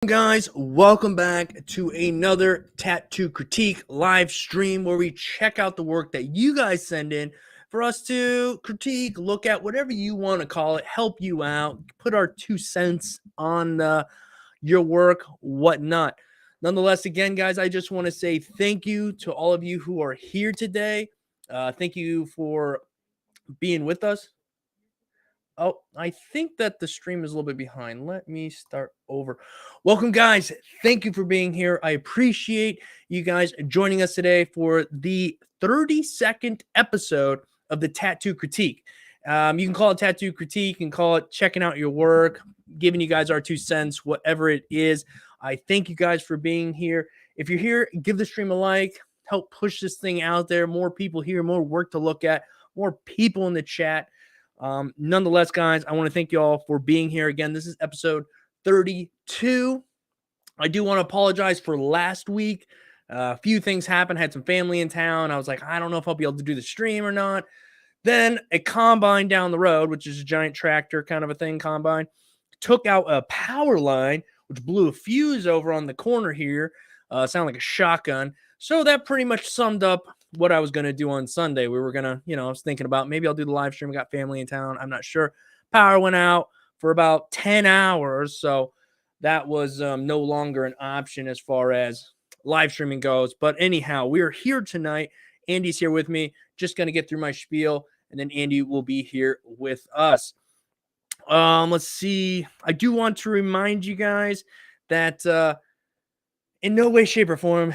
Guys, welcome back to another Tattoo Critique live stream where we check out the work that you guys send in for us to critique, look at, whatever you want to call it, help you out, put our 2 cents on your work, whatnot. Nonetheless, again, guys, I just want to say thank you to all of you who are here today. Thank you for being with us. Oh, I think that the stream is a little bit behind. Let me start over. Welcome, guys. Thank you for being here. I appreciate you guys joining us today for the 32nd episode of the Tattoo Critique. You can call it Tattoo Critique, you can call it checking out your work, giving you guys our 2 cents, whatever it is. I thank you guys for being here. If you're here, give the stream a like, help push this thing out there. More people here, more work to look at, more people in the chat. Nonetheless, guys, I want to thank you all for being here again. This is episode 32. I do want to apologize for last week. A few things happened. I had some family in town. I was like, I don't know if I'll be able to do the stream or not. Then a combine down the road, which is a giant tractor kind of a thing, combine, took out a power line, which blew a fuse over on the corner here. Sounded like a shotgun. So that pretty much summed up what I was going to do on Sunday. We were going to, I was thinking about maybe I'll do the live stream. We got family in town. I'm not sure. Power went out for about 10 hours. So that was no longer an option as far as live streaming goes. But anyhow, we are here tonight. Andy's here with me. Just going to get through my spiel, and then Andy will be here with us. Let's see. I do want to remind you guys that in no way, shape, or form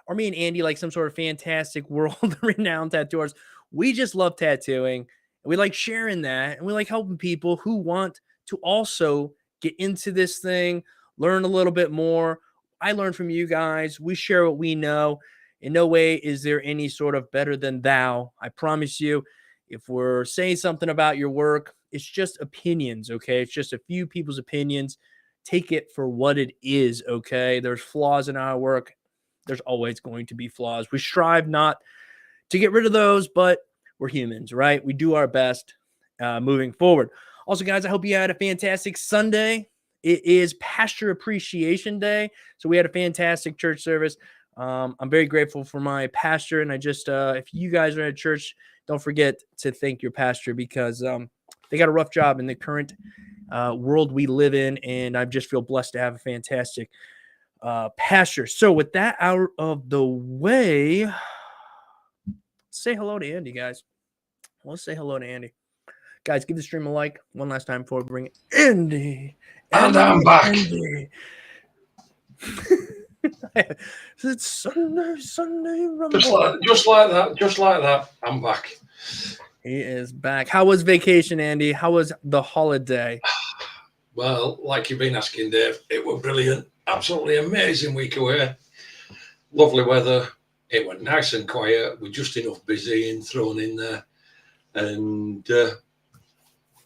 are me and Andy like some sort of fantastic world-renowned tattooers. We just love tattooing, and we like sharing that, and we like helping people who want to also get into this thing, learn a little bit more. I learn from you guys. We share what we know. In no way is there any sort of better than thou. I promise you, if we're saying something about your work, it's just opinions, okay? It's just a few people's opinions. Take it for what it is, okay? There's flaws in our work. There's always going to be flaws. We strive not to get rid of those, but we're humans, right? We do our best moving forward. Also, guys, I hope you had a fantastic Sunday. It is Pastor Appreciation Day, so we had a fantastic church service. I'm very grateful for my pastor, and I just, if you guys are at church, don't forget to thank your pastor because they got a rough job in the current world we live in, and I just feel blessed to have a fantastic pastor. So with that out of the way, say hello to Andy, guys. Let's say hello to Andy. Guys, give the stream a like one last time before we bring Andy. And I'm back. Andy. It's Sunday Rumble. Just like that. I'm back. He is back. How was vacation, Andy? How was the holiday? Well, like you've been asking, Dave, it was brilliant. Absolutely amazing week away. Lovely weather. It was nice and quiet with just enough busy and thrown in there. And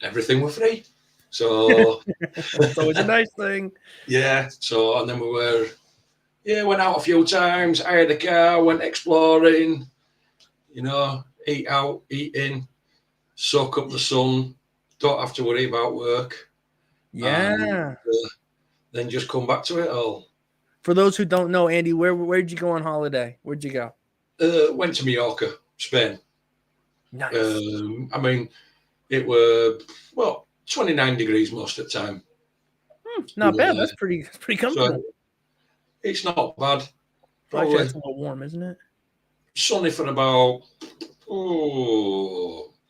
everything was free. So it's always a nice thing. Yeah. So, and then went out a few times. I had a car, went exploring, eat out, eat in, soak up the sun, don't have to worry about work. Yeah. And, then just come back to it all. For those who don't know, Andy, where'd you go on holiday? Where'd you go? Went to Mallorca, Spain. Nice. It were 29 degrees most of the time. Not bad. That's pretty comfortable. So it's not bad. Probably it's a little warm, isn't it? Sunny for about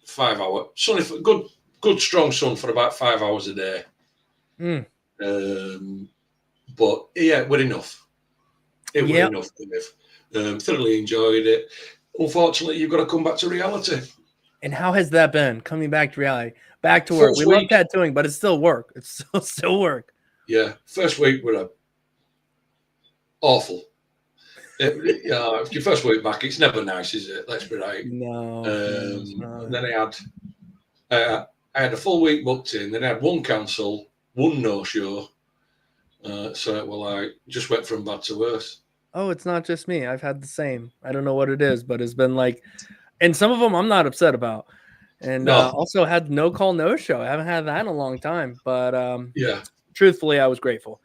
5 hours. Sunny for good strong sun for about 5 hours a day. But yeah, we're enough. It was enough to live. Thoroughly enjoyed it. Unfortunately, you've got to come back to reality. And how has that been, coming back to reality? Back to work. We love tattooing, but it's still work. It's still work. Yeah. First week were awful. Your first week back, it's never nice, is it? Let's be right. No. And then I had a full week booked in. Then I had one cancel, one no-show. So it will just went from bad to worse. Oh, it's not just me. I've had the same. I don't know what it is, but it's been like, and some of them I'm not upset about. And also had no call, no show. I haven't had that in a long time. But truthfully, I was grateful.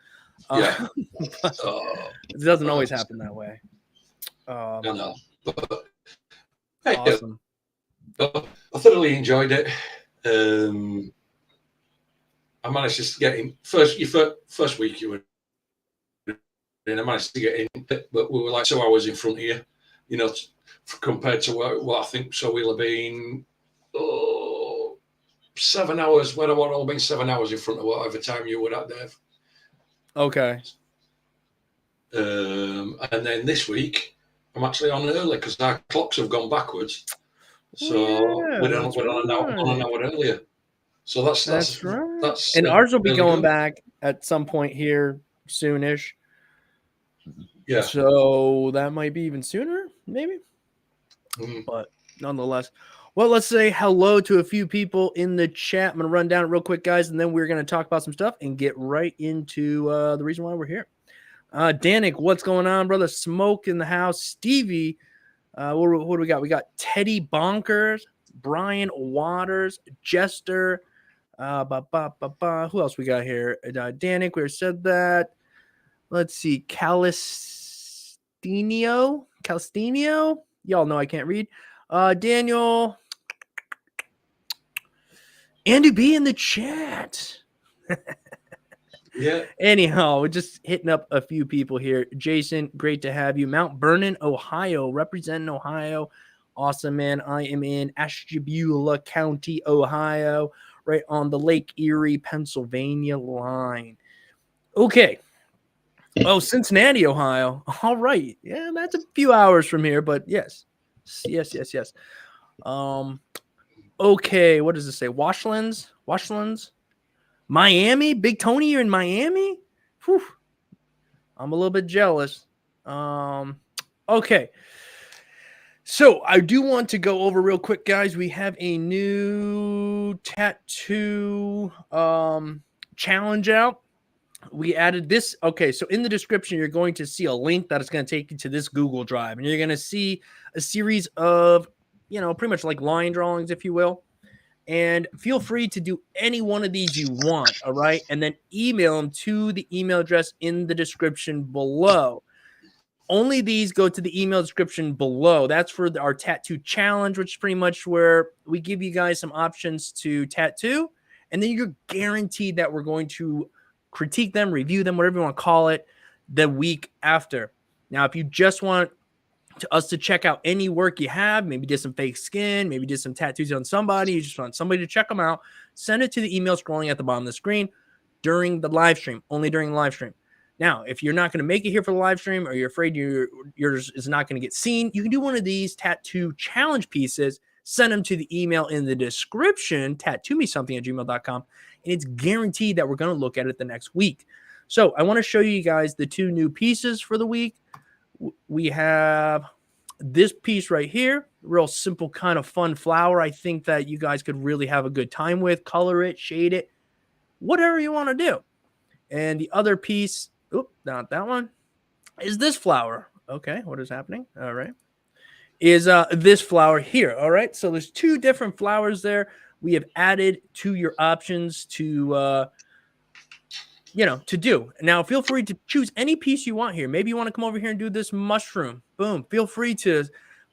Yeah. It doesn't always happen that way. I know. But, hey, Awesome. I thoroughly enjoyed it. I managed to get in first week you were in. I managed to get in, but we were like 2 hours in front of you, you know, compared to what I think. So we'll have been 7 hours. Where I would have been 7 hours in front of whatever time you were at, Dave. Okay. And then this week I'm actually on early because our clocks have gone backwards. So we're on an hour earlier. So that's right. And ours will be really going back at some point here soonish. Yeah. So that might be even sooner, maybe. But nonetheless, well, let's say hello to a few people in the chat. I'm going to run down it real quick, guys, and then we're going to talk about some stuff and get right into the reason why we're here. Danik, what's going on, brother? Smoke in the house. Stevie, what do we got? We got Teddy Bonkers, Brian Waters, Jesper. Who else we got here? Danik, we said that. Let's see. Calistinio. Y'all know I can't read. Daniel. Andy B in the chat. Yeah. Anyhow, we're just hitting up a few people here. Jason, great to have you. Mount Vernon, Ohio, representing Ohio. Awesome, man. I am in Ashtabula County, Ohio, right on the Lake Erie, Pennsylvania line. Okay. Oh, Cincinnati, Ohio. All right. Yeah, that's a few hours from here, but yes. Yes. Okay, what does it say? Washlands? Miami? Big Tony, you're in Miami? Whew. I'm a little bit jealous. Okay. So I do want to go over real quick, guys. We have a new tattoo challenge out. We added this. Okay, so in the description, you're going to see a link that is going to take you to this Google Drive. And you're going to see a series of, pretty much like line drawings, if you will. And feel free to do any one of these you want, all right? And then email them to the email address in the description below. Only these go to the email description below. That's for our tattoo challenge, which is pretty much where we give you guys some options to tattoo. And then you're guaranteed that we're going to critique them, review them, whatever you want to call it, the week after. Now, if you just want us to check out any work you have, maybe did some fake skin, maybe did some tattoos on somebody, you just want somebody to check them out, send it to the email scrolling at the bottom of the screen during the live stream, only during the live stream. Now, if you're not going to make it here for the live stream or you're afraid yours is not going to get seen, you can do one of these tattoo challenge pieces, send them to the email in the description, tattoomesomething@gmail.com, and it's guaranteed that we're going to look at it the next week. So I want to show you guys the two new pieces for the week. We have this piece right here, real simple kind of fun flower. I think that you guys could really have a good time with. Color it, shade it, whatever you want to do. And the other piece, not that one, is this flower. Okay, what is happening? All right. Is this flower here. All right. So there's two different flowers there. We have added to your options to to do. Now, feel free to choose any piece you want here. Maybe you want to come over here and do this mushroom. Boom. Feel free to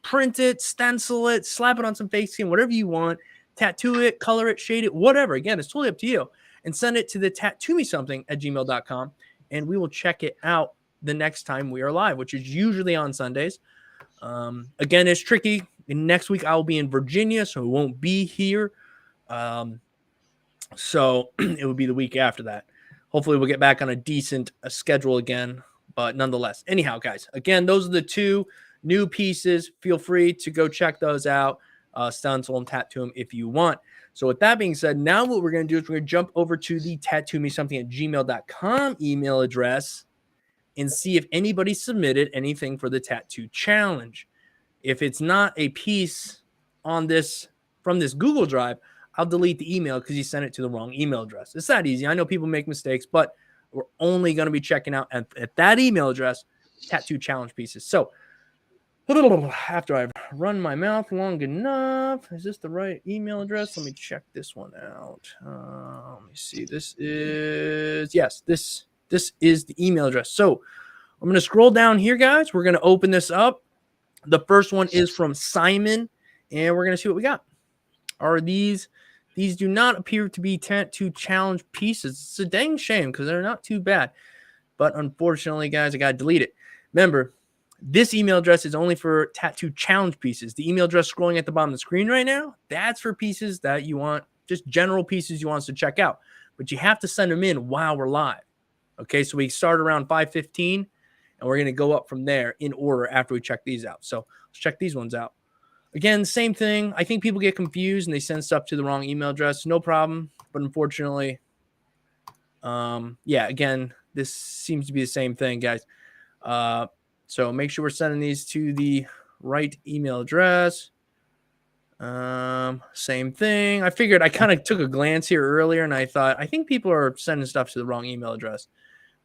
print it, stencil it, slap it on some fake skin, whatever you want. Tattoo it, color it, shade it, whatever. Again, it's totally up to you. And send it to the tattoomesomething@gmail.com, and we will check it out the next time we are live, which is usually on Sundays. Again, it's tricky. Next week, I'll be in Virginia, so it won't be here. So it will be the week after that. Hopefully we'll get back on a decent schedule again, but nonetheless. Anyhow, guys, again, those are the two new pieces. Feel free to go check those out, stencil and tattoo them if you want. So with that being said, now what we're going to do is we're going to jump over to the tattoomesomething@gmail.com email address and see if anybody submitted anything for the tattoo challenge. If it's not a piece on this from this Google Drive, I'll delete the email because you sent it to the wrong email address. It's that easy. I know people make mistakes, but we're only going to be checking out at that email address, tattoo challenge pieces. So after I've run my mouth long enough, is this the right email address? Let me check this one out. Let me see. This is, yes, this This is the email address. So I'm going to scroll down here, guys. We're going to open this up. The first one is from Simon, and we're going to see what we got. Are these do not appear to be tattoo challenge pieces. It's a dang shame because they're not too bad. But unfortunately, guys, I got to delete it. Remember, this email address is only for tattoo challenge pieces. The email address scrolling at the bottom of the screen right now, that's for pieces that you want, just general pieces you want us to check out. But you have to send them in while we're live. Okay, so we start around 5:15, and we're going to go up from there in order after we check these out. So let's check these ones out. Again, same thing. I think people get confused and they send stuff to the wrong email address. No problem. But unfortunately, yeah, again, this seems to be the same thing, guys. So make sure we're sending these to the right email address. Same thing. I figured I kind of took a glance here earlier and I thought, I think people are sending stuff to the wrong email address.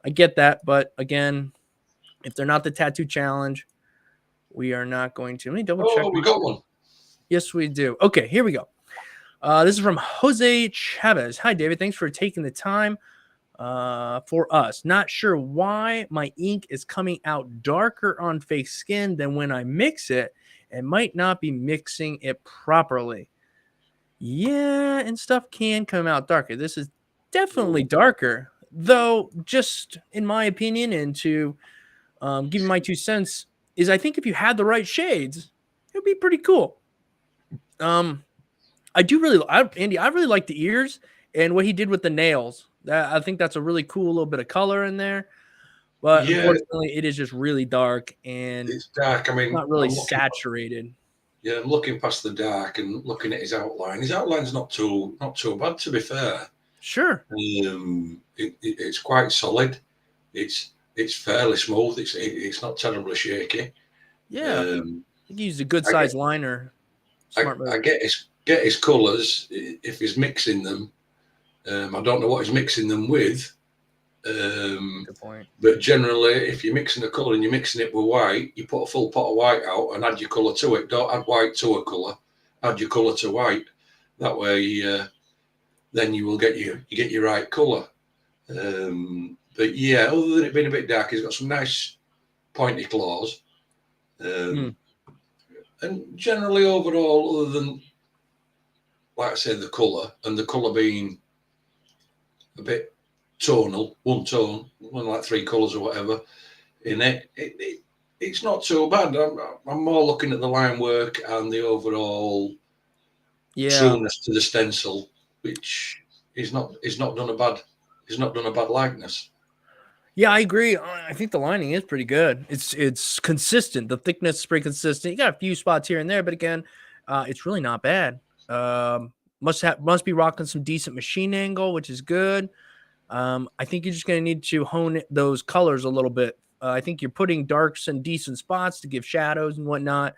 I get that. But again, if they're not the tattoo challenge, we are not going to. Let me double check. Oh, we got one. Yes, we do. Okay, here we go. This is from Jose Chavez. Hi, David. Thanks for taking the time for us. Not sure why my ink is coming out darker on fake skin than when I mix it. It might not be mixing it properly. Yeah, and stuff can come out darker. This is definitely darker, though, just in my opinion, and to give you my 2 cents, is I think if you had the right shades, it would be pretty cool. I do really, Andy, I really like the ears and what he did with the nails. I think that's a really cool little bit of color in there. But unfortunately, it is just really dark and it's dark. I mean, not really saturated. Yeah, I'm looking past the dark and looking at his outline. His outline's not too bad, to be fair. Sure. It's quite solid. It's fairly smooth. It's not terribly shaky. Yeah, he used a good size liner. I get his colours if he's mixing them. I don't know what he's mixing them with. Good point. But generally, if you're mixing a colour and you're mixing it with white, you put a full pot of white out and add your colour to it. Don't add white to a colour. Add your colour to white. That way, then you will get your right colour. But yeah, other than it being a bit dark, he's got some nice pointy claws. And generally overall, other than, like I said, the colour, and the colour being a bit tonal, one tone, one like 3 colours or whatever, in it, it's not too bad. I'm more looking at the line work and the overall trueness to the stencil, which is not done a bad likeness. Yeah, I agree. I think the lining is pretty good. It's consistent. The thickness is pretty consistent. You got a few spots here and there, but again, it's really not bad. Must be rocking some decent machine angle, which is good. I think you're just going to need to hone those colors a little bit. I think you're putting darks in decent spots to give shadows and whatnot,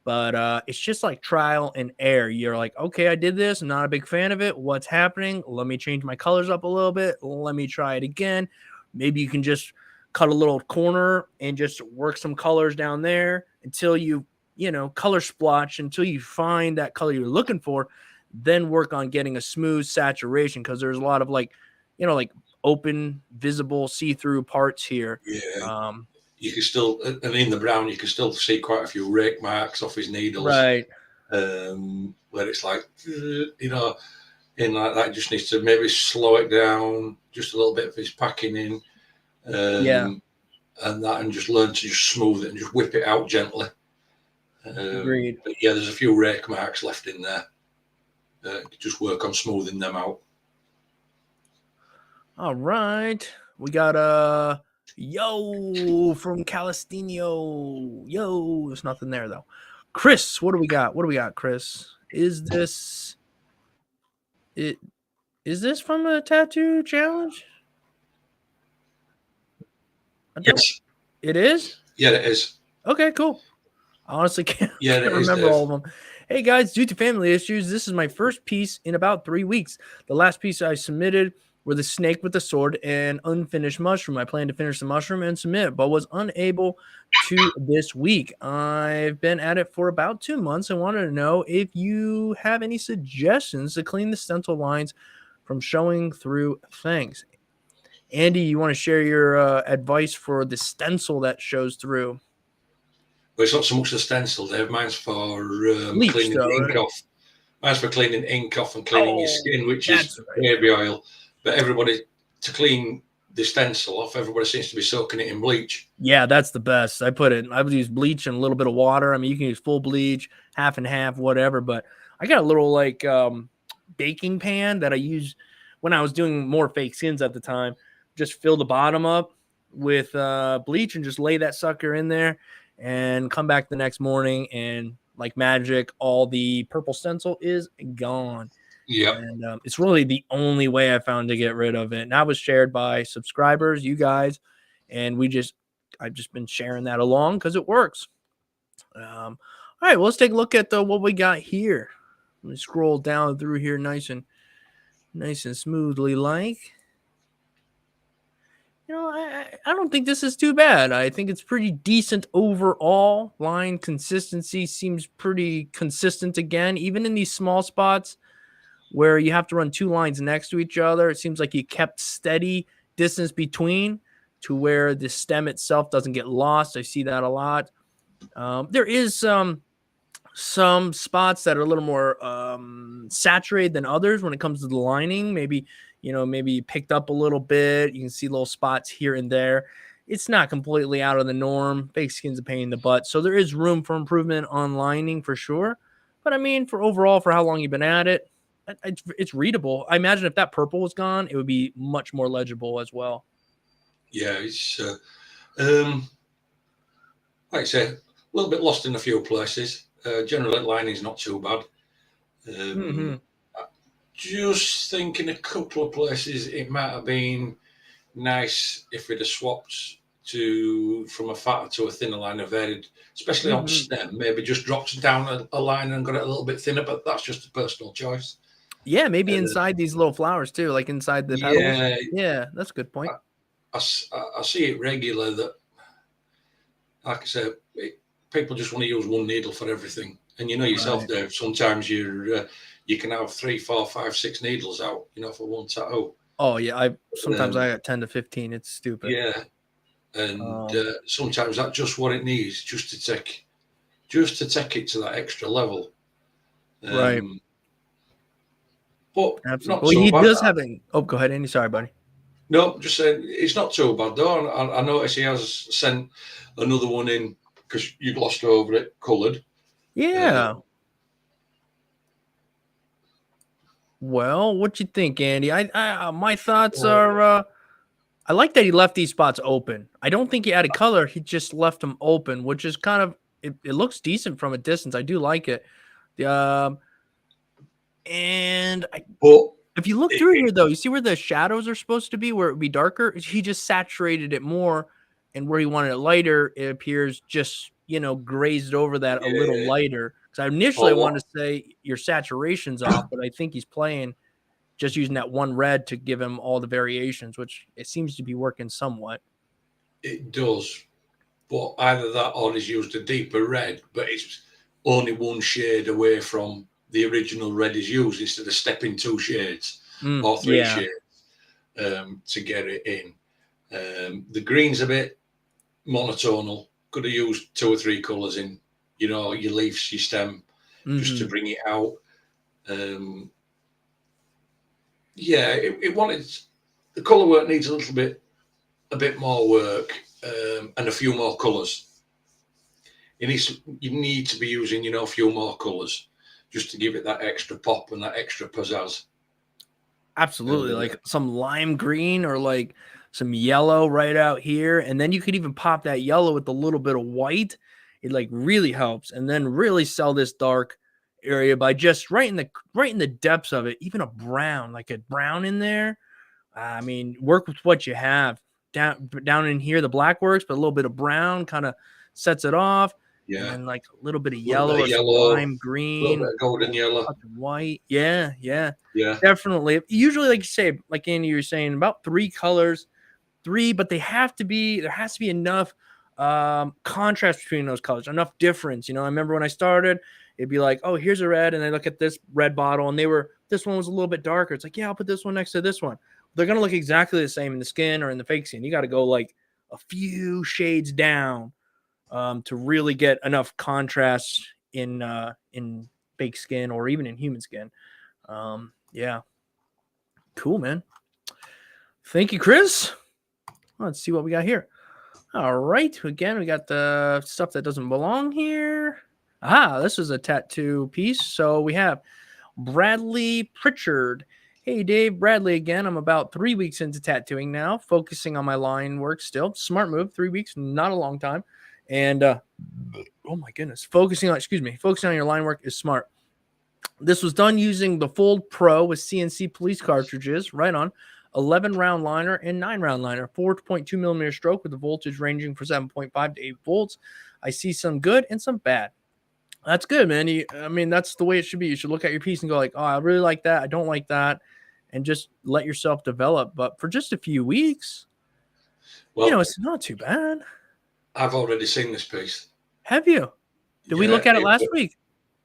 but it's just like trial and error. You're like, okay, I did this. I'm not a big fan of it. What's happening? Let me change my colors up a little bit. Let me try it again. Maybe you can just cut a little corner and just work some colors down there until you color splotch until you find that color you're looking for. Then work on getting a smooth saturation because there's a lot of like open, visible, see-through parts here. Yeah. You can still, and in the brown, you can still see quite a few rake marks off his needles. Right. Where it's like, in like that, just needs to maybe slow it down just a little bit of his packing in. And just learn to just smooth it and just whip it out gently. Agreed. But yeah, there's a few rake marks left in there. Just work on smoothing them out. All right. We got yo from Calistinio. Yo, there's nothing there though. Chris, what do we got? Chris? Is this from a tattoo challenge? Yes. It is? Yeah, it is. Okay, cool. I honestly can't remember all of them. Hey guys, due to family issues, this is my first piece in about 3 weeks. The last piece I submitted were the snake with the sword and unfinished mushroom. I plan to finish the mushroom and submit, but was unable to this week. I've been at it for about 2 months and wanted to know if you have any suggestions to clean the stencil lines from showing through. Thanks. Andy, you want to share your advice for the stencil that shows through? Well, it's not so much the stencil, Dave. Mine's for Bleach, cleaning though, the ink right? off. Mine's for cleaning ink off and cleaning your Oh, skin, which that's is right. baby oil. But everybody, to clean the stencil off, everybody seems to be soaking it in bleach. Yeah, that's the best. I would use bleach and a little bit of water. I mean, you can use full bleach, half and half, whatever. But I got a little like baking pan that I use when I was doing more fake skins at the time. Just fill the bottom up with bleach and just lay that sucker in there and come back the next morning. And like magic, all the purple stencil is gone. Yep. And it's really the only way I found to get rid of it. And that was shared by subscribers, you guys. And I've just been sharing that along because it works. All right, well, let's take a look at what we got here. Let me scroll down through here nice and smoothly like. I don't think this is too bad. I think it's pretty decent overall. Line consistency seems pretty consistent again, even in these small spots where you have to run two lines next to each other. It seems like you kept steady distance between to where the stem itself doesn't get lost. I see that a lot. There is some spots that are a little more saturated than others when it comes to the lining. Maybe you picked up a little bit. You can see little spots here and there. It's not completely out of the norm. Fake skin's a pain in the butt. So there is room for improvement on lining for sure. But I mean, for how long you've been at it, it's readable. I imagine if that purple was gone, it would be much more legible as well. Yeah, it's like I say, a little bit lost in a few places. Generally, lining's not too bad. Just think in a couple of places it might have been nice if we'd have swapped from a fatter to a thinner liner, varied, especially on stem. Maybe just dropped down a line and got it a little bit thinner, but that's just a personal choice. Yeah, maybe inside these little flowers too, like inside the petals. Yeah, that's a good point. I see it regular that, like I say, people just want to use one needle for everything. And you know yourself, right, Dave, sometimes you can have 3, 4, 5, 6 needles out, for one tattoo. Oh yeah, I got 10 to 15. It's stupid. Yeah, and sometimes that's just what it needs, just to take it to that extra level. Right. But absolutely. Well, he does have a. Oh, go ahead, Andy. Sorry, buddy. No, just saying it's not too bad though. I notice he has sent another one in because you glossed over it, coloured. Yeah. Well, what you think, Andy? I my thoughts are I like that he left these spots open. I don't think he added color. He just left them open, which is kind of it looks decent from a distance. I do like it. If you look through here, though, you see where the shadows are supposed to be, where it would be darker. He just saturated it more, and where he wanted it lighter, it appears just grazed over that a little lighter. Because I initially wanted to say your saturation's off, but I think he's playing just using that one red to give him all the variations, which it seems to be working somewhat. It does, but either that or he's used a deeper red, but it's only one shade away from the original red is used instead of stepping 2 shades or 3 shades to get it in. The green's a bit monotonal. Could have used 2 or 3 colours in, your leaves, your stem, just to bring it out. It wanted the colour work needs a bit more work and a few more colours. You need to be using, a few more colours just to give it that extra pop and that extra pizzazz. Absolutely, like some lime green or like some yellow right out here, and then you could even pop that yellow with a little bit of white. It like really helps, and then really sell this dark area by just right in the depths of it. Even a brown, like a brown in there. I mean, work with what you have. Down in here, the black works, but a little bit of brown kind of sets it off. Yeah, and then like a little bit of yellow or lime green, a little bit of golden yellow, white. Yeah, definitely. Usually, like you say, like Andy, you were saying, about 3 colors, but there has to be enough contrast between those colors, enough difference. I remember when I started, it'd be like, oh, here's a red, and I look at this red bottle, and this one was a little bit darker. It's like, yeah, I'll put this one next to this one. they're going to look exactly the same in the skin or in the fake skin. You got to go like a few shades down to really get enough contrast in fake skin or even in human skin. Yeah. Cool, man. Thank you, Chris. Let's see what we got here. All right. Again, we got the stuff that doesn't belong here. This is a tattoo piece. So we have Bradley Pritchard. Hey, Dave, Bradley again. I'm about 3 weeks into tattooing now, focusing on my line work still. Smart move. 3 weeks, not a long time. And oh my goodness, focusing on your line work is smart. This was done using the Fold Pro with CNC police cartridges. Right on. 11 round liner and 9 round liner, 4.2 millimeter stroke with the voltage ranging from 7.5 to 8 volts. I see some good and some bad. That's good, man. I mean, that's the way it should be. You should look at your piece and go like, oh, I really like that. I don't like that. And just let yourself develop. But for just a few weeks, well, it's not too bad. I've already seen this piece. Have you? Did we look at it last week?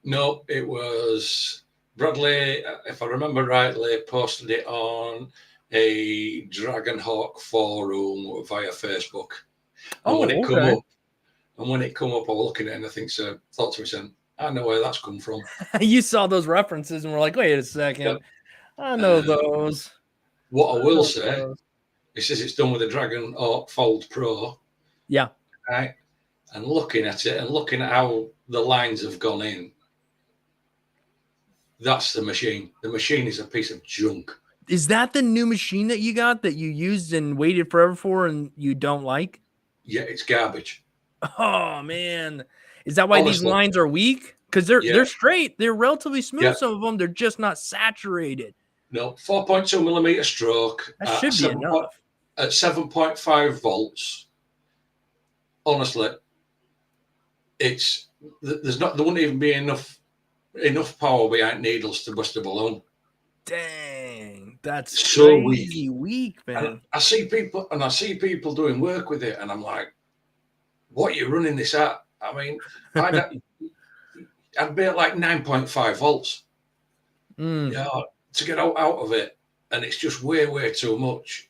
No, it was Bradley, if I remember rightly, posted it on a Dragonhawk forum via Facebook. And when it come up, I was looking at it and thought to myself, I know where that's come from. You saw those references and were like, wait a second. Yep. I know those. What I will say, it says it's done with a Dragonhawk Fold Pro. Yeah. Right. And looking at it and looking at how the lines have gone in, that's the machine. The machine is a piece of junk. Is that the new machine that you got that you used and waited forever for and you don't like? Yeah, it's garbage. Oh, man. Is that why these lines are weak? Because they're straight. They're relatively smooth, yeah. Some of them. They're just not saturated. No, 4.2 millimeter stroke. That should be enough. At 7.5 volts, honestly, there wouldn't even be enough power behind needles to bust a balloon. Dang, that's so weak, man. And I see people doing work with it, and I'm like, what are you running this at? I mean, I'd be at like 9.5 volts. Yeah, to get out of it, and it's just way too much.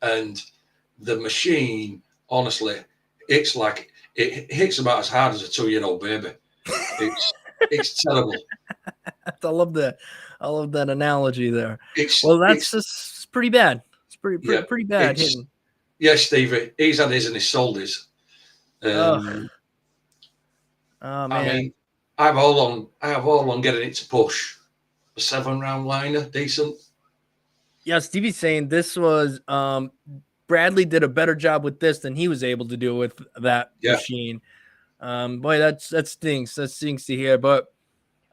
And the machine, honestly, it's like it hits about as hard as a 2-year-old baby. It's terrible. I love that analogy there. That's just pretty bad. It's pretty bad hitting. Yes, Stevie. He's had his and he's sold his. Oh man. I mean, I have all on getting it to push. A 7-round liner, decent. Yeah, Stevie's saying this was Bradley did a better job with this than he was able to do with that machine. Boy, that stinks. That stinks to hear. But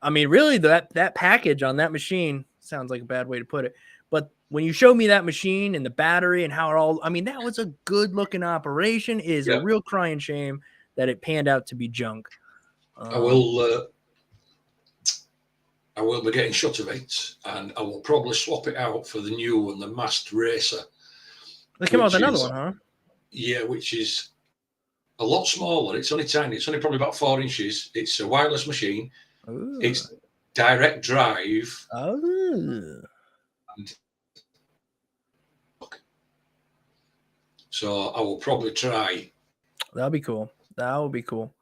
I mean, really, that package on that machine sounds like a bad way to put it. But when you showed me that machine and the battery and how it all, I mean, that was a good looking operation. It is a real crying shame that it panned out to be junk. I will be getting Chavez, and I will probably swap it out for the new one, the Masked Racer. They came out with another one, huh? Yeah, which is a lot smaller. It's only tiny. It's only probably about 4 inches. It's a wireless machine. Ooh. It's direct drive. Oh. So I will probably try. That'll be cool. That would be cool.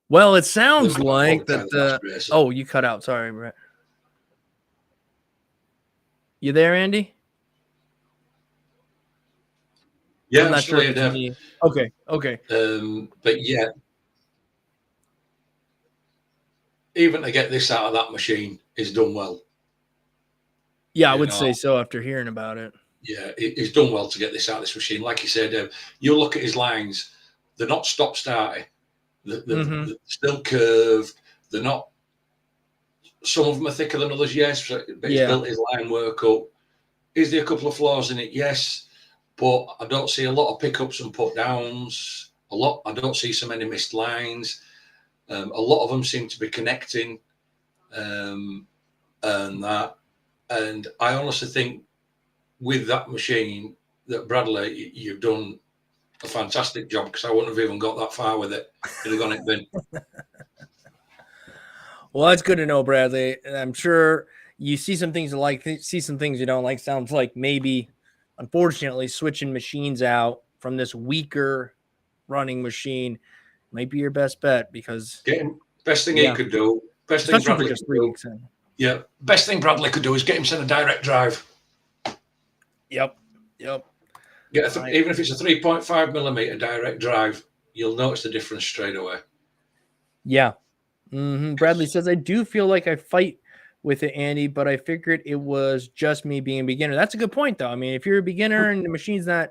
Well, it sounds like that. Oh, you cut out. Sorry, Brett. You there, Andy? Yeah, I'm not sure. Okay. But yeah, even to get this out of that machine is done well. Yeah, I would say so after hearing about it. Yeah, it's done well to get this out of this machine. Like you said, you look at his lines; they're not stop-starty. They're still curved. They're not. Some of them are thicker than others, yes. But he's built his line work up. Is there a couple of flaws in it? Yes, but I don't see a lot of pickups and put downs. I don't see so many missed lines. A lot of them seem to be connecting, and that. And I honestly think with that machine that Bradley, you've done a fantastic job, because I wouldn't have even got that far with it. It'd have gone in bin. Well, that's good to know, Bradley. I'm sure you see some things you like, see some things you don't like. Sounds like maybe, unfortunately, switching machines out from this weaker running machine might be your best bet because best thing he could do, best thing especially for Bradley just could 3 weeks do. in. Yeah, best thing Bradley could do is get him sent a direct drive. Yep. Even if it's a 3.5 millimeter direct drive, you'll notice the difference straight away. Yeah. Bradley says, I do feel like I fight with it, Andy, but I figured it was just me being a beginner. That's a good point, though. I mean, if you're a beginner and the machine's not,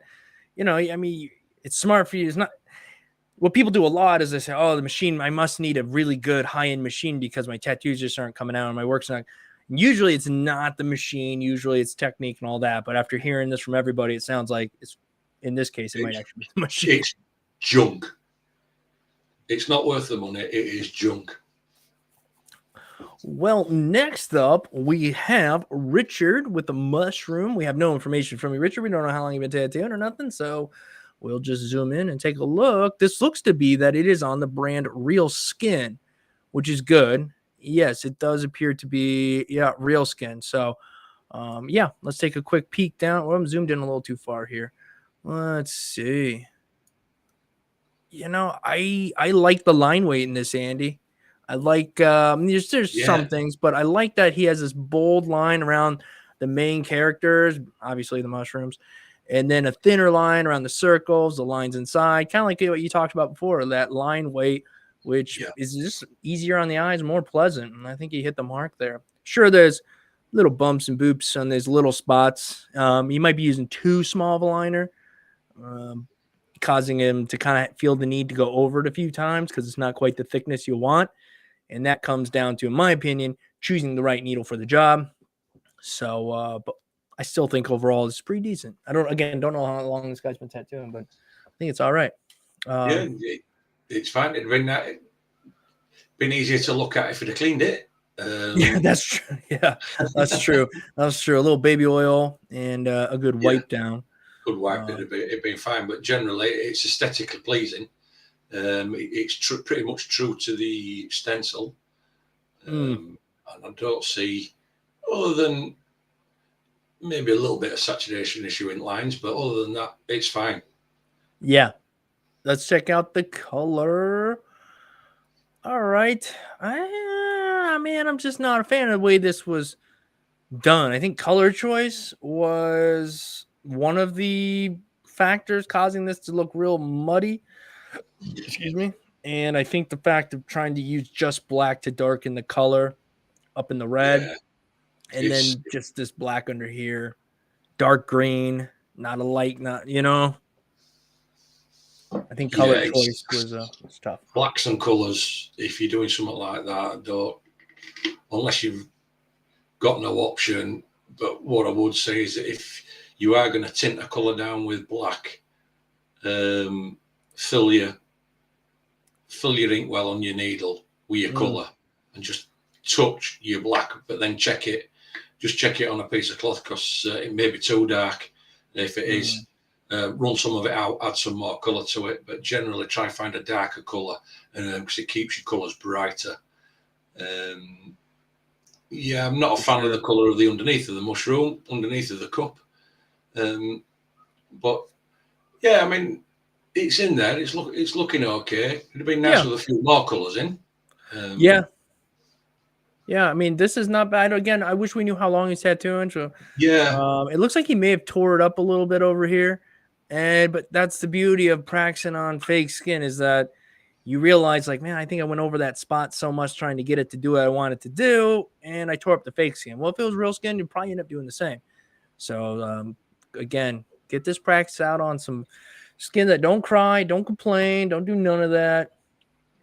I mean, it's smart for you. It's not. What people do a lot is they say, oh, the machine, I must need a really good high-end machine because my tattoos just aren't coming out and my work's not. Usually it's not the machine. Usually it's technique and all that. But after hearing this from everybody, it sounds like in this case, it might actually be the machine. It's junk. It's not worth the money. It is junk. Well, next up, we have Richard with the mushroom. We have no information from you, Richard. We don't know how long you've been tattooing or nothing. So we'll just zoom in and take a look. This looks to be that it is on the brand Real Skin, which is good. Yes, it does appear to be, Real Skin. So, let's take a quick peek down. Well, I'm zoomed in a little too far here. Let's see. I like the line weight in this, Andy. I like there's some things, but I like that he has this bold line around the main characters, obviously the mushrooms, and then a thinner line around the circles, the lines inside, kind of like what you talked about before, that line weight, which is just easier on the eyes, more pleasant. And I think he hit the mark there. Sure, there's little bumps and boops on these little spots. You might be using too small of a liner, causing him to kind of feel the need to go over it a few times because it's not quite the thickness you want. And that comes down to, in my opinion, choosing the right needle for the job. So, but I still think overall it's pretty decent. I don't know how long this guy's been tattooing, but I think it's all right. It's fine. It'd been easier to look at if it'd have cleaned it. Yeah, that's true. Yeah, that's true. That's true. A little baby oil and a good wipe down. Good wipe, it'd been fine. But generally, it's aesthetically pleasing. It's pretty much true to the stencil. And I don't see, other than maybe a little bit of saturation issue in lines, but other than that, it's fine. Yeah. Let's check out the color. All right. I'm just not a fan of the way this was done. I think color choice was one of the factors causing this to look real muddy. Excuse me. And I think the fact of trying to use just black to darken the color up in the red, and then just this black under here, dark green, not a light, I think color choice was tough. Blacks and colors, if you're doing something like that, unless you've got no option. But what I would say is that if you are going to tint a color down with black, fill your ink well on your needle with your color and just touch your black, but then check it on a piece of cloth because it may be too dark. If it is, run some of it out, add some more color to it, but generally try and find a darker color because it keeps your colors brighter. I'm not a fan of the color of the underneath of the mushroom, underneath of the cup. But yeah, I mean, it's in there. It's looking okay. It'd have been nice with a few more colors in. I mean, this is not bad. Again, I wish we knew how long he's tattooing. So it looks like he may have tore it up a little bit over here, but that's the beauty of practicing on fake skin is that you realize, like, man, I think I went over that spot so much trying to get it to do what I wanted to do, and I tore up the fake skin. Well, if it was real skin, you'd probably end up doing the same. So again, get this practice out on some skin that don't cry, don't complain, don't do none of that.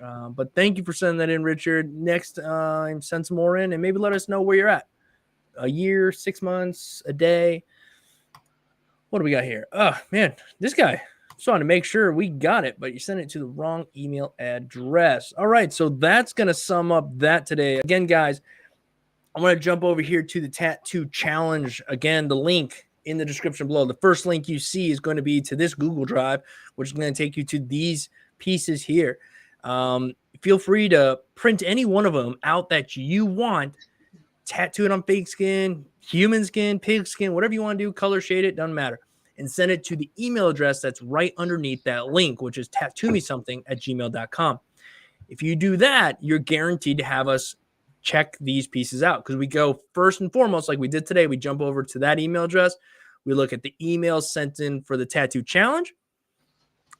But thank you for sending that in, Richard. Next time, send some more in and maybe let us know where you're at. A year, 6 months, a day. What do we got here? Oh, man, this guy. Just wanted to make sure we got it, but you sent it to the wrong email address. All right, so that's going to sum up that today. Again, guys, I want to jump over here to the Tattoo Challenge. Again, the link in the description below. The first link you see is going to be to this Google Drive, which is going to take you to these pieces here. Feel free to print any one of them out that you want tattoo it on fake skin, human skin, pig skin, whatever you want to do, color shade it, doesn't matter. And send it to the email address that's right underneath that link, which is tattoomesomething@gmail.com. If you do that, you're guaranteed to have us check these pieces out, because we go first and foremost, like we did today, we jump over to that email address. We look at the emails sent in for the tattoo challenge,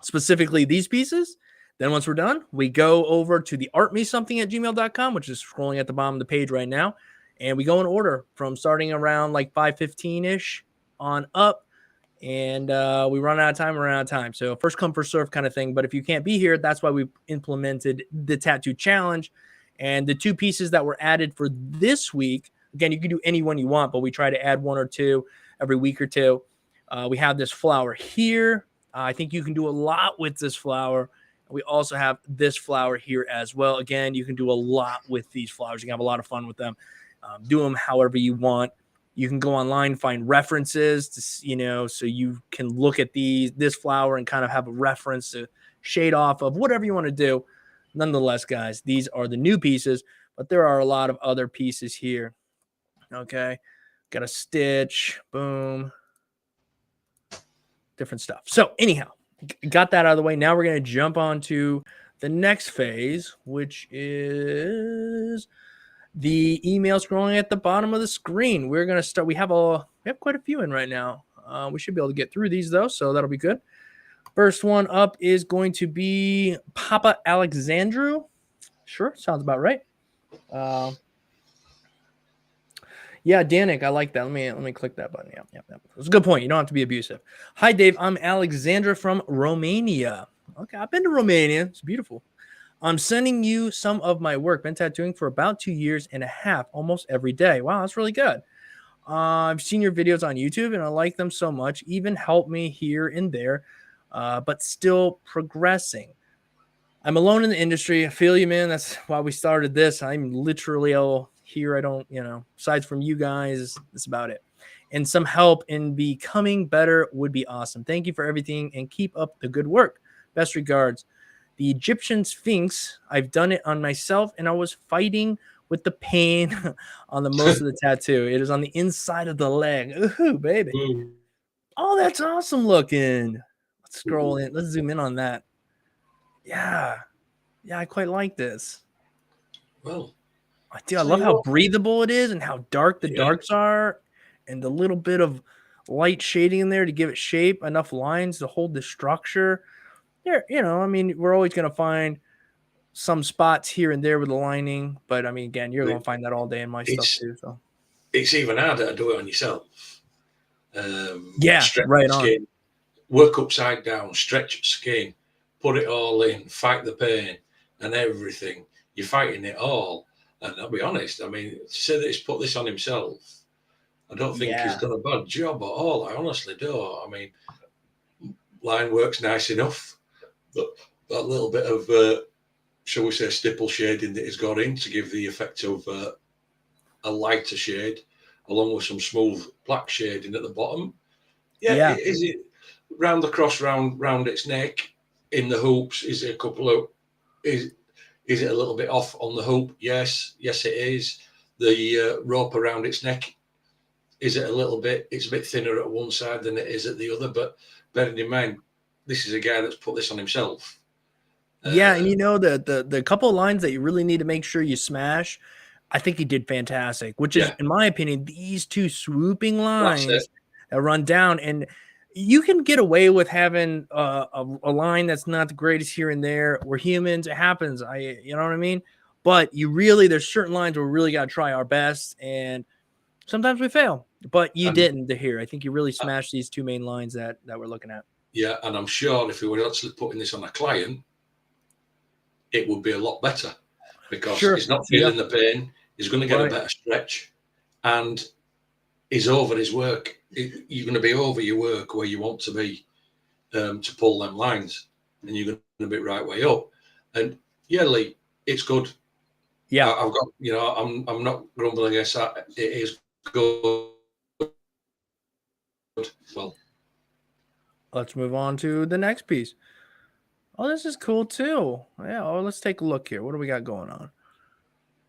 specifically these pieces. Then once we're done, we go over to the artmesomething@gmail.com, which is scrolling at the bottom of the page right now. And we go in order from starting around like 5:15-ish on up. And we run out of time, we're out of time. So first come, first serve kind of thing. But if you can't be here, that's why we implemented the tattoo challenge. And the 2 pieces that were added for this week, again, you can do any one you want, but we try to add 1 or 2 every week or 2. We have this flower here. I think you can do a lot with this flower. We also have this flower here as well. Again, you can do a lot with these flowers. You can have a lot of fun with them. Do them however you want. You can go online, find references to, so you can look at this flower and kind of have a reference to shade off of, whatever you want to do. Nonetheless, guys, these are the new pieces, but there are a lot of other pieces here. Okay. Got a stitch, boom, different stuff. So anyhow, got that out of the way. Now we're going to jump on to the next phase, which is the email scrolling at the bottom of the screen. We're going to start. We have quite a few in right now. We should be able to get through these though, so that'll be good. First one up is going to be Papa Alexandru. Sure, sounds about right. Yeah, Danik, I like that. Let me click that button. Yeah. It's a good point. You don't have to be abusive. Hi, Dave. I'm Alexandra from Romania. Okay, I've been to Romania. It's beautiful. I'm sending you some of my work. Been tattooing for about 2.5 years, almost every day. Wow, that's really good. I've seen your videos on YouTube, and I like them so much. Even help me here and there, but still progressing. I'm alone in the industry. I feel you, man. That's why we started this. I'm literally all here. I don't, aside from you guys, that's about it. And some help in becoming better would be awesome. Thank you for everything, and keep up the good work. Best regards. The Egyptian Sphinx. I've done it on myself, and I was fighting with the pain on the most of the tattoo. It is on the inside of the leg. Ooh, baby. Oh, that's awesome looking. Let's scroll in. Let's zoom in on that. Yeah, I quite like this. Well, I love how breathable it is and how dark the darks are, and the little bit of light shading in there to give it shape, enough lines to hold the structure. There, we're always going to find some spots here and there with the lining, but again, you're going to find that all day in my stuff too. So it's even harder to do it on yourself. Right on. Skin, work upside down, stretch skin, put it all in, fight the pain and everything. You're fighting it all. And I'll be honest, to say that he's put this on himself, I don't think he's done a bad job at all. I honestly don't. Line work's nice enough, but that little bit of, shall we say, stipple shading that he's got in to give the effect of a lighter shade, along with some smooth black shading at the bottom. Is it round the cross, round its neck, in the hoops? Is it a couple of, is it a little bit off on the hoop? Yes, it is. The rope around its neck, is it a little bit, it's a bit thinner at one side than it is at the other, but bearing in mind, this is a guy that's put this on himself. And the couple of lines that you really need to make sure you smash, I think he did fantastic, which is, in my opinion, these 2 swooping lines that run down. And you can get away with having a line that's not the greatest here and there. We're humans. It happens. You know what I mean? But there's certain lines where we really got to try our best, and sometimes we fail. But you didn't here. I think you really smashed these 2 main lines that we're looking at. Yeah, and I'm sure if we were actually putting this on a client, it would be a lot better, because he's not feeling the pain. He's going to get a better stretch, and he's over his work. You're going to be over your work where you want to be to pull them lines, and you're going to be right way up. And Lee, it's good. Yeah, I've got, I'm not grumbling against that. It is good. Well, let's move on to the next piece. Oh, this is cool too. Yeah. Oh, let's take a look here. What do we got going on?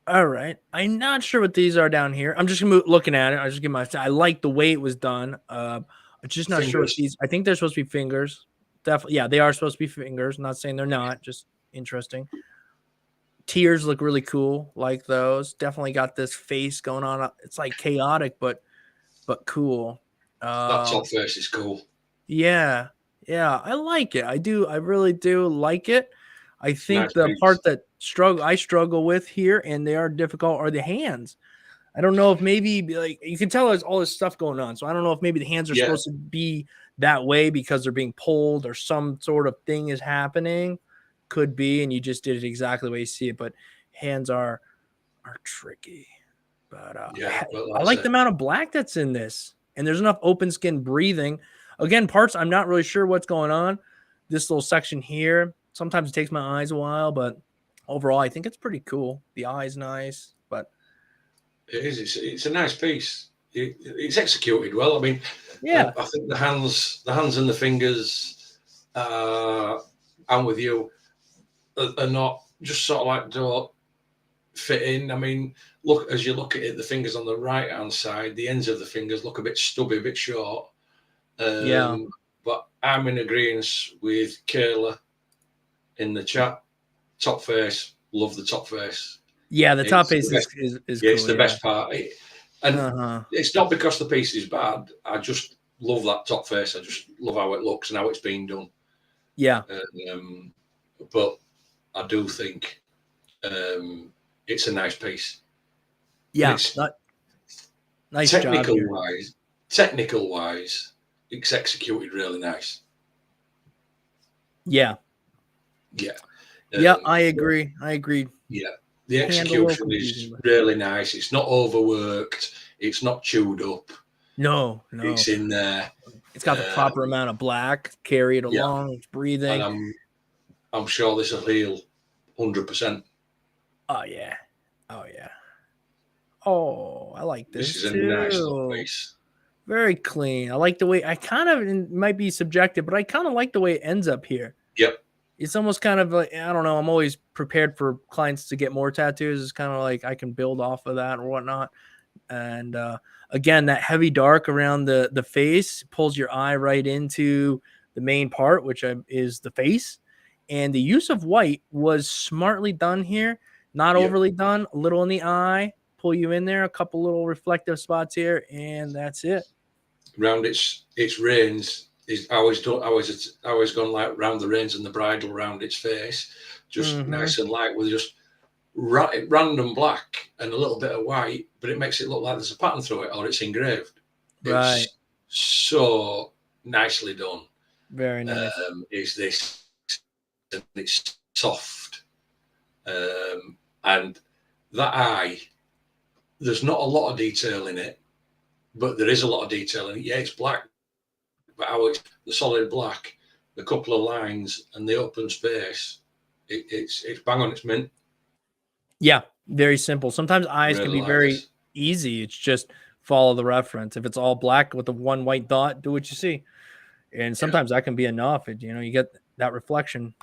All right. I'm not sure what these are down here. I'm just looking at it. I just give my. I like the way it was done. I'm just not sure what Fingers. these. I think they're supposed to be fingers. Definitely, yeah, they are supposed to be fingers. I'm not saying they're not. Just interesting. Tears look really cool. Like those. Definitely got this face going on. It's like chaotic, but cool. That Um, top face is cool. yeah, yeah, I like it. I do. I really do like it. I think Nice the piece. part that I struggle with here, and they are difficult, are the hands. I don't know if maybe like you can tell there's all this stuff going on. So I don't know if maybe the hands are Yeah, supposed to be that way because they're being pulled or some sort of thing is happening. Could be, and you just did it exactly the way you see it. But hands are tricky. But yeah, but I that's like the it. amount of black that's in this, and there's enough open skin breathing. Again, parts I'm not really sure what's going on. This little section here, sometimes it takes my eyes a while, but overall, I think it's pretty cool. The eye's nice, but It is. It's a nice piece. It's executed well. I mean, yeah, I think the hands and the fingers. I'm with you. Are not just sort of like don't fit in. I mean, look as you look at it, the fingers on the right hand side, the ends of the fingers look a bit stubby, a bit short. yeah, But I'm in agreement with Kayla in the chat. Top face, love the top face. yeah. The top It's face the best. is Yeah, it's cool. the Yeah. best part. And Uh-huh. it's not because the piece is bad. I just love that top face. I just love how it looks and how it's been done. Yeah. Um, but I do think it's a nice piece, and Yeah. it's Nice job technical here. wise. Technical wise, it's executed really nice. Yeah. Yeah. Yeah, I But agree. I agree. yeah, the Hand a little execution confusing, is but really nice. It's not overworked. It's not chewed up. no, It's no. in there. It's got the proper amount of black, carry it Yeah, along, it's and breathing. I'm sure this will heal 100%. Oh yeah. Oh yeah. Oh, I like This this is a nice little too. piece. Very clean. I like the way I kind of it might be subjective, but I kind of like the way it ends up here. Yep. It's almost kind of like I don't know. I'm always prepared for clients to get more tattoos. It's kind of like I can build off of that or whatnot. And again, that heavy dark around the face pulls your eye right into the main part, which is the face. And the use of white was smartly done here, not Yep. overly done. A little in the eye, pull you in there, a couple little reflective spots here, and that's it. Round its reins is always gone like round the reins and the bridle round its face, just Mm-hmm. nice and light with just random black and a little bit of white, but it makes it look like there's a pattern through it or it's engraved. Right. It's so nicely done. Very nice. Is this, and it's soft, and that eye. There's not a lot of detail in it, but there is a lot of detail in it. Yeah, it's black, but how it's the solid black, the couple of lines, and the open space. It's bang on its mint. Yeah, very simple. Sometimes eyes can Really be like very this. easy. It's just follow the reference. If it's all black with the one white dot, do what you see. And Yeah, sometimes that can be enough. You get that reflection.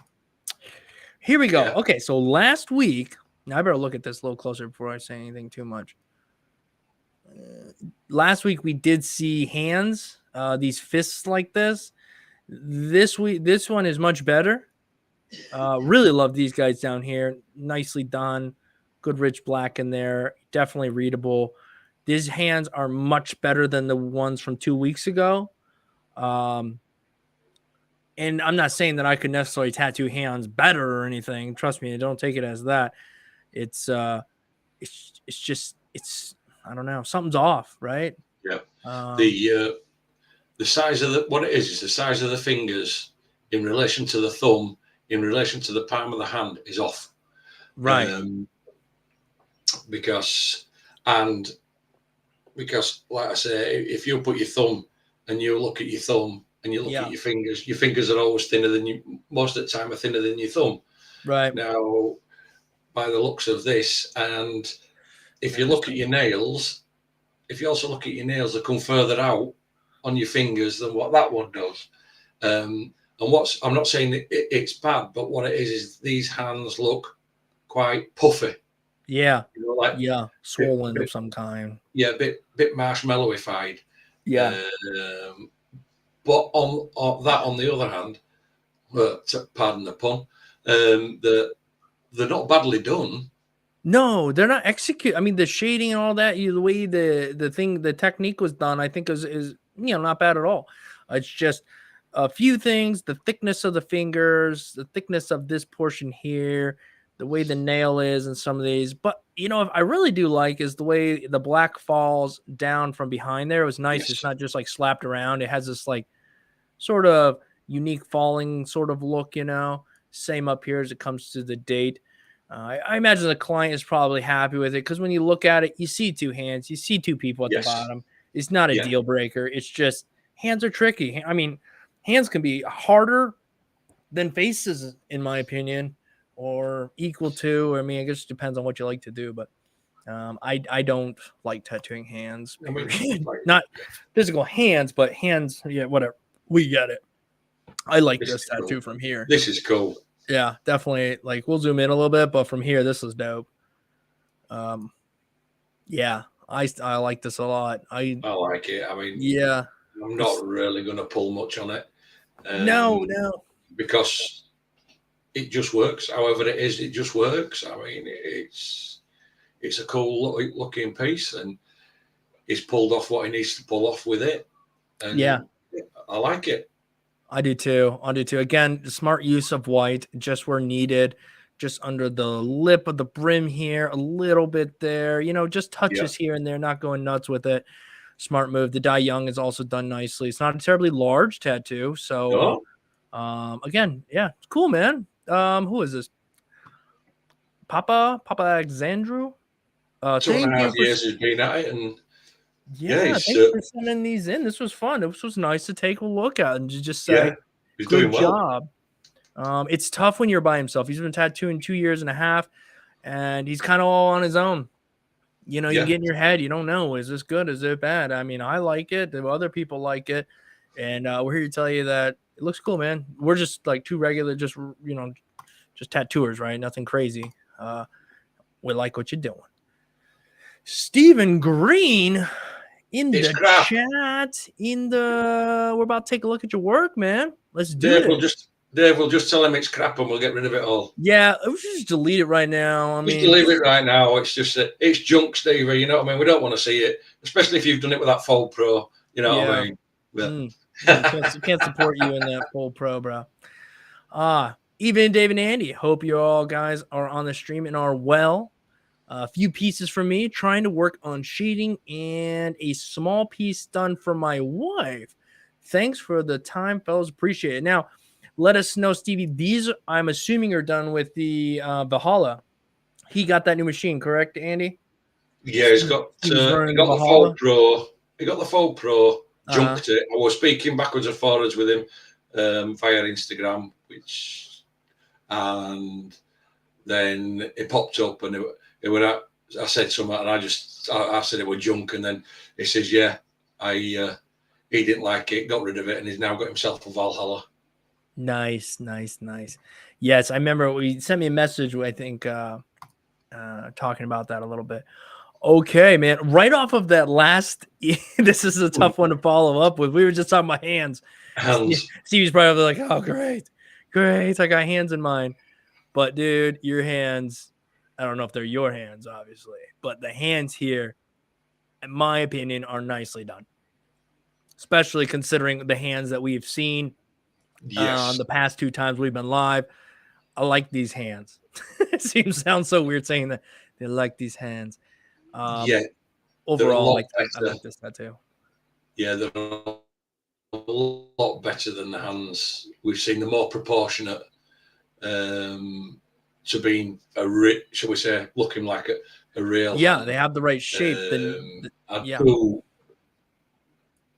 Here we go. yeah, Okay, so last week, now I better look at this a little closer before I say anything too much. Last week we did see hands, these fists like this. This week, this one is much better. Really love these guys down here. Nicely done. Good rich black in there. Definitely readable. These hands are much better than the ones from 2 weeks ago. And I'm not saying that I could necessarily tattoo hands better or anything. Trust me, don't take it as that. It's just I don't know, something's off, right? yeah. Um, The size of what it is the size of the fingers in relation to the thumb, in relation to the palm of the hand is off. right. Um, because and because like I say, if you put your thumb and you look at your thumb and you look Yeah. at your fingers are always thinner than you. Most of the time, are thinner than your thumb. Right. Now, by the looks of this, and if you That is look at nice. your nails, if you also look at your nails, they come further out on your fingers than what that one does. And I'm not saying that it's bad, but what it is these hands look quite puffy. Yeah. You know, like Yeah. bit, Swollen of bit, some kind. yeah, bit marshmallowified. Yeah. But on the other hand, pardon the pun, they're not badly done. No, they're not execute. I mean, the shading and all that, the way the technique was done, I think is not bad at all. It's just a few things: the thickness of the fingers, the thickness of this portion here, the way the nail is, and some of these. But if I really do like is the way the black falls down from behind there. It was nice. It's Yes. not just like slapped around. It has this like sort of unique falling sort of look. Same up here as it comes to the date. I imagine the client is probably happy with it because when you look at it, you see two hands, you see two people at the Yes. bottom. It's not a Yeah. deal breaker. It's just hands are tricky. I mean, hands can be harder than faces, in my opinion, or equal to. I mean, I guess it depends on what you like to do, but I don't like tattooing hands. I mean, Period. like, Not physical hands, but hands. Yeah, whatever. We get it. I like this tattoo cool. from here. This is cool. Yeah, definitely. Like we'll zoom in a little bit, but from here, this is dope. Yeah, I like this a lot. I like it. I mean, Yeah, I'm not really going to pull much on it. no, because it just works. However it is, it just works. I mean, it's a cool looking piece, and he's pulled off what he needs to pull off with it. And yeah, I like it. I do too. Again, smart use of white just where needed, just under the lip of the brim here, a little bit there, just touches here and there, not going nuts with it. Smart move. The die young is also done nicely. It's not a terribly large tattoo. So, again, yeah, it's cool, man. Who is this? Papa Alexandru? 2.5 years has been at it, and thanks for sending these in. This was fun. This was nice to take a look at and just say, he's good doing job. Well. It's tough when you're by himself. He's been tattooing 2.5 years, and he's kind of all on his own. You get in your head. You don't know, is this good? Is it bad? I mean, I like it. Other people like it. And we're here to tell you that it looks cool, man. We're just like two regular, just tattooers, right? Nothing crazy. We like what you're doing. Stephen Green in the chat. We're about to take a look at your work, man. Let's do it. Dave will just tell him it's crap and we'll get rid of it all. Yeah, we should just delete it right now. Just delete it right now. It's just it's junk, Stevie. You know what I mean? We don't want to see it, especially if you've done it with that Fold Pro. You know what I mean? But... can't support you in that Fold Pro, bro. Even Dave and Andy. Hope you all guys are on the stream and are well. A few pieces from me, trying to work on shading and a small piece done for my wife. Thanks for the time, fellas. Appreciate it. Now, let us know, Stevie. These, I'm assuming, are done with the Valhalla. He got that new machine, correct, Andy? Yeah, he's got the Fold Pro. He got the Fold Pro, junked it. I was speaking backwards and forwards with him via Instagram, and then it popped up and I said something, and I said it was junk, and then he says, "Yeah, he didn't like it, got rid of it, and he's now got himself a Valhalla." Nice. Yes, I remember he sent me a message. I think talking about that a little bit. Okay, man. Right off of that last, this is a tough one to follow up with. We were just talking about hands. Stevie's probably like, "Oh, great, I got hands in mind." But dude, your hands. I don't know if they're your hands, obviously, but the hands here, in my opinion, are nicely done. Especially considering the hands that we've seen the past 2 times we've been live. I like these hands. It sounds so weird saying that. They like these hands. Overall, I like this tattoo. Yeah, they're a lot better than the hands. We've seen the more proportionate to being shall we say, looking like a real hand. They have the right shape.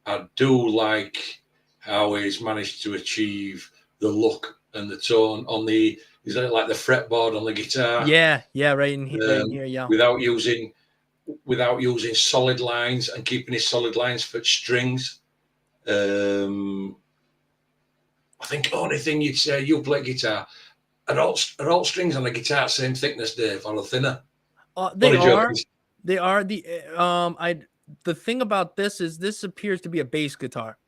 I do like how he's managed to achieve the look and the tone on the like the fretboard on the guitar. Right in here, yeah. Without using solid lines and keeping his solid lines for strings. I think only thing you'd say, you play guitar. Are all strings on the guitar same thickness, Dave, or thinner? They Only are. joking. They are the thing about this is this appears to be a bass guitar.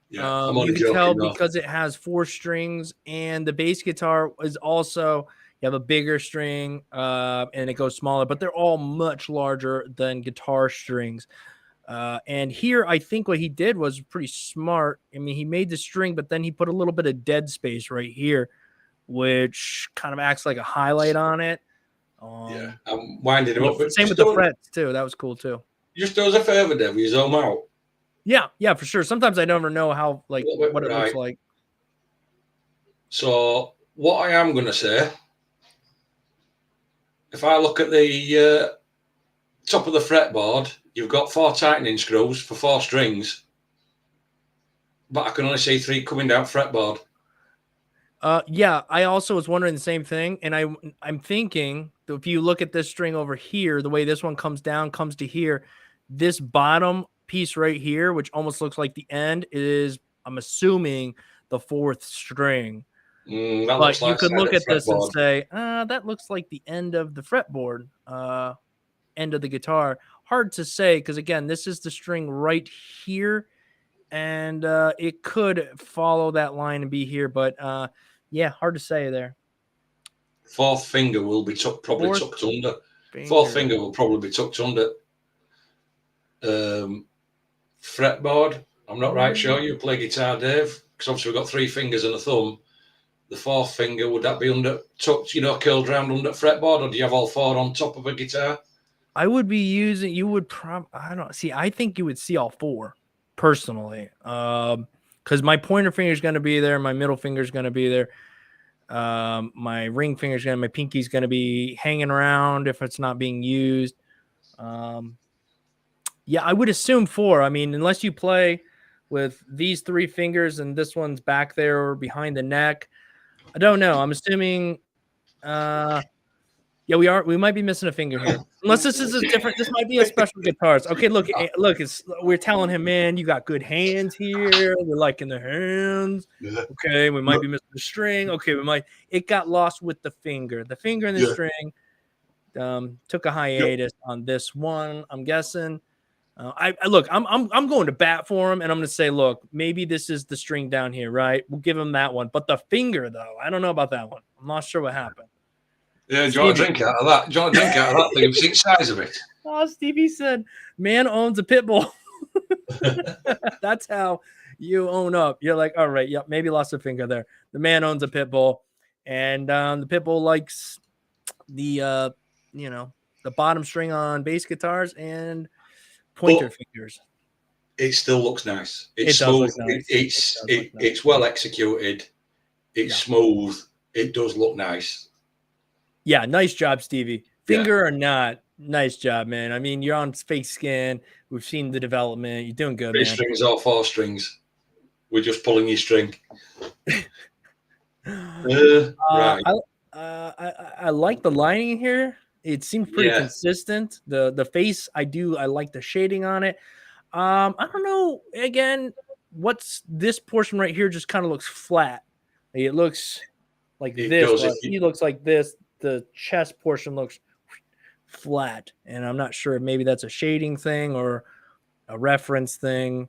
Yeah, I'm You only could joking tell though. because it has 4 strings, and the bass guitar is also you have a bigger string, and it goes smaller, but they're all much larger than guitar strings. And here, I think what he did was pretty smart. I mean, he made the string, but then he put a little bit of dead space right here, which kind of acts like a highlight on it. Yeah, I'm winding him up, but Same with the frets too. That was cool too. just do us a favour, Dev. You zoom out. Yeah, for sure. Sometimes I never know how A little bit, what it looks right. like. So what I am going to say, if I look at the top of the fretboard, you've got 4 tightening screws for 4 strings, but I can only see 3 coming down fretboard. Yeah, I also was wondering the same thing, and I'm thinking that if you look at this string over here, the way this one comes down, comes to here, this bottom piece right here, which almost looks like the end, is I'm assuming the 4th string. That But looks you like could side look of at this and fretboard. say, that looks like the end of the fretboard, end of the guitar. Hard to say because again, this is the string right here, and it could follow that line and be here, but yeah, hard to say there. 4th finger will be probably 4th tucked under. finger. 4th finger will probably be tucked under. Fretboard, I'm not right sure. You play guitar, Dave, because obviously we've got 3 fingers and a thumb. The 4th finger, would that be under tucked, curled round under fretboard, or do you have all 4 on top of a guitar? I would be using. You would I don't see. I think you would see all 4 personally, because my pointer finger is going to be there, my middle finger is going to be there. My ring finger is my pinky's going to be hanging around if it's not being used. Yeah, I would assume 4. I mean, unless you play with these 3 fingers and this one's back there or behind the neck. I don't know. I'm assuming yeah, we might be missing a finger here. Unless this is a different, this might be a special guitarist. Okay, look, we're telling him, man, you got good hands here. We're liking the hands. Okay, we might be missing the string. Okay, it got lost with the finger. The finger and the string took a hiatus on this one, I'm guessing. I look, I'm going to bat for him, and I'm going to say, look, maybe this is the string down here, right? We'll give him that one, but the finger, though, I don't know about that one. I'm not sure what happened. Yeah, do you want a drink out of that? Do you want a drink out of that thing? You've seen the size of it. Oh, Stevie said, "Man owns a pit bull." That's how you own up. You're like, all right, yep, maybe lost a finger there. The man owns a pit bull, and the pit bull likes the the bottom string on bass guitars and pointer fingers. It still looks nice. It's It does smooth. look nice. It's well executed. It's smooth. It does look nice. Yeah, nice job, Stevie. Finger or not, nice job, man. I mean, you're on fake skin. We've seen the development. You're doing good, 3 man. strings or 4 strings. We're just pulling your string. Right. I like the lining here. It seems pretty consistent. The face, I like the shading on it. I don't know. Again, what's this portion right here just kind of looks flat. It looks like this. He looks like this. The chest portion looks flat, and I'm not sure if maybe that's a shading thing or a reference thing.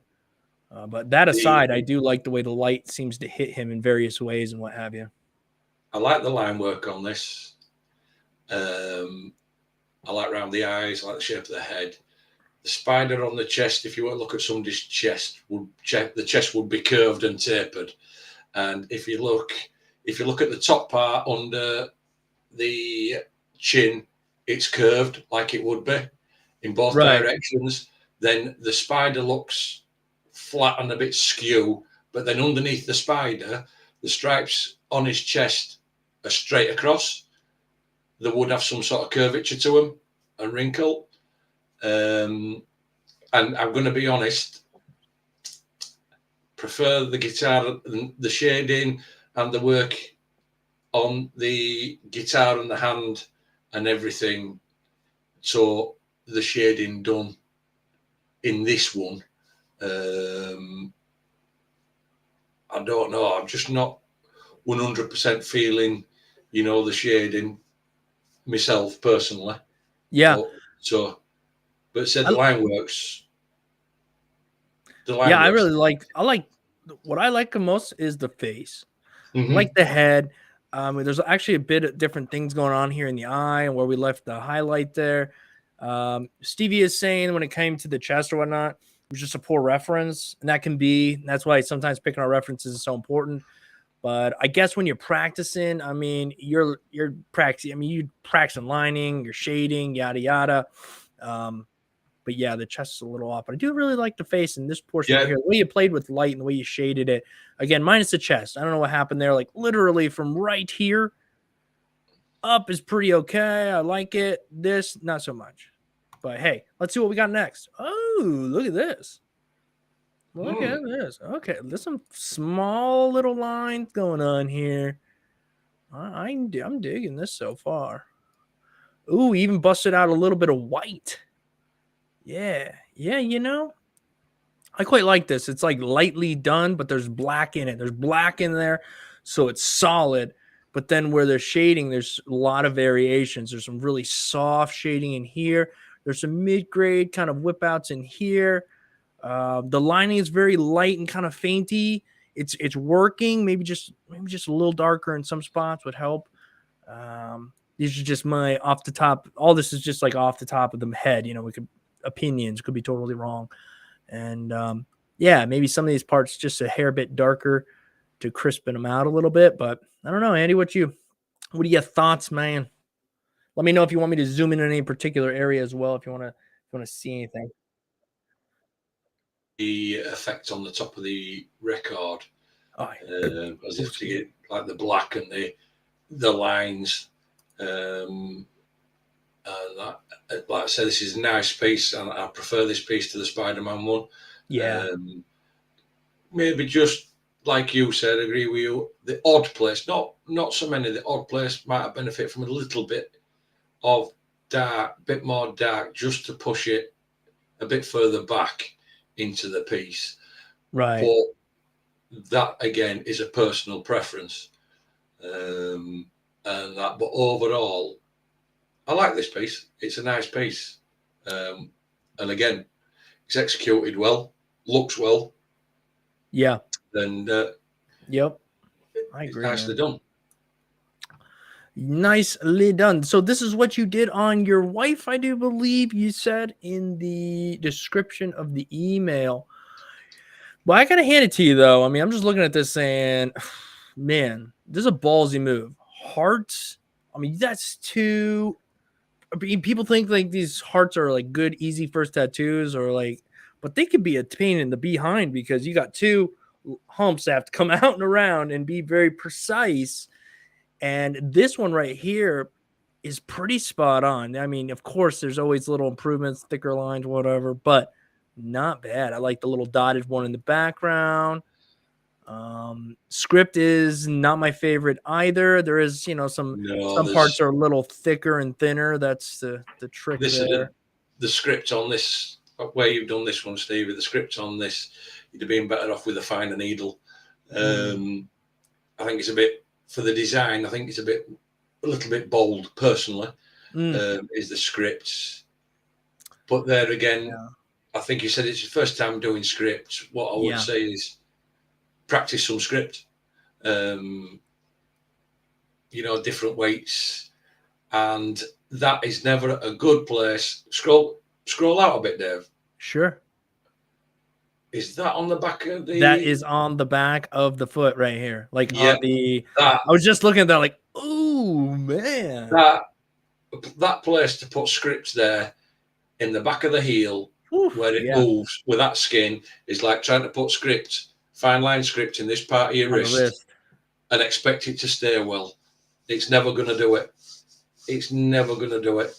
But that aside, I do like the way the light seems to hit him in various ways and what have you. I like the line work on this. I like around the eyes, I like the shape of the head. The spider on the chest, if you were to look at somebody's chest, the chest would be curved and tapered. And if you look at the top part under the chin, it's curved like it would be in both directions. Then the spider looks flat and a bit skew, but then underneath the spider, the stripes on his chest are straight across. They would have some sort of curvature to them and wrinkle. And I'm going to be honest, prefer the guitar, the shading and the work on the guitar and the hand and everything. So the shading done in this one, I don't know. I'm just not 100% feeling, the shading myself personally. Yeah. But said I, the line works. The yeah, line I works. really like what I like the most is the face. I Mm-hmm. like the head. There's actually a bit of different things going on here in the eye and where we left the highlight there. Stevie is saying when it came to the chest or whatnot, it was just a poor reference, and that's why sometimes picking our references is so important. But I guess when you're practicing, I mean, you're practicing. I mean, you practicing lining, you're shading, yada yada. But yeah, the chest is a little off. But I do really like the face in this portion right Yeah. here. The way you played with light and the way you shaded it. Again, minus the chest. I don't know what happened there. Like literally from right here up is pretty okay. I like it. This, not so much. But hey, let's see what we got next. Oh, look at this. Look at this. Okay, there's some small little lines going on here. I'm digging this so far. Ooh, even busted out a little bit of white. Yeah, I quite like this. It's like lightly done, but there's black in it. There's black in there, so it's solid. But then where there's shading, there's a lot of variations. There's some really soft shading in here. There's some mid-grade kind of whip outs in here. The lining is very light and kind of fainty. It's working. Maybe just a little darker in some spots would help. These are just my off the top. All this is just like off the top of the head. We could opinions could be totally wrong. And yeah, maybe some of these parts just a hair bit darker to crispen them out a little bit. But I don't know, Andy, what do your thoughts, man? Let me know if you want me to zoom in any particular area as well. If you want to see anything. The effect on the top of the record, Oh, as if to get like the black and the lines. And that, like I said, this is a nice piece, and I prefer this piece to the Spider-Man one. Yeah. Maybe just like you said, agree with you. The odd place, not so many. The odd place might have benefit from a little bit of dark, bit more dark, just to push it a bit further back into the piece. Right. But that again is a personal preference, and that. But overall, I like this piece. It's a nice piece, and again, it's executed well, looks well. Yeah. And yep, I agree. Nicely done. Nicely done. So this is what you did on your wife, I do believe you said in the description of the email. Well, I gotta hand it to you though. I mean, I'm just looking at this saying, man, this is a ballsy move. Hearts. I mean, that's too. I mean, people think like these hearts are like good, easy first tattoos, or like, but they could be a pain in the behind because you got two humps that have to come out and around and be very precise. And this one right here is pretty spot on. I mean, of course, there's always little improvements, thicker lines, whatever, but not bad. I like the little dotted one in the background. Script is not my favorite either. There is, some parts are a little thicker and thinner. That's the trick there. The script on this, where you've done this one, Stevie, the script on this, you'd have been better off with a finer needle. I think it's a bit, for the design, I think it's a little bit bold, personally, is the script. But there again, I think you said it's your first time doing scripts. What I would say is practice some script. Different weights. And that is never a good place. Scroll out a bit, Dave. Sure. Is that on the back of the... That is on the back of the foot right here. Like on the... I was just looking at that like, oh, man. That place to put scripts there in the back of the heel, where it moves with that skin, is like trying to put fine line script in this part of your wrist and expect it to stay well. It's never going to do it. It's never going to do it.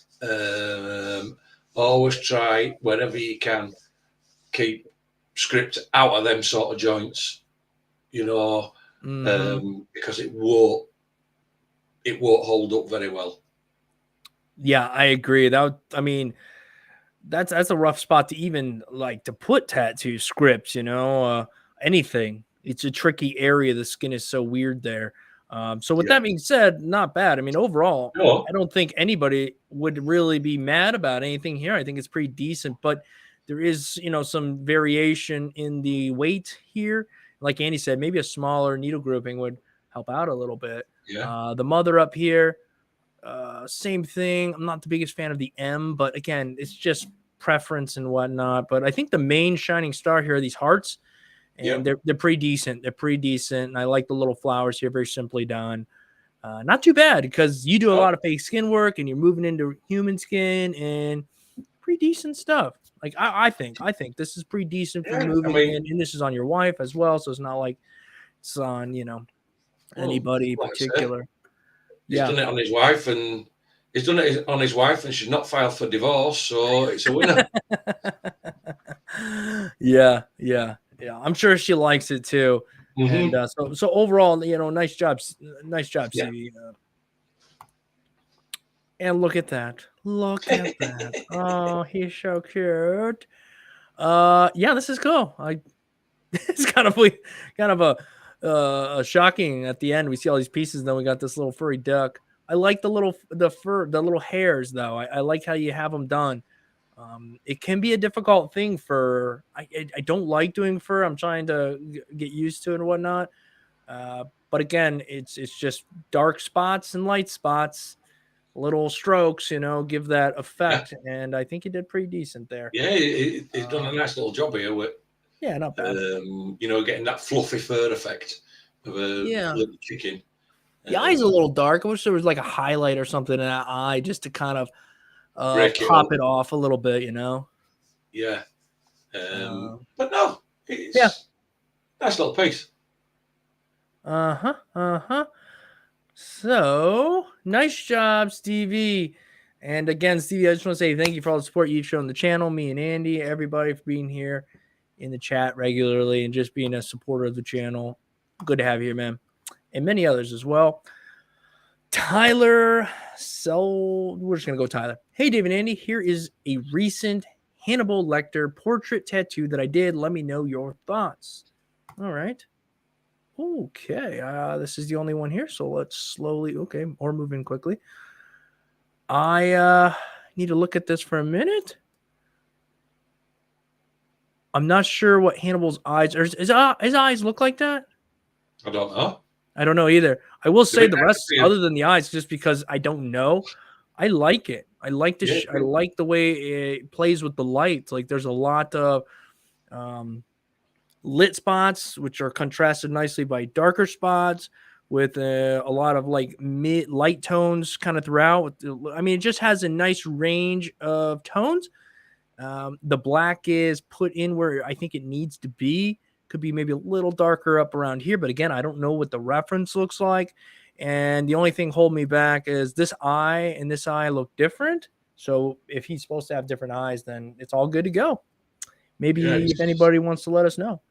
Always try, wherever you can, keep script out of them sort of joints, because it won't hold up very well. Yeah, I agree. That's a rough spot to even like to put tattoo scripts, anything. It's a tricky area. The skin is so weird there. So with that being said, not bad. I mean, overall, No. I don't think anybody would really be mad about anything here. I think it's pretty decent, but there is, some variation in the weight here. Like Andy said, maybe a smaller needle grouping would help out a little bit. Yeah. The mother up here, same thing. I'm not the biggest fan of the M, but again, it's just preference and whatnot. But I think the main shining star here are these hearts, and they're pretty decent. They're pretty decent, and I like the little flowers here, very simply done. Not too bad because you do a lot of fake skin work, and you're moving into human skin, and pretty decent stuff. Like I think this is pretty decent for moving in, and this is on your wife as well, so it's not like it's on anybody particular. He's done it on his wife, and he's done it on his wife, and she's not filed for divorce, so it's a winner. Yeah. I'm sure she likes it too. Mm-hmm. And so overall, nice job, Stevie. And look at that. Look at that. Oh, he's so cute. This is cool. It's kind of a shocking at the end. We see all these pieces, and then we got this little furry duck. I like the little hairs though. I like how you have them done. It can be a difficult thing for. I don't like doing fur. I'm trying to get used to it and whatnot. But again, it's just dark spots and light spots, little strokes, give that effect. Yeah. And I think he did pretty decent there. Yeah, he's done a nice little job here with. Yeah, not bad. Getting that fluffy fur effect of a little chicken. The eye's a little dark. I wish there was like a highlight or something in that eye just to kind of pop it off a little bit, Yeah. But no, it's nice little piece. So nice job, Stevie. And again, Stevie, I just want to say thank you for all the support you've shown the channel, me and Andy, everybody for being here in the chat regularly and just being a supporter of the channel. Good to have you here, man. And many others as well. Tyler, we're just going to go Tyler. Hey, Dave and Andy, here is a recent Hannibal Lecter portrait tattoo that I did. Let me know your thoughts. All right. Okay. This is the only one here, so let's slowly, or move in quickly. I need to look at this for a minute. I'm not sure what Hannibal's eyes are. His eyes look like that? I don't know. I don't know either. I will say the rest, other than the eyes, just because I don't know. I like it. I like the I like the way it plays with the light. Like there's a lot of lit spots, which are contrasted nicely by darker spots, with a lot of like mid light tones kind of throughout. I mean, it just has a nice range of tones. The black is put in where I think it needs to be. Could be maybe a little darker up around here, but again, I don't know what the reference looks like. And the only thing holding me back is this eye and this eye look different. So if he's supposed to have different eyes, then it's all good to go. Maybe if anybody wants to let us know.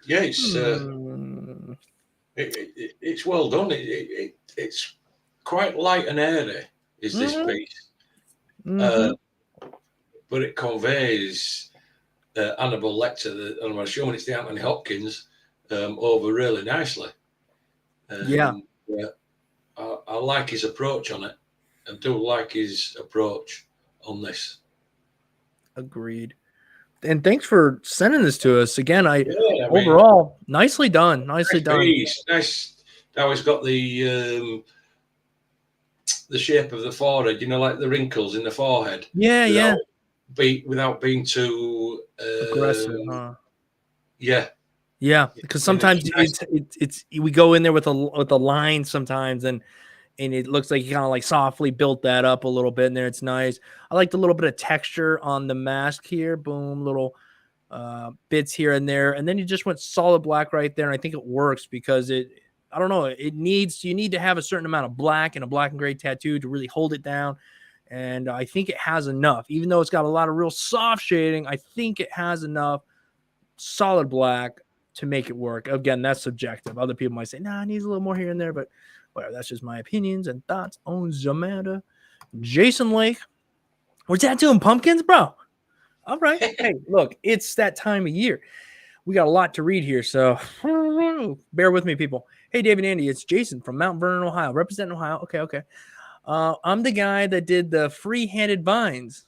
Yeah, it's well done. It's quite light and airy, is this piece. But it conveys Hannibal Lecter, and I'm assuming it's the Anthony Hopkins, over really nicely. I like his approach on it. I do like his approach on this. Agreed. And thanks for sending this to us again. Overall, nicely done. Nicely done. Nice. Now he's got the shape of the forehead. Like the wrinkles in the forehead. Yeah. Without being too aggressive. Huh? Yeah, because sometimes it's we go in there with a line sometimes, and it looks like he kind of like softly built that up a little bit in there. It's nice. I like the little bit of texture on the mask here. Boom, little bits here and there, and then you just went solid black right there. And I think it works because I don't know, you need to have a certain amount of black in a black and gray tattoo to really hold it down. And I think it has enough, even though it's got a lot of real soft shading. I think it has enough solid black to make it work. Again, that's subjective. Other people might say, nah, it needs a little more here and there, but whatever. That's just my opinions and thoughts on the matter. Jason Lake, we're tattooing pumpkins, bro. All right. Hey, look, it's that time of year. We got a lot to read here, so bear with me, people. Hey, David, Andy, it's Jason from Mount Vernon, Ohio, representing Ohio. Okay. I'm the guy that did the free-handed vines.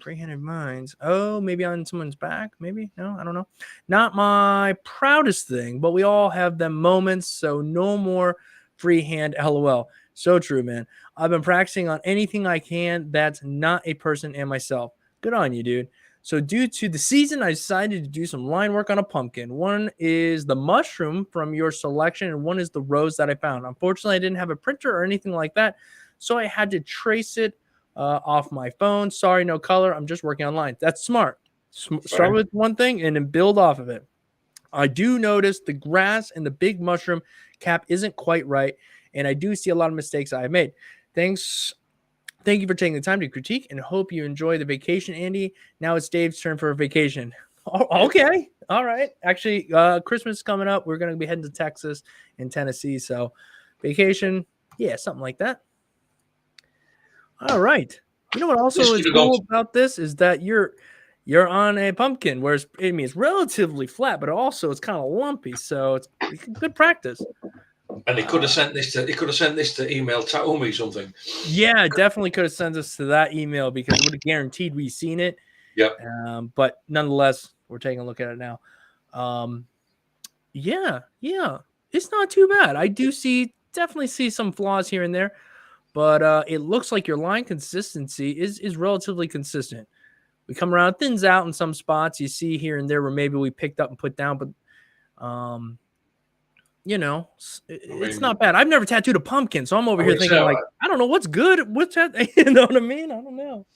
Free-handed vines. Oh, maybe on someone's back. Maybe. No, I don't know. Not my proudest thing, but we all have them moments. So no more freehand. LOL. So true, man. I've been practicing on anything I can that's not a person and myself. Good on you, dude. So due to the season, I decided to do some line work on a pumpkin. One is the mushroom from your selection, and one is the rose that I found. Unfortunately, I didn't have a printer or anything like that, so I had to trace it off my phone. Sorry, no color. I'm just working online. That's smart. Start with one thing and then build off of it. I do notice the grass and the big mushroom cap isn't quite right, and I do see a lot of mistakes I've made. Thank you for taking the time to critique, and hope you enjoy the vacation, Andy. Now it's Dave's turn for a vacation. Oh, okay. All right. Actually, Christmas is coming up. We're going to be heading to Texas and Tennessee. So vacation, yeah, something like that. All right. You know what also is cool about this is that you're on a pumpkin, whereas it's relatively flat, but also it's kind of lumpy. So it's good practice. And he could have sent this to email tattoo me something. Yeah, definitely could have sent us to that email because it would have guaranteed we've seen it. Yeah. But nonetheless, we're taking a look at it now. Yeah, it's not too bad. I do definitely see some flaws here and there, but it looks like your line consistency is relatively consistent. We come around, thins out in some spots. You see here and there where maybe we picked up and put down, but it's not bad. I've never tattooed a pumpkin, so I'm over here thinking like, I don't know what's good. What's that? You know what I mean? I don't know.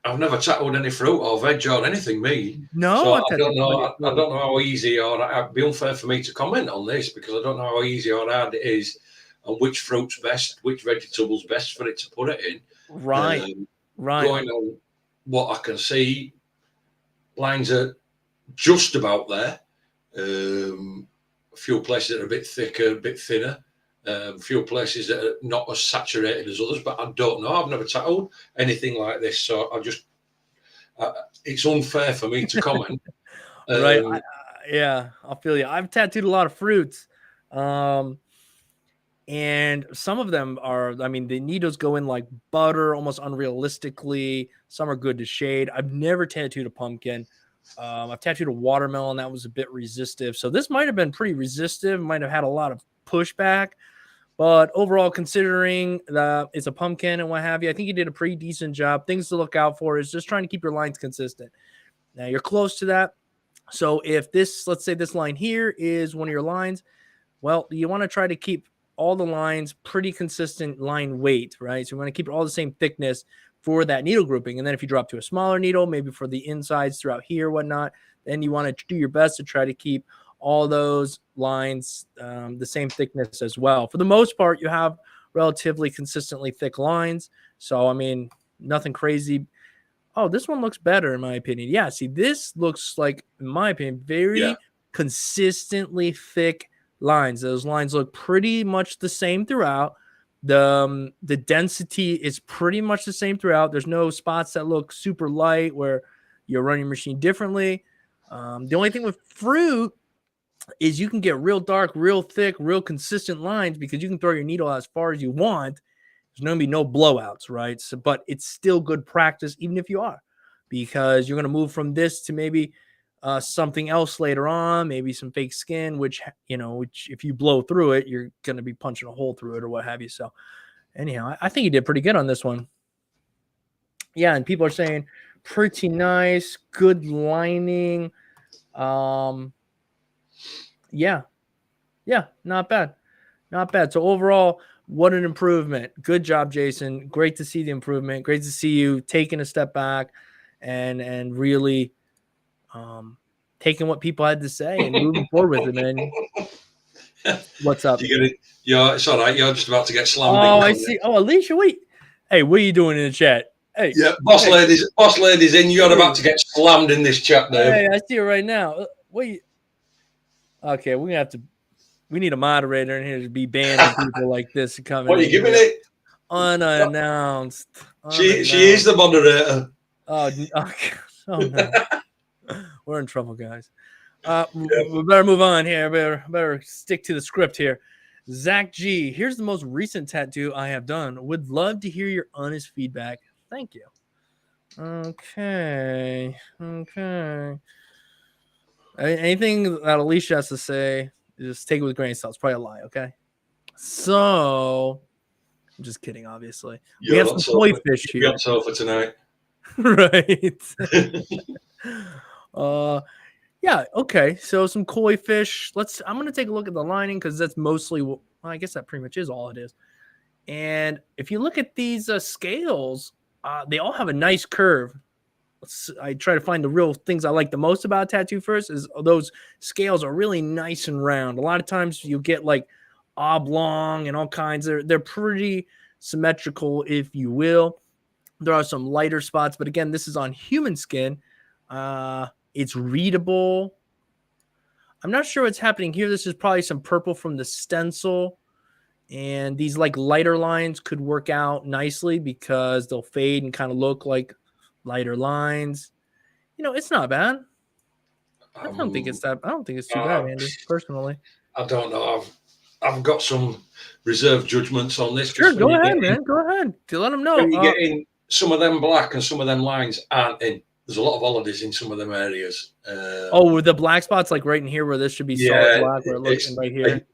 I've never tattooed any fruit or veg or anything, me. No, so I don't know. I don't know how easy or it'd be unfair for me to comment on this because I don't know how easy or hard it is, and which fruit's best, which vegetable's best for it to put it in. Right. Going on what I can see, lines are just about there. A few places that are a bit thicker, a bit thinner. A few places that are not as saturated as others, but I don't know. I've never tattooed anything like this, so it's unfair for me to comment. Right? I'll feel you. I've tattooed a lot of fruits, and some of them are. I mean, the needles go in like butter, almost unrealistically. Some are good to shade. I've never tattooed a pumpkin. I've tattooed a watermelon that was a bit resistive. So this might have been pretty resistive, might have had a lot of pushback, but overall, considering that it's a pumpkin and what have you, I think you did a pretty decent job. Things to look out for is just trying to keep your lines consistent. Now you're close to that. So if let's say this line here is one of your lines, well, you want to try to keep all the lines pretty consistent line weight, right? So you want to keep all the same thickness for that needle grouping. And then if you drop to a smaller needle, maybe for the insides throughout here, whatnot, then you want to do your best to try to keep all those lines the same thickness as well. For the most part, you have relatively consistently thick lines. So, I mean, nothing crazy. Oh, this one looks better in my opinion. Yeah, see, this looks like, in my opinion, very consistently thick lines. Those lines look pretty much the same throughout. The density is pretty much the same throughout. There's no spots that look super light where you're running your machine differently. The only thing with fruit is you can get real dark, real thick, real consistent lines because you can throw your needle as far as you want. There's going to be no blowouts, right? So, but it's still good practice, even if you are, because you're going to move from this to maybe something else later on, maybe some fake skin, which if you blow through it, you're going to be punching a hole through it or what have you. So anyhow, I think you did pretty good on this one. Yeah. And people are saying pretty nice, good lining. Yeah, not bad. So overall, what an improvement. Good job, Jason. Great to see the improvement. Great to see you taking a step back and really taking what people had to say and moving forward with it, man. What's up? It's all right. You're just about to get slammed. Oh, I see. Oh, Alicia, wait. Hey, what are you doing in the chat? Hey. Yeah, boss ladies in. You're about to get slammed in this chat, Dave. Hey, I see it right now. Wait. Okay, we need a moderator in here to be banning people like this coming. What are you giving it? Unannounced. She is the moderator. Oh, okay. Oh no. We're in trouble, guys. We better move on here. Better stick to the script here. Zach G, here's the most recent tattoo I have done. Would love to hear your honest feedback. Thank you. Okay. Anything that Alicia has to say, just take it with a grain of salt. It's probably a lie, okay? So, I'm just kidding, obviously. We have some koi fish here. For tonight. Right. Yeah, okay. So some koi fish. I'm gonna take a look at the lining because that's mostly well, I guess that pretty much is all it is. And if you look at these scales, they all have a nice curve. I try to find the real things I like the most about a tattoo first is those scales are really nice and round. A lot of times you get like oblong and all kinds. They're pretty symmetrical, if you will. There are some lighter spots, but again, this is on human skin. It's readable. I'm not sure what's happening here. This is probably some purple from the stencil. And these like lighter lines could work out nicely because they'll fade and kind of look like lighter lines. It's not bad. I don't think it's too bad, Andy, personally. I don't know. I've got some reserved judgments on this. Sure, go ahead, man. Go ahead. Let them know. When you get in, some of them black and some of them lines aren't in. There's a lot of holidays in some of them areas. With the black spots, like right in here where this should be solid black, where it looks right here.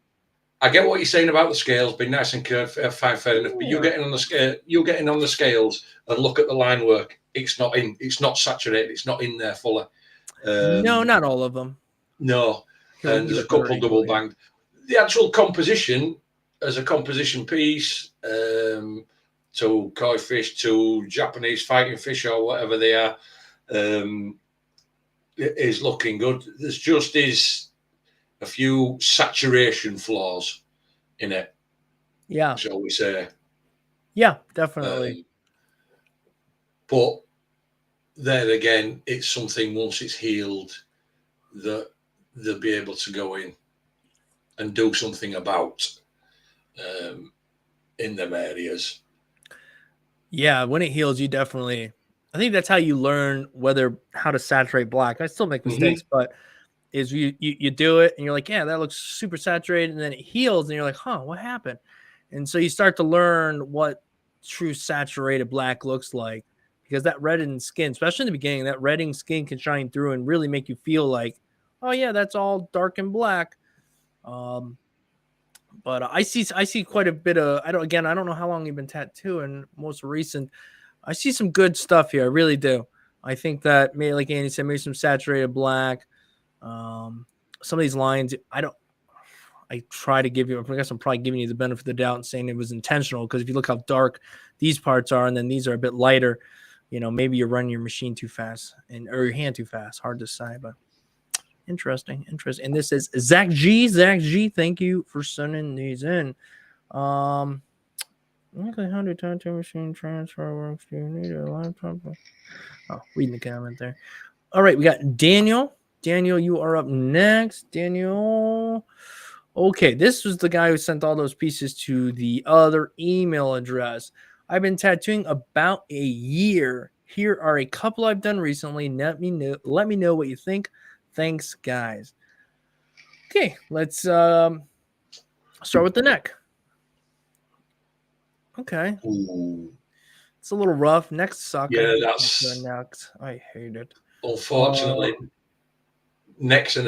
I get what you're saying about the scales being nice and curved, fine, fair enough. But you're getting on the scales and look at the line work. It's not in. It's not saturated. It's not in there fully. No, not all of them. No, and there's a couple double banged. The actual composition as a composition piece, to koi fish, to Japanese fighting fish or whatever they are, is looking good. There's just a few saturation flaws in it. Yeah. Shall we say? Yeah, definitely. But then again, it's something once it's healed that they'll be able to go in and do something about in them areas. Yeah, when it heals, you definitely. I think that's how you learn how to saturate black. I still make mistakes, but is you do it and you're like, yeah, that looks super saturated, and then it heals, and you're like, huh, what happened? And so you start to learn what true saturated black looks like, because that reddened skin, especially in the beginning, that reddened skin can shine through and really make you feel like, oh yeah, that's all dark and black. But I see quite a bit of. I don't know how long you've been tattooing. Most recent, I see some good stuff here. I really do. I think that maybe, like Andy said, maybe some saturated black. Some of these lines, I try to give you. I guess I'm probably giving you the benefit of the doubt and saying it was intentional, because if you look how dark these parts are, and then these are a bit lighter, maybe you're running your machine too fast or your hand too fast. Hard to say, but. Interesting. And this is Zach G. Thank you for sending these in. How do tattoo machine transfer works? Do you need a laptop? Oh, reading the comment there. All right, we got Daniel. Daniel, you are up next. Daniel. Okay, this was the guy who sent all those pieces to the other email address. I've been tattooing about a year. Here are a couple I've done recently. Let me know what you think. Thanks, guys. Okay, let's start with the neck. Okay. Ooh. It's a little rough. Necks suck. Yeah, that's... necks. I hate it. Unfortunately, necks are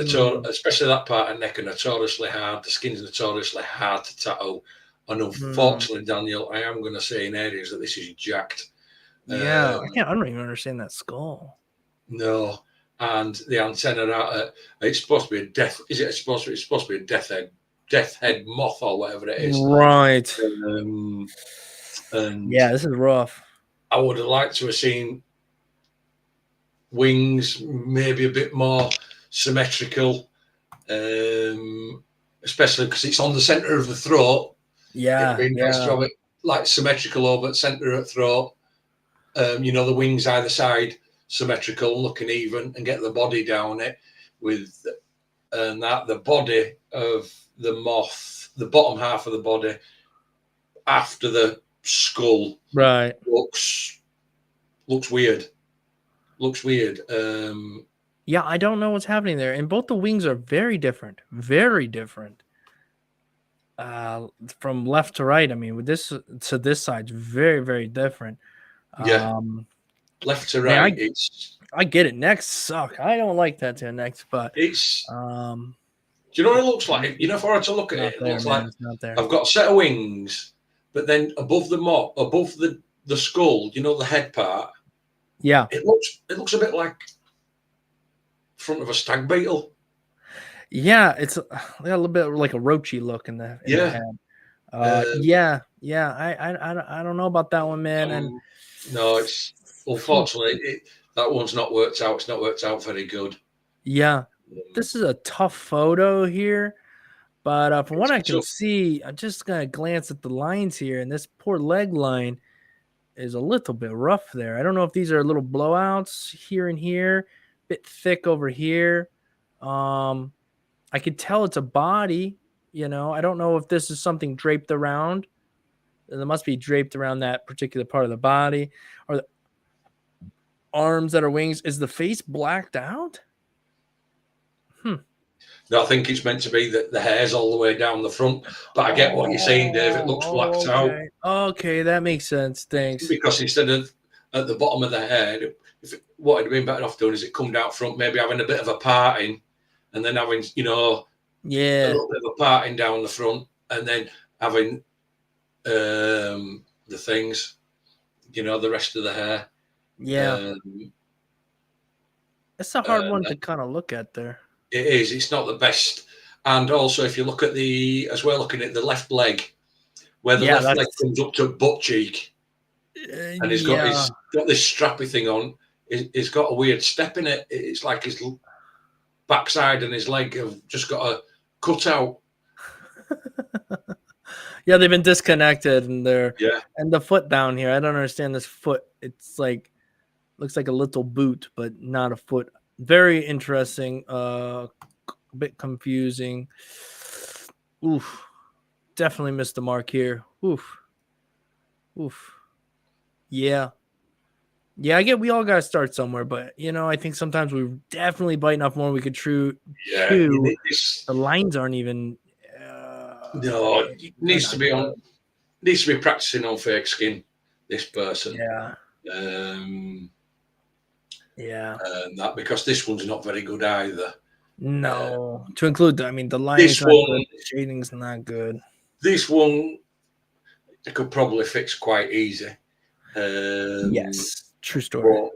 especially that part of neck are notoriously hard. The skin's notoriously hard to tattoo. And unfortunately, Daniel, I am going to say in areas that this is jacked. Yeah, I don't even understand that skull. No. And the antenna it's supposed to be a death. Is it supposed to be? It's supposed to be a death head moth or whatever it is. Right. And yeah, this is rough. I would have liked to have seen wings maybe a bit more symmetrical, especially because it's on the center of the throat. Yeah, it'd be nice to have it like symmetrical over the center of the throat. The wings either side. Symmetrical, looking even, and get the body down it with, and that the body of the moth, the bottom half of the body after the skull, right, looks weird. Yeah, I don't know what's happening there. And both the wings are very different. Very different. From left to right. I mean, with this to this side's very, very different. Yeah, Um, left to man, right. I get it. Necks suck. I don't like tattoo necks, but It's. um, Do you know what it's it looks like? You know, if I were to look at not it, it there, looks like man. It's not there. I've got a set of wings, but then above the skull, you know, the head part. Yeah. It looks a bit like front of a stag beetle. Yeah, it's got a little bit like a roachy look in the Yeah. head. Um, Yeah. I don't know about that one, man. And no, it's unfortunately that one's not worked out. It's not worked out very good. yeah, Um, this is a tough photo here, but from what it's I can tough. see, I'm just gonna glance at the lines here, and this poor leg line is a little bit rough there. I don't know if these are little blowouts here and here, bit thick over here. Um, I could tell it's a body. I don't know if this is something draped around. There must be draped around that particular part of the body, or the arms that are wings. Is the face blacked out? No, I think it's meant to be that the hair's all the way down the front. But I get what you're saying, Dave. It looks blacked out Okay. Okay, that makes sense. Thanks. because instead of at the bottom of the head, what it'd been better off doing is it come down front, maybe having a bit of a parting, and then having a Yeah. little bit of a parting down the front, and then having the things, the rest of the hair. Yeah. Um, It's a hard one to kind of look at there. it is. It's not the best. And also, if you look at looking at the left leg, where the Yeah, left leg that's comes up to butt cheek, and yeah. he's got this strappy thing on. He's got a weird step in it. It's like his backside and his leg have just got a cutout. Yeah, they've been disconnected Yeah, and the foot down here. I don't understand this foot. It's like looks like a little boot, but not a foot. Very interesting. A bit confusing. Oof. Definitely missed the mark here. Oof. Oof. Yeah. Yeah, I get we all got to start somewhere, but I think sometimes we definitely biting off more than we could yeah. chew. The lines aren't even. No, it They're needs to not be good. on. Needs to be practicing on fake skin. This person. Yeah, Um, yeah. that because this one's not very good either. No, to include I mean, the This lining's not good. one, The shading's not good. this one, I could probably fix quite easy. Yes, true story. But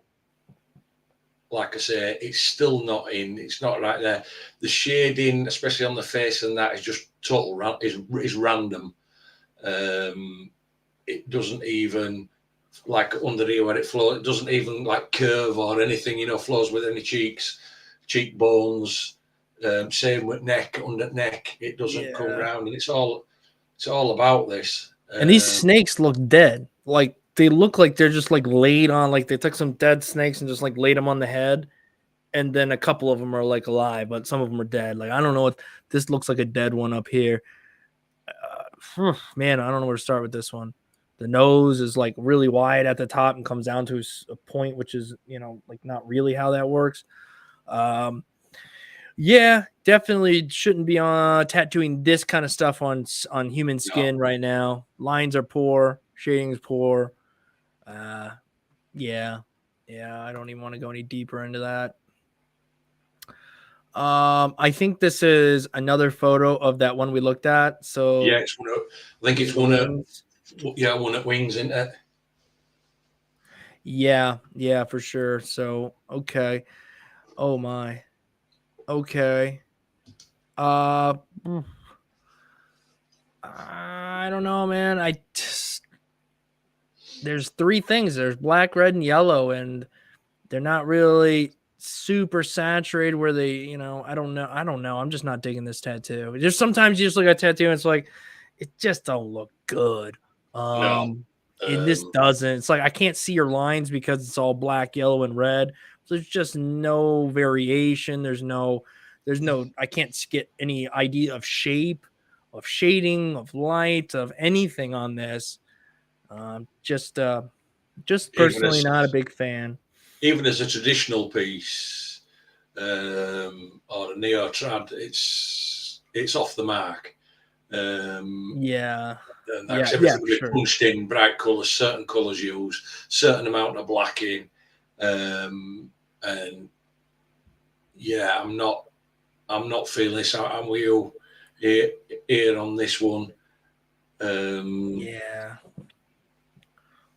like I say, it's still not in. It's not right there. The shading, especially on the face, and that is just total is random. It doesn't even like under here where it flows. It doesn't even like curve or anything. Flows with any cheekbones. Same with neck, under neck. It doesn't come Yeah. round, and it's all about this. And these snakes look dead. Like they look like they're just like laid on. Like they took some dead snakes and just like laid them on the head. And then a couple of them are like alive, but some of them are dead. Like I don't know what this looks like a dead one up here. Man, I don't know where to start with this one. The nose is like really wide at the top and comes down to a point, which is like not really how that works. Yeah, definitely shouldn't be on tattooing this kind of stuff on human skin right now. Lines are poor, shading is poor. Yeah, I don't even want to go any deeper into that. I think this is another photo of that one we looked at. So yeah, it's one of. I think it's one of. One at Wings, isn't it? Yeah, for sure. So okay. Oh my. Okay. I don't know, man. There's three things. There's black, red, and yellow, and they're not really super saturated where they, I don't know. I'm just not digging this tattoo. Just sometimes you just look at a tattoo and it's like, it just don't look good. No. And this doesn't. It's like I can't see your lines because it's all black, yellow, and red. So there's just no variation. There's no. I can't get any idea of shape, of shading, of light, of anything on this. Just Even personally not a big fan. even as a traditional piece, or a neo trad, it's off the mark. Yeah. And Yeah, that's yeah, everything for with sure. punched in bright colours, certain colours used, certain amount of blacking, and yeah, I'm not feeling this. I'm with you here on this one. Yeah.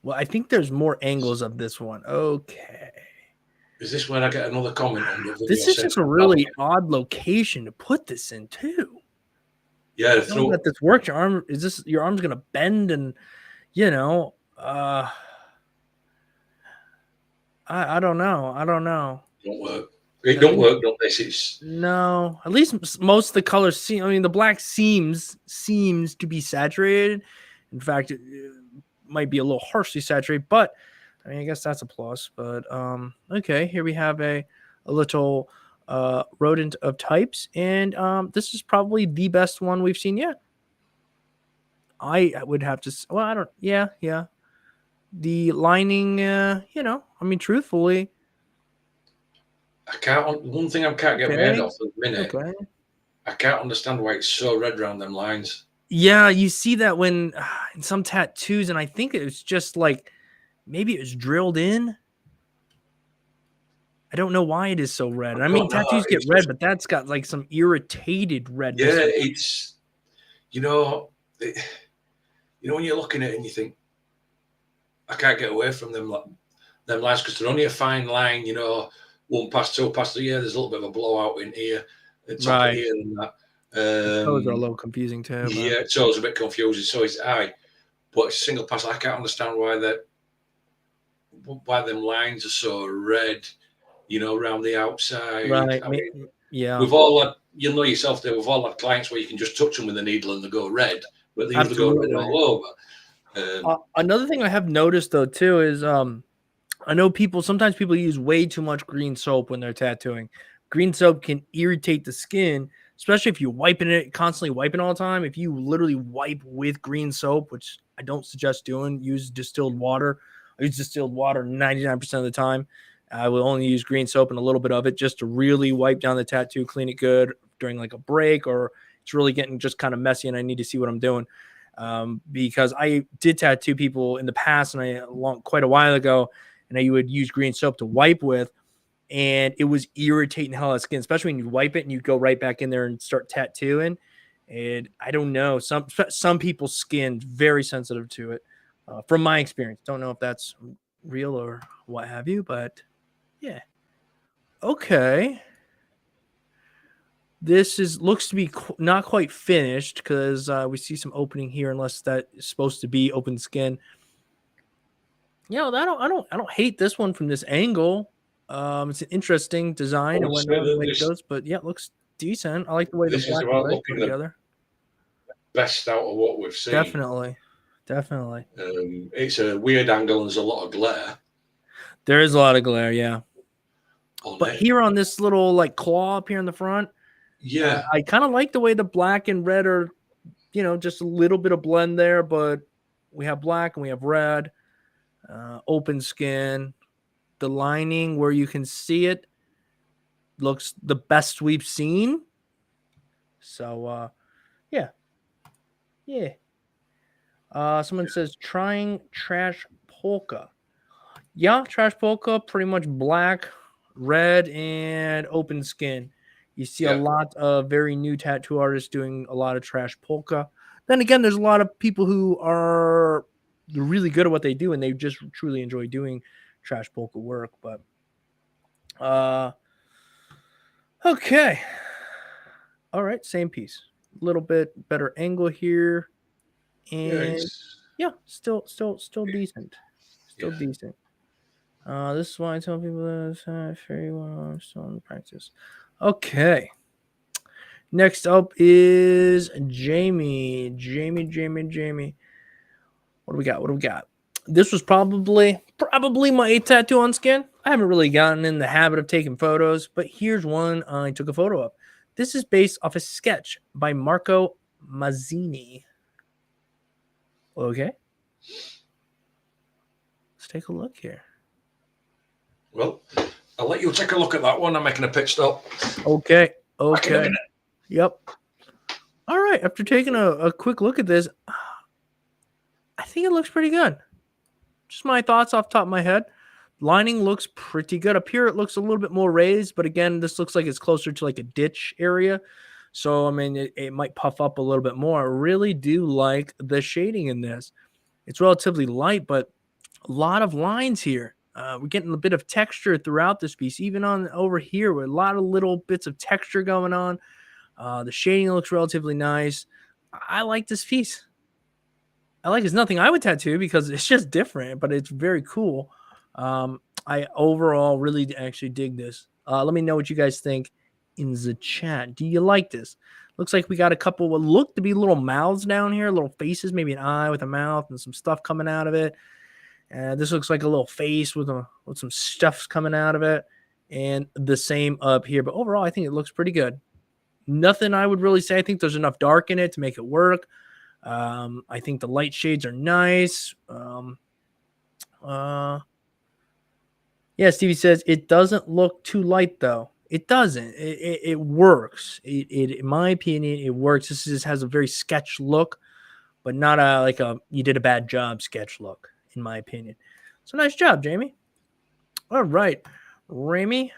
Well, I think there's more angles of this one. Okay. Is this where I get another comment on the This video is saying, just a really odd location to put this in too. yeah, I don't know that this works. Your arm's gonna bend and I don't know. I don't know. don't work. It don't work, don't this? It's No, at least most of the colors seem. I mean, the black seems to be saturated. In fact, it might be a little harshly saturated, but I mean, I guess that's a plus. But okay, here we have a little rodent of types, and this is probably the best one we've seen yet. I would have to. Well, I don't. Yeah, yeah. The lining, I mean, truthfully, I can't. One thing I can't get my head off at the minute. okay. I can't understand why it's so red around them lines. Yeah, you see that when in some tattoos, and I think it was just like maybe it was drilled in. I don't know why it is so red. I mean, tattoos get red, but that's got like some irritated redness. Yeah, it's you know, when you're looking at it and you think, I can't get away from them lines because they're only a fine line. 1 past 2 past 3. Yeah, there's a little bit of a blowout in here, the top of here, and that. Those are a little confusing too. Yeah, it's always a bit confusing. So it's but it's single pass. I can't understand why them lines are so red. Around the outside. Right. I mean, yeah. We've all had, yourself there. We've all had clients where you can just touch them with a needle and they go red, but they usually go red all over. Another thing I have noticed though too is I know sometimes people use way too much green soap when they're tattooing. Green soap can irritate the skin, especially if you're constantly wiping all the time. If you literally wipe with green soap, which I don't suggest doing, use distilled water. I use distilled water 99% of the time. I will only use green soap and a little bit of it just to really wipe down the tattoo, clean it good during like a break, or it's really getting just kind of messy and I need to see what I'm doing. Because I did tattoo people in the past and quite a while ago, and you would use green soap to wipe with, and it was irritating the hell out of skin, especially when you wipe it and you go right back in there and start tattooing. And I don't know, some people's skin very sensitive to it. From my experience, don't know if that's real or what have you, but yeah. Okay. This looks to be not quite finished because we see some opening here, unless that is supposed to be open skin. Yeah, I don't hate this one from this angle. It's an interesting design and whatnot, like those, but yeah, it looks decent. I like the way the black and red go together. Best out of what we've seen. Definitely. It's a weird angle and there's a lot of glare. There is a lot of glare, yeah. But here on this little like claw up here in the front, yeah, I kind of like the way the black and red are, just a little bit of blend there, but we have black and we have red, open skin. The lining where you can see it looks the best we've seen. So, yeah. Someone says trying trash polka. Yeah, trash polka, pretty much black, red, and open skin. You see a lot of very new tattoo artists doing a lot of trash polka. Then again, there's a lot of people who are really good at what they do, and they just truly enjoy doing trash polka work. But okay. All right, same piece. A little bit better angle here. And yeah, still decent. Still decent. This is why I tell people that very well still in practice. Okay. Next up is Jamie. Jamie. What do we got? This was probably my 8th tattoo on skin. I haven't really gotten in the habit of taking photos, but here's one I took a photo of. This is based off a sketch by Marco Mazzini. Okay. Let's take a look here. Well, I'll let you take a look at that one. I'm making a pit stop. Okay. Back in a Okay. minute. Yep. All right. After taking a quick look at this, I think it looks pretty good. Just my thoughts off the top of my head. Lining looks pretty good. Up here, it looks a little bit more raised, but again, this looks like it's closer to like a ditch area. So, I mean, it might puff up a little bit more. I really do like the shading in this. It's relatively light, but a lot of lines here. We're getting a bit of texture throughout this piece, even on over here with a lot of little bits of texture going on. The shading looks relatively nice. I like this piece. I like it's nothing I would tattoo because it's just different, but it's very cool. I overall really actually dig this. Let me know what you guys think in the chat. Do you like this? Looks like we got a couple what look to be little mouths down here, little faces, maybe an eye with a mouth and some stuff coming out of it. This looks like a little face with some stuff coming out of it, and the same up here. But overall, I think it looks pretty good. Nothing I would really say. I think there's enough dark in it to make it work. I think the light shades are nice. Yeah, Stevie says it doesn't look too light though. It doesn't. It works. In my opinion, it works. This just has a very sketch look, but not like a you did a bad job sketch look, in my opinion. So nice job, Jamie. All right, Ramy.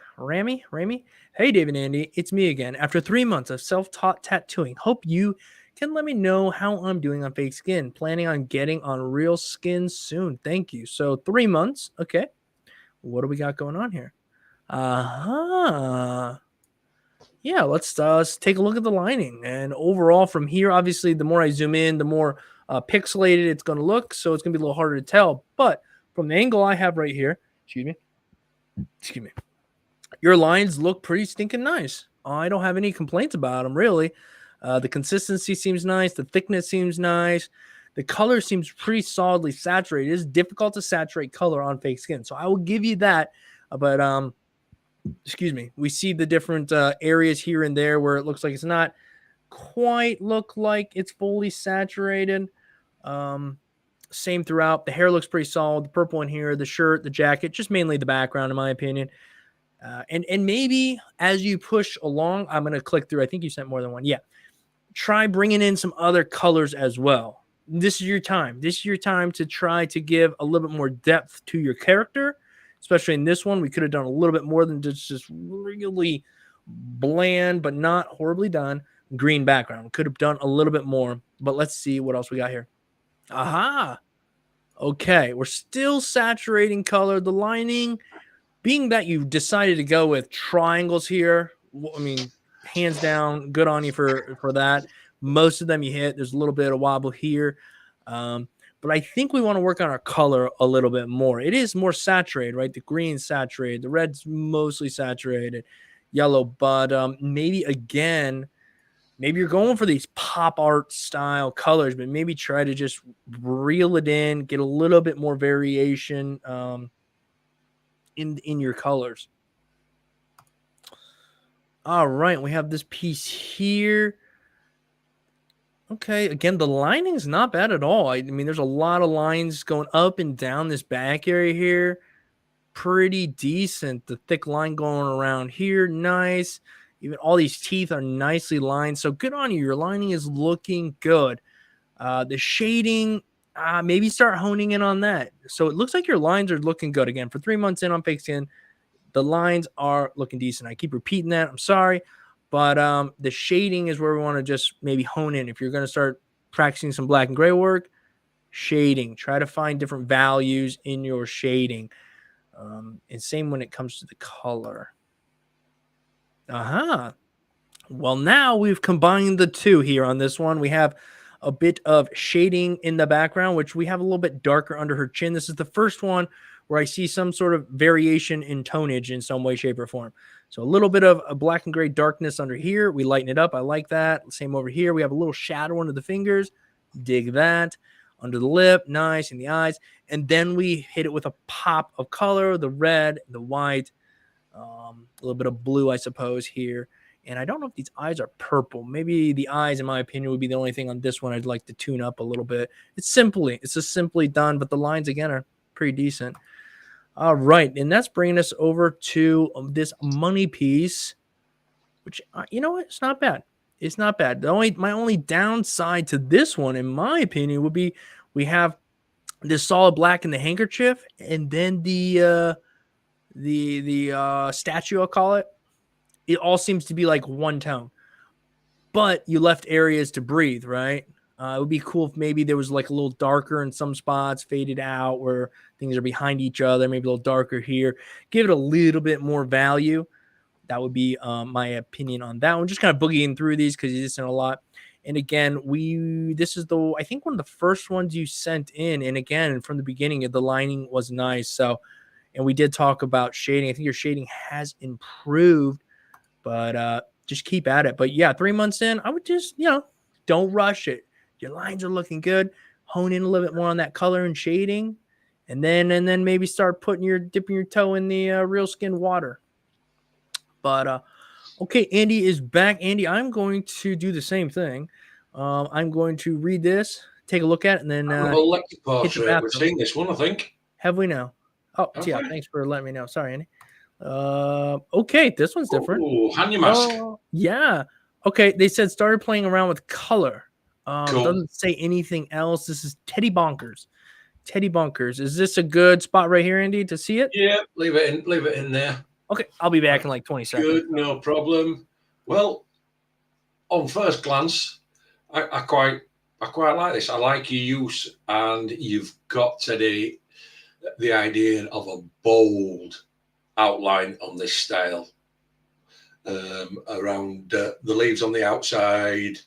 Hey, David and Andy, it's me again. After 3 months of self-taught tattooing, hope you can let me know how I'm doing on fake skin. Planning on getting on real skin soon. Thank you. So 3 months. Okay. What do we got going on here? Yeah, let's take a look at the lining. And overall from here, obviously, the more I zoom in, the more pixelated it's going to look. So it's going to be a little harder to tell. But from the angle I have right here, excuse me, your lines look pretty stinking nice. I don't have any complaints about them, really. The consistency seems nice. The thickness seems nice. The color seems pretty solidly saturated. It is difficult to saturate color on fake skin. So I will give you that. But excuse me, we see the different areas here and there where it looks like it's not quite look like it's fully saturated. Same throughout. The hair looks pretty solid. The purple in here, the shirt, the jacket, just mainly the background, in my opinion. And maybe as you push along, I'm going to click through. I think you sent more than one. Yeah. Try bringing in some other colors as well. This is your time. This is your time to try to give a little bit more depth to your character, especially in this one. We could have done a little bit more than just really bland, but not horribly done green background. We could have done a little bit more, but let's see what else we got here. Aha. Okay. We're still saturating color. The lining, being that you decided to go with triangles here, I mean, hands down, good on you for that. Most of them you hit. There's a little bit of wobble here. But I think we want to work on our color a little bit more. It is more saturated, right? The green's saturated. The red's mostly saturated. Yellow, but maybe you're going for these pop art style colors, but maybe try to just reel it in, get a little bit more variation in your colors. All right, we have this piece here. Okay, again, the lining is not bad at all. I mean, there's a lot of lines going up and down this back area here. Pretty decent. The thick line going around here, nice. Even all these teeth are nicely lined. So good on you. Your lining is looking good. The shading, maybe start honing in on that. So it looks like your lines are looking good. Again, for 3 months in on fake skin, the lines are looking decent. I keep repeating that. I'm sorry. But the shading is where we want to just maybe hone in. If you're going to start practicing some black and gray work, shading. Try to find different values in your shading. And same when it comes to the color. Well, now we've combined the two here on this one. We have a bit of shading in the background, which we have a little bit darker under her chin. This is the first one where I see some sort of variation in tonnage in some way, shape, or form. So a little bit of a black and gray darkness under here. We lighten it up. I like that. Same over here. We have a little shadow under the fingers. Dig that. Under the lip. Nice. In the eyes. And then we hit it with a pop of color. The red, the white, a little bit of blue, I suppose, here. And I don't know if these eyes are purple. Maybe the eyes, in my opinion, would be the only thing on this one I'd like to tune up a little bit. It's just simply done, but the lines, again, are pretty decent. All right, and that's bringing us over to this money piece, which you know what? It's not bad. It's not bad. My only downside to this one, in my opinion, would be we have this solid black in the handkerchief, and then the statue, I'll call it. It all seems to be like one tone, but you left areas to breathe, right? It would be cool if maybe there was like a little darker in some spots, faded out where things are behind each other, maybe a little darker here. Give it a little bit more value. That would be my opinion on that one. Just kind of boogieing through these because you just sent a lot. And again, this is I think one of the first ones you sent in. And again, from the beginning, the lining was nice. So, and we did talk about shading. I think your shading has improved, but just keep at it. But yeah, 3 months in, I would just, don't rush it. Your lines are looking good. Hone in a little bit more on that color and shading. And then maybe start dipping your toe in the real skin water. But okay, Andy is back. Andy, I'm going to do the same thing. I'm going to read this, take a look at it, and then electric hit the portrait. bathroom. We've seen this one, I think. Have we now? Oh, yeah. Thanks for letting me know. Sorry, Andy. Okay, this one's different. Oh, hand your mask. Yeah. Okay, they said started playing around with color. Cool. Doesn't say anything else. This is Teddy Bonkers. Teddy Bonkers. Is this a good spot right here, Andy, to see it? Yeah, leave it in there. Okay, I'll be back in like 20 seconds. Good, no problem. Well, on first glance, I quite like this. I like your use, and you've got today the idea of a bold outline on this style around the leaves on the outside,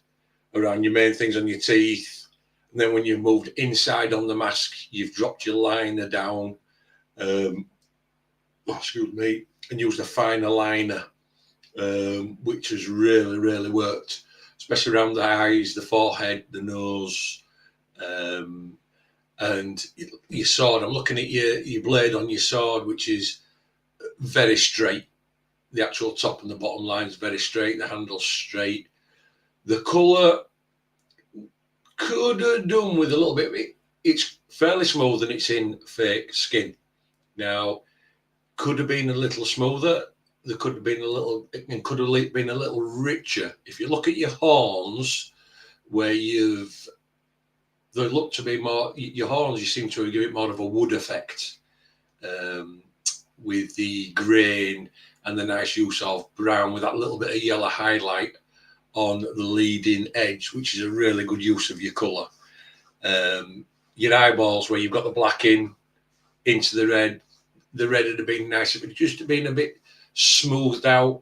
around your main things on your teeth. And then when you've moved inside on the mask, you've dropped your liner down, excuse me, and used a finer liner, which has really, really worked, especially around the eyes, the forehead, the nose, and your sword. I'm looking at your blade on your sword, which is very straight. The actual top and the bottom line is very straight. The handle's straight. The colour could have done with a little bit. It's fairly smooth and it's in fake skin. Now, could have been a little smoother. There could have been it could have been a little richer. If you look at your horns, where they look to be more, your horns, you seem to give it more of a wood effect, with the grain and the nice use of brown with that little bit of yellow highlight on the leading edge, which is a really good use of your colour. Your eyeballs, where you've got the black into the red would have been nice if it just been a bit smoothed out,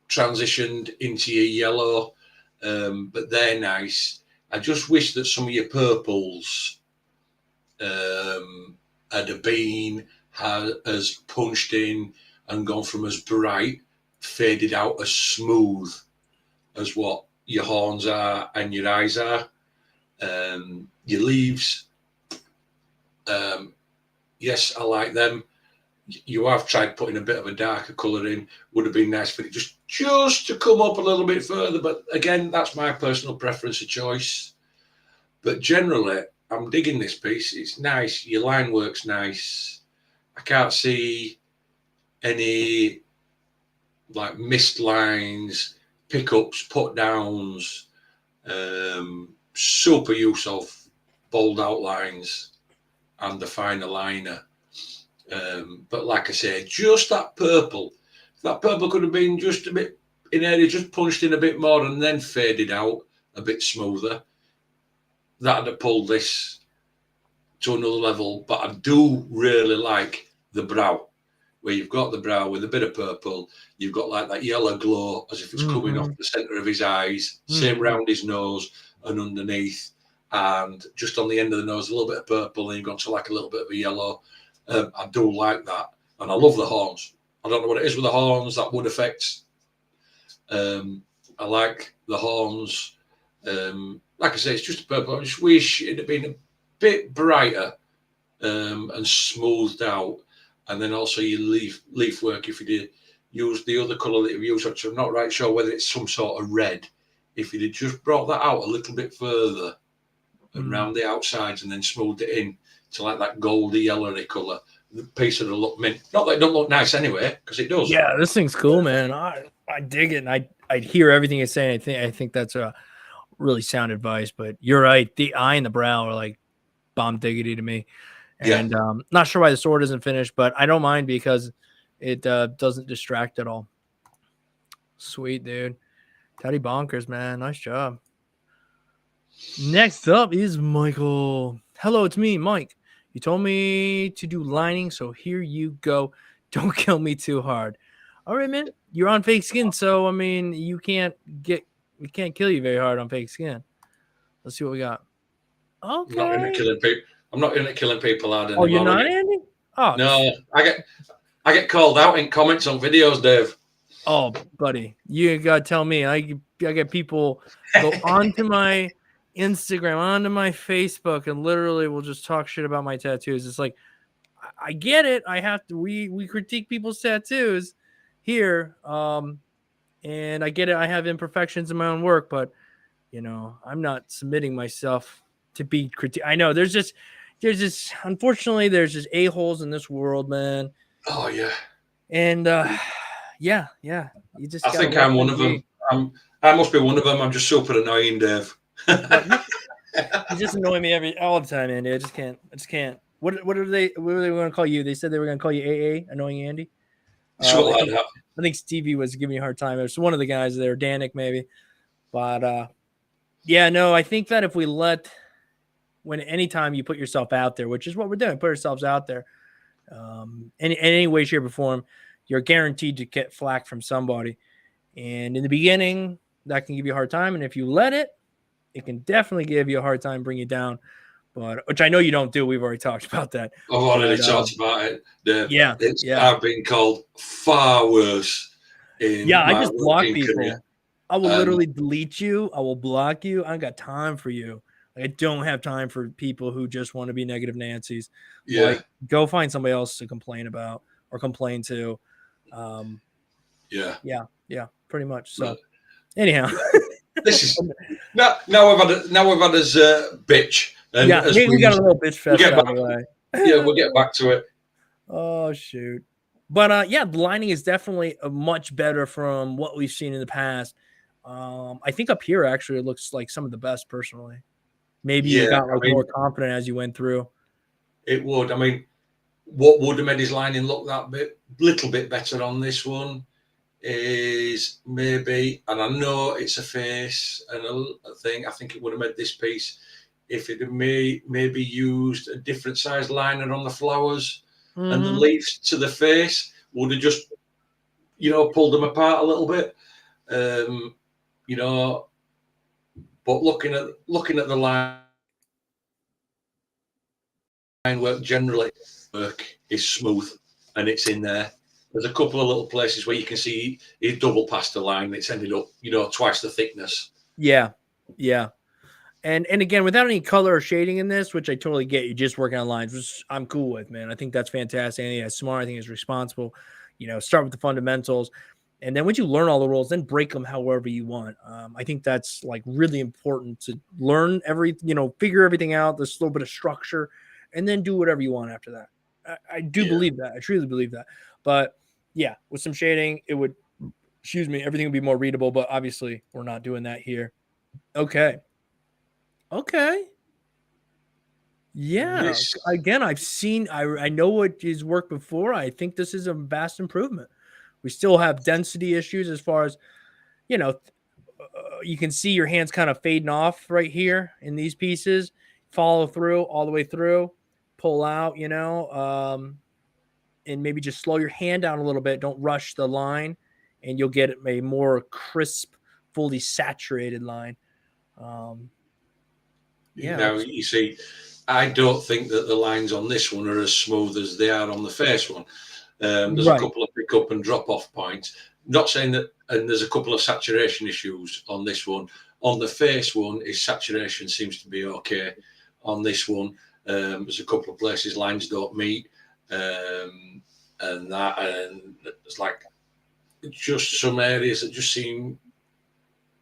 transitioned into your yellow, but they're nice. I just wish that some of your purples had been as punched in and gone from as bright, faded out as smooth as what your horns are and your eyes are. Your leaves, yes, I like them. You have tried putting a bit of a darker colour in. Would have been nice for it just to come up a little bit further. But again, that's my personal preference, a choice. But generally, I'm digging this piece. It's nice. Your line work's nice. I can't see any like missed lines, pickups, put downs. Super use of bold outlines and the finer liner. But like I say, just that purple. That purple could have been just a bit in area, just punched in a bit more and then faded out a bit smoother. That'd have pulled this to another level. But I do really like the brow, where you've got the brow with a bit of purple. You've got like that yellow glow as if it's coming off the centre of his eyes. Same round his nose and underneath. And just on the end of the nose, a little bit of purple, and you've got to like a little bit of a yellow. I do like that, and I love the horns. I don't know what it is with the horns, that wood effect. I like the horns. Like I say, it's just purple. I just wish it had been a bit brighter and smoothed out. And then also your leaf work, if you did use the other colour that you've used, which I'm not right sure whether it's some sort of red. If you'd just brought that out a little bit further and round the outsides and then smoothed it in to like that goldy yellowy colour, the piece of the look mint. Not that it don't look nice anyway, because it does. Yeah, this thing's cool, man. I dig it, and I hear everything you're saying. I think that's a really sound advice. But you're right. The eye and the brow are like bomb diggity to me. And not sure why the sword isn't finished, but I don't mind because it doesn't distract at all. Sweet, dude. Teddy Bonkers, man. Nice job. Next up is Michael. Hello, it's me, Mike. You told me to do lining, so here you go. Don't kill me too hard. All right, man. You're on fake skin, so I mean, we can't kill you very hard on fake skin. Let's see what we got. Okay. I'm not into killing people. I'm not into killing people hard anymore. Oh, you're not, Andy? Oh no, I get called out in comments on videos, Dave. Oh, buddy, you gotta tell me. I get people go onto my Instagram, onto my Facebook, and literally will just talk shit about my tattoos. It's like, I get it. I have to. We critique people's tattoos here, and I get it. I have imperfections in my own work, but I'm not submitting myself to be critiqued. I know there's just unfortunately there's just a-holes in this world, man. Oh yeah, and yeah. You just. I think I'm one of them. I must be one of them. I'm just super annoying, Dave. You just annoy me all the time, Andy. I just can't. What are they going to call you? They said they were going to call you AA, annoying Andy. I think Stevie was giving you a hard time. It was one of the guys there, Danik maybe. But yeah, no, I think that if we anytime you put yourself out there, which is what we're doing, put ourselves out there, in any way, shape, or form, you're guaranteed to get flack from somebody. And in the beginning, that can give you a hard time. And if you let it can definitely give you a hard time, bring you down. But which I know you don't do. We've already talked about that. I've already talked about it. I've been called far worse. I just block people. Career. I will literally delete you. I will block you. I ain't got time for you. I don't have time for people who just want to be negative Nancy's. Yeah. Like, go find somebody else to complain about or complain to. Yeah, pretty much. So, anyhow, this is now we've had his bitch. And we got a little bitch fest out of the way. Yeah, we'll get back to it. Oh shoot! But the lining is definitely much better from what we've seen in the past. I think up here actually it looks like some of the best personally. Maybe you got more confident as you went through. It would. I mean, what would have made his lining look that little bit better on this one is maybe, and I know it's a face and a thing, I think it would have made this piece if it had maybe used a different size liner on the flowers and the leaves to the face would have just, pulled them apart a little bit. But looking at the line work generally, work is smooth and it's in there. There's a couple of little places where you can see he double passed the line. It's ended up, twice the thickness. Yeah. And again, without any color or shading in this, which I totally get, you're just working on lines, which I'm cool with, man. I think that's fantastic. I think that's smart. I think it's responsible. Start with the fundamentals. And then once you learn all the rules, then break them however you want. I think that's like really important to learn figure everything out. There's a little bit of structure and then do whatever you want after that. I do believe that. I truly believe that. But yeah, with some shading, everything would be more readable, but obviously we're not doing that here. Okay. Yeah. Again, I know what his work before. I think this is a vast improvement. We still have density issues as far as, you can see your hands kind of fading off right here in these pieces. Follow through all the way through, pull out, and maybe just slow your hand down a little bit. Don't rush the line, and you'll get a more crisp, fully saturated line. Now, you see, I don't think that the lines on this one are as smooth as they are on the face one. There's a couple of pick up and drop off points. Not saying that, and there's a couple of saturation issues on this one. On the face one, his saturation seems to be okay. On this one, there's a couple of places lines don't meet, and it's like just some areas that just seem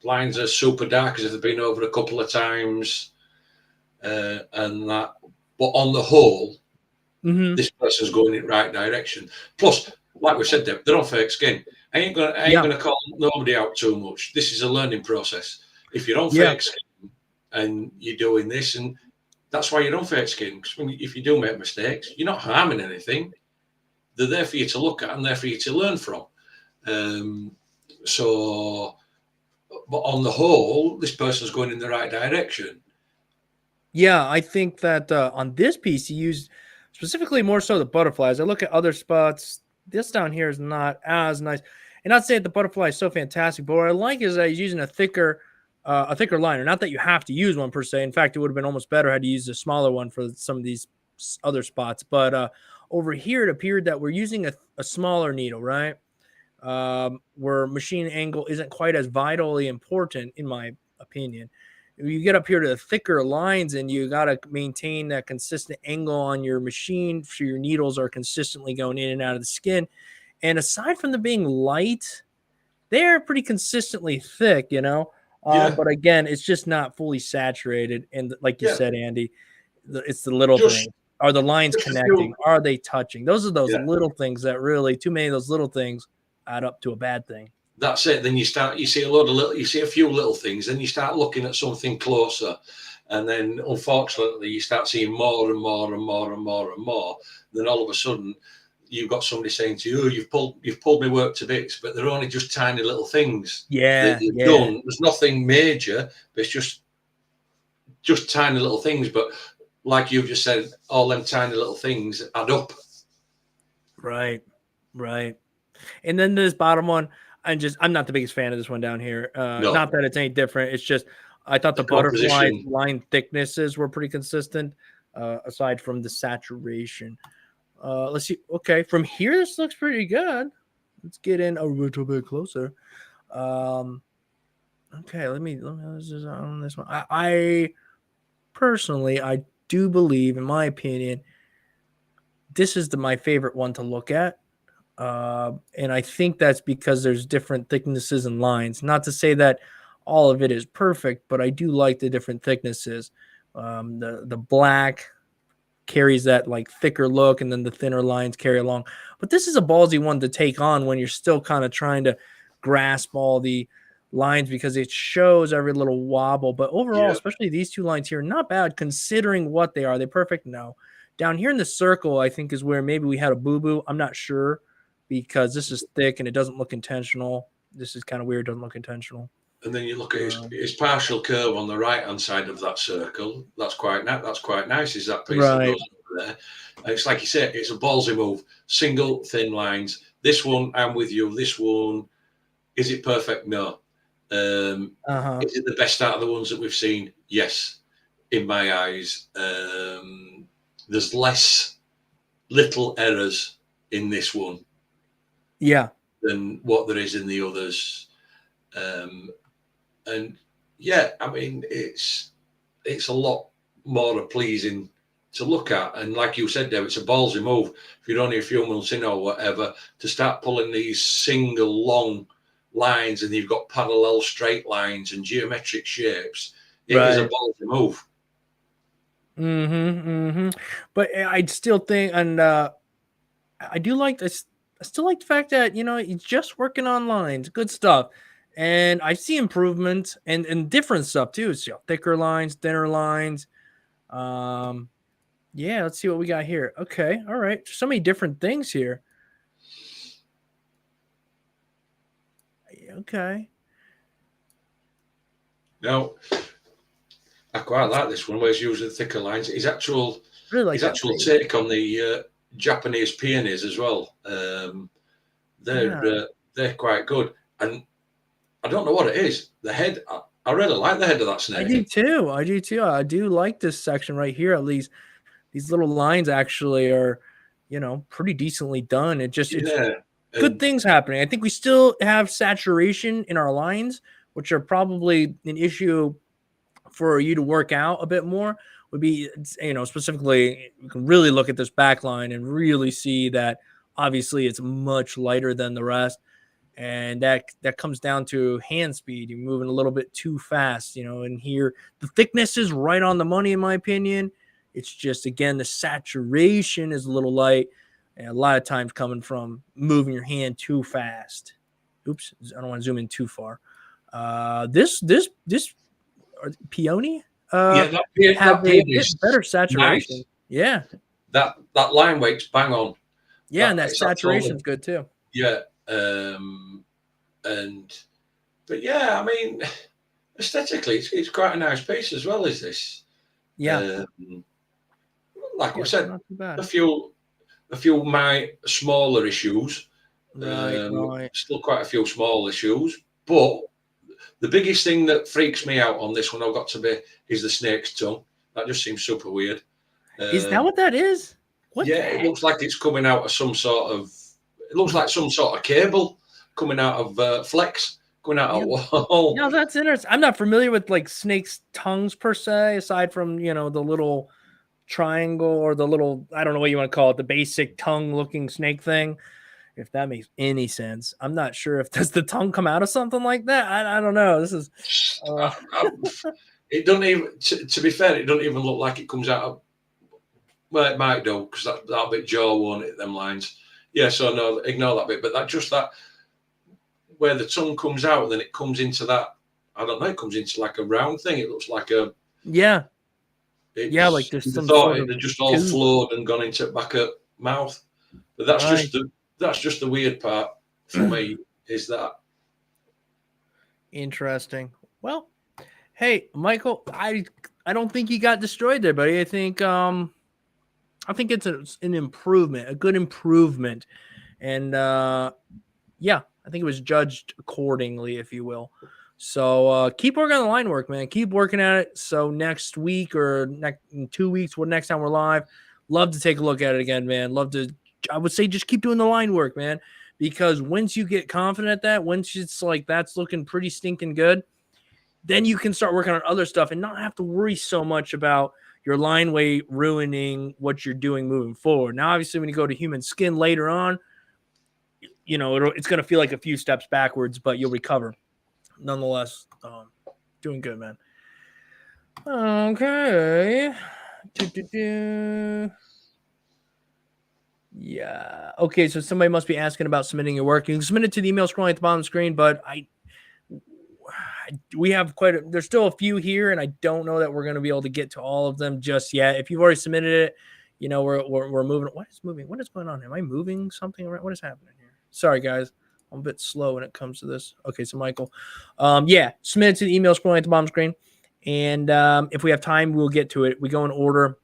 lines are super dark as if they've been over a couple of times, and that. But on the whole, This person's going in the right direction. Plus, like we said, they're on fake skin. I ain't gonna call nobody out too much. This is a learning process. If you're on fake skin and you're doing this, and that's why you're on fake skin. Because if you do make mistakes, you're not harming anything. They're there for you to look at and there for you to learn from. So, but on the whole, this person's going in the right direction. Yeah, I think that on this piece, he used specifically more so the butterflies. I look at other spots. This down here is not as nice. And not saying the butterfly is so fantastic, but what I like is that he's using a thicker liner. Not that you have to use one per se. In fact, it would have been almost better had you used a smaller one for some of these other spots. But over here, it appeared that we're using a smaller needle, right? Where machine angle isn't quite as vitally important, in my opinion. You get up here to the thicker lines and you got to maintain that consistent angle on your machine so your needles are consistently going in and out of the skin. And aside from them being light, they're pretty consistently thick, you know. But again, it's just not fully saturated. And like you said, Andy, it's the little things. Are the lines connecting? Are they touching? Those are those little things that really, too many of those little things add up to a bad thing. That's it. Then you see a few little things, then you start looking at something closer, and then unfortunately you start seeing more and more and more and more and more. Then all of a sudden you've got somebody saying to you, "Oh, you've pulled my work to bits," but they're only just tiny little things. That you've done. There's nothing major, but it's just tiny little things. But like you've just said, all them tiny little things add up. Right. And then this bottom one, I'm not the biggest fan of this one down here. No. Not that it's any different. It's just I thought the butterfly line thicknesses were pretty consistent, aside from the saturation. Let's see. Okay, from here this looks pretty good. Let's get in a little bit closer. Okay, let me on this one. I personally, I do believe, in my opinion, this is my favorite one to look at. And I think that's because there's different thicknesses and lines. Not to say that all of it is perfect, but I do like the different thicknesses. The black carries that like thicker look, and then the thinner lines carry along. But this is a ballsy one to take on when you're still kind of trying to grasp all the lines, because it shows every little wobble. But overall, especially these two lines here, not bad considering what they are. Are they perfect? No. Down here in the circle, I think, is where maybe we had a boo-boo. I'm not sure, because this is thick and it doesn't look intentional. This is kind of weird. Doesn't look intentional. And then you look at his partial curve on the right-hand side of that circle. That's quite nice. Is that piece that goes over there? And it's like you said, it's a ballsy move. Single thin lines. This one, I'm with you. This one, is it perfect? No. Is it the best out of the ones that we've seen? Yes, in my eyes. There's less little errors in this one. Than what there is in the others. And yeah, I mean, it's a lot more pleasing to look at. And like you said, Dave, it's a ballsy move. If you're only a few months in or whatever, to start pulling these single long lines, and you've got parallel straight lines and geometric shapes, it is a ballsy move. But I'd still think, and I do like this. I still like the fact that, you know, he's just working on lines. Good stuff. And I see improvement and different stuff too. So thicker lines, thinner lines. Yeah, let's see what we got here. Okay. All right. So many different things here. Okay. Now, I quite like this one where he's using thicker lines. His actual take on the Japanese peonies as well. They're quite good. And I don't know what it is. The head, I really like the head of that snake. I do too. I do like this section right here. At least these little lines actually are, you know, pretty decently done. It's good things happening. I think we still have saturation in our lines, which are probably an issue for you to work out a bit more. Would be, you know, specifically, you can really look at this back line and really see that obviously it's much lighter than the rest. And that comes down to hand speed. You're moving a little bit too fast, you know, and here the thickness is right on the money, in my opinion. It's just, again, the saturation is a little light, and a lot of times coming from moving your hand too fast. Oops, I don't want to zoom in too far. This peony Yeah, have that a beard bit is better saturation. nice. Yeah. That line weight's bang on. Yeah, and that It's saturation's good too. Yeah. But yeah, I mean, aesthetically, it's quite a nice piece as well, is this? Yeah. Like Yeah, we said, not too bad. a few of my smaller issues. Right. Still quite a few small issues, but the biggest thing that freaks me out on this one, I've got to be, is the snake's tongue. That just seems super weird. Is that what that is? What Yeah, it looks like it's coming out of some sort of. It looks like some sort of cable coming out of flex, coming out of wall. No, that's interesting. I'm not familiar with like snakes' tongues per se, aside from the little triangle or the little, I don't know what you want to call it, the basic tongue-looking snake thing. If that makes any sense, I'm not sure if does the tongue come out of something like that. I don't know. This is. It doesn't even. To be fair, it doesn't even look like it comes out of. Well, it might do because that bit jaw won't hit them lines. Yeah, so no, ignore that bit. But that where the tongue comes out, then it comes into that. I don't know. It comes into like a round thing. It looks like a. Yeah, like there's some sort of. It just all flowed and gone into back at mouth. But that's just the weird part for me. Is that interesting? Well, hey, Michael, I don't think you got destroyed there, buddy. I think it's an improvement, a good improvement, and yeah, I think it was judged accordingly, if you will. So keep working on the line work, man. Keep working at it. So next week or in 2 weeks, next time we're live, love to take a look at it again, man. Love to. I would say just keep doing the line work, man, because once you get confident at that, once it's like that's looking pretty stinking good, then you can start working on other stuff and not have to worry so much about your line weight ruining what you're doing moving forward. Now, obviously, when you go to human skin later on, it's going to feel like a few steps backwards, but you'll recover. Nonetheless, doing good, man. Okay. Yeah. Okay, so somebody must be asking about submitting your work. You can submit it to the email scrolling at the bottom of the screen, but we have there's still a few here, and I don't know that we're going to be able to get to all of them just yet. If you've already submitted it, we're moving. What is moving? What is going on? Am I moving something around? What is happening here? Sorry, guys. I'm a bit slow when it comes to this. Okay, so Michael, submit it to the email scrolling at the bottom screen, and if we have time, we'll get to it. We go in order.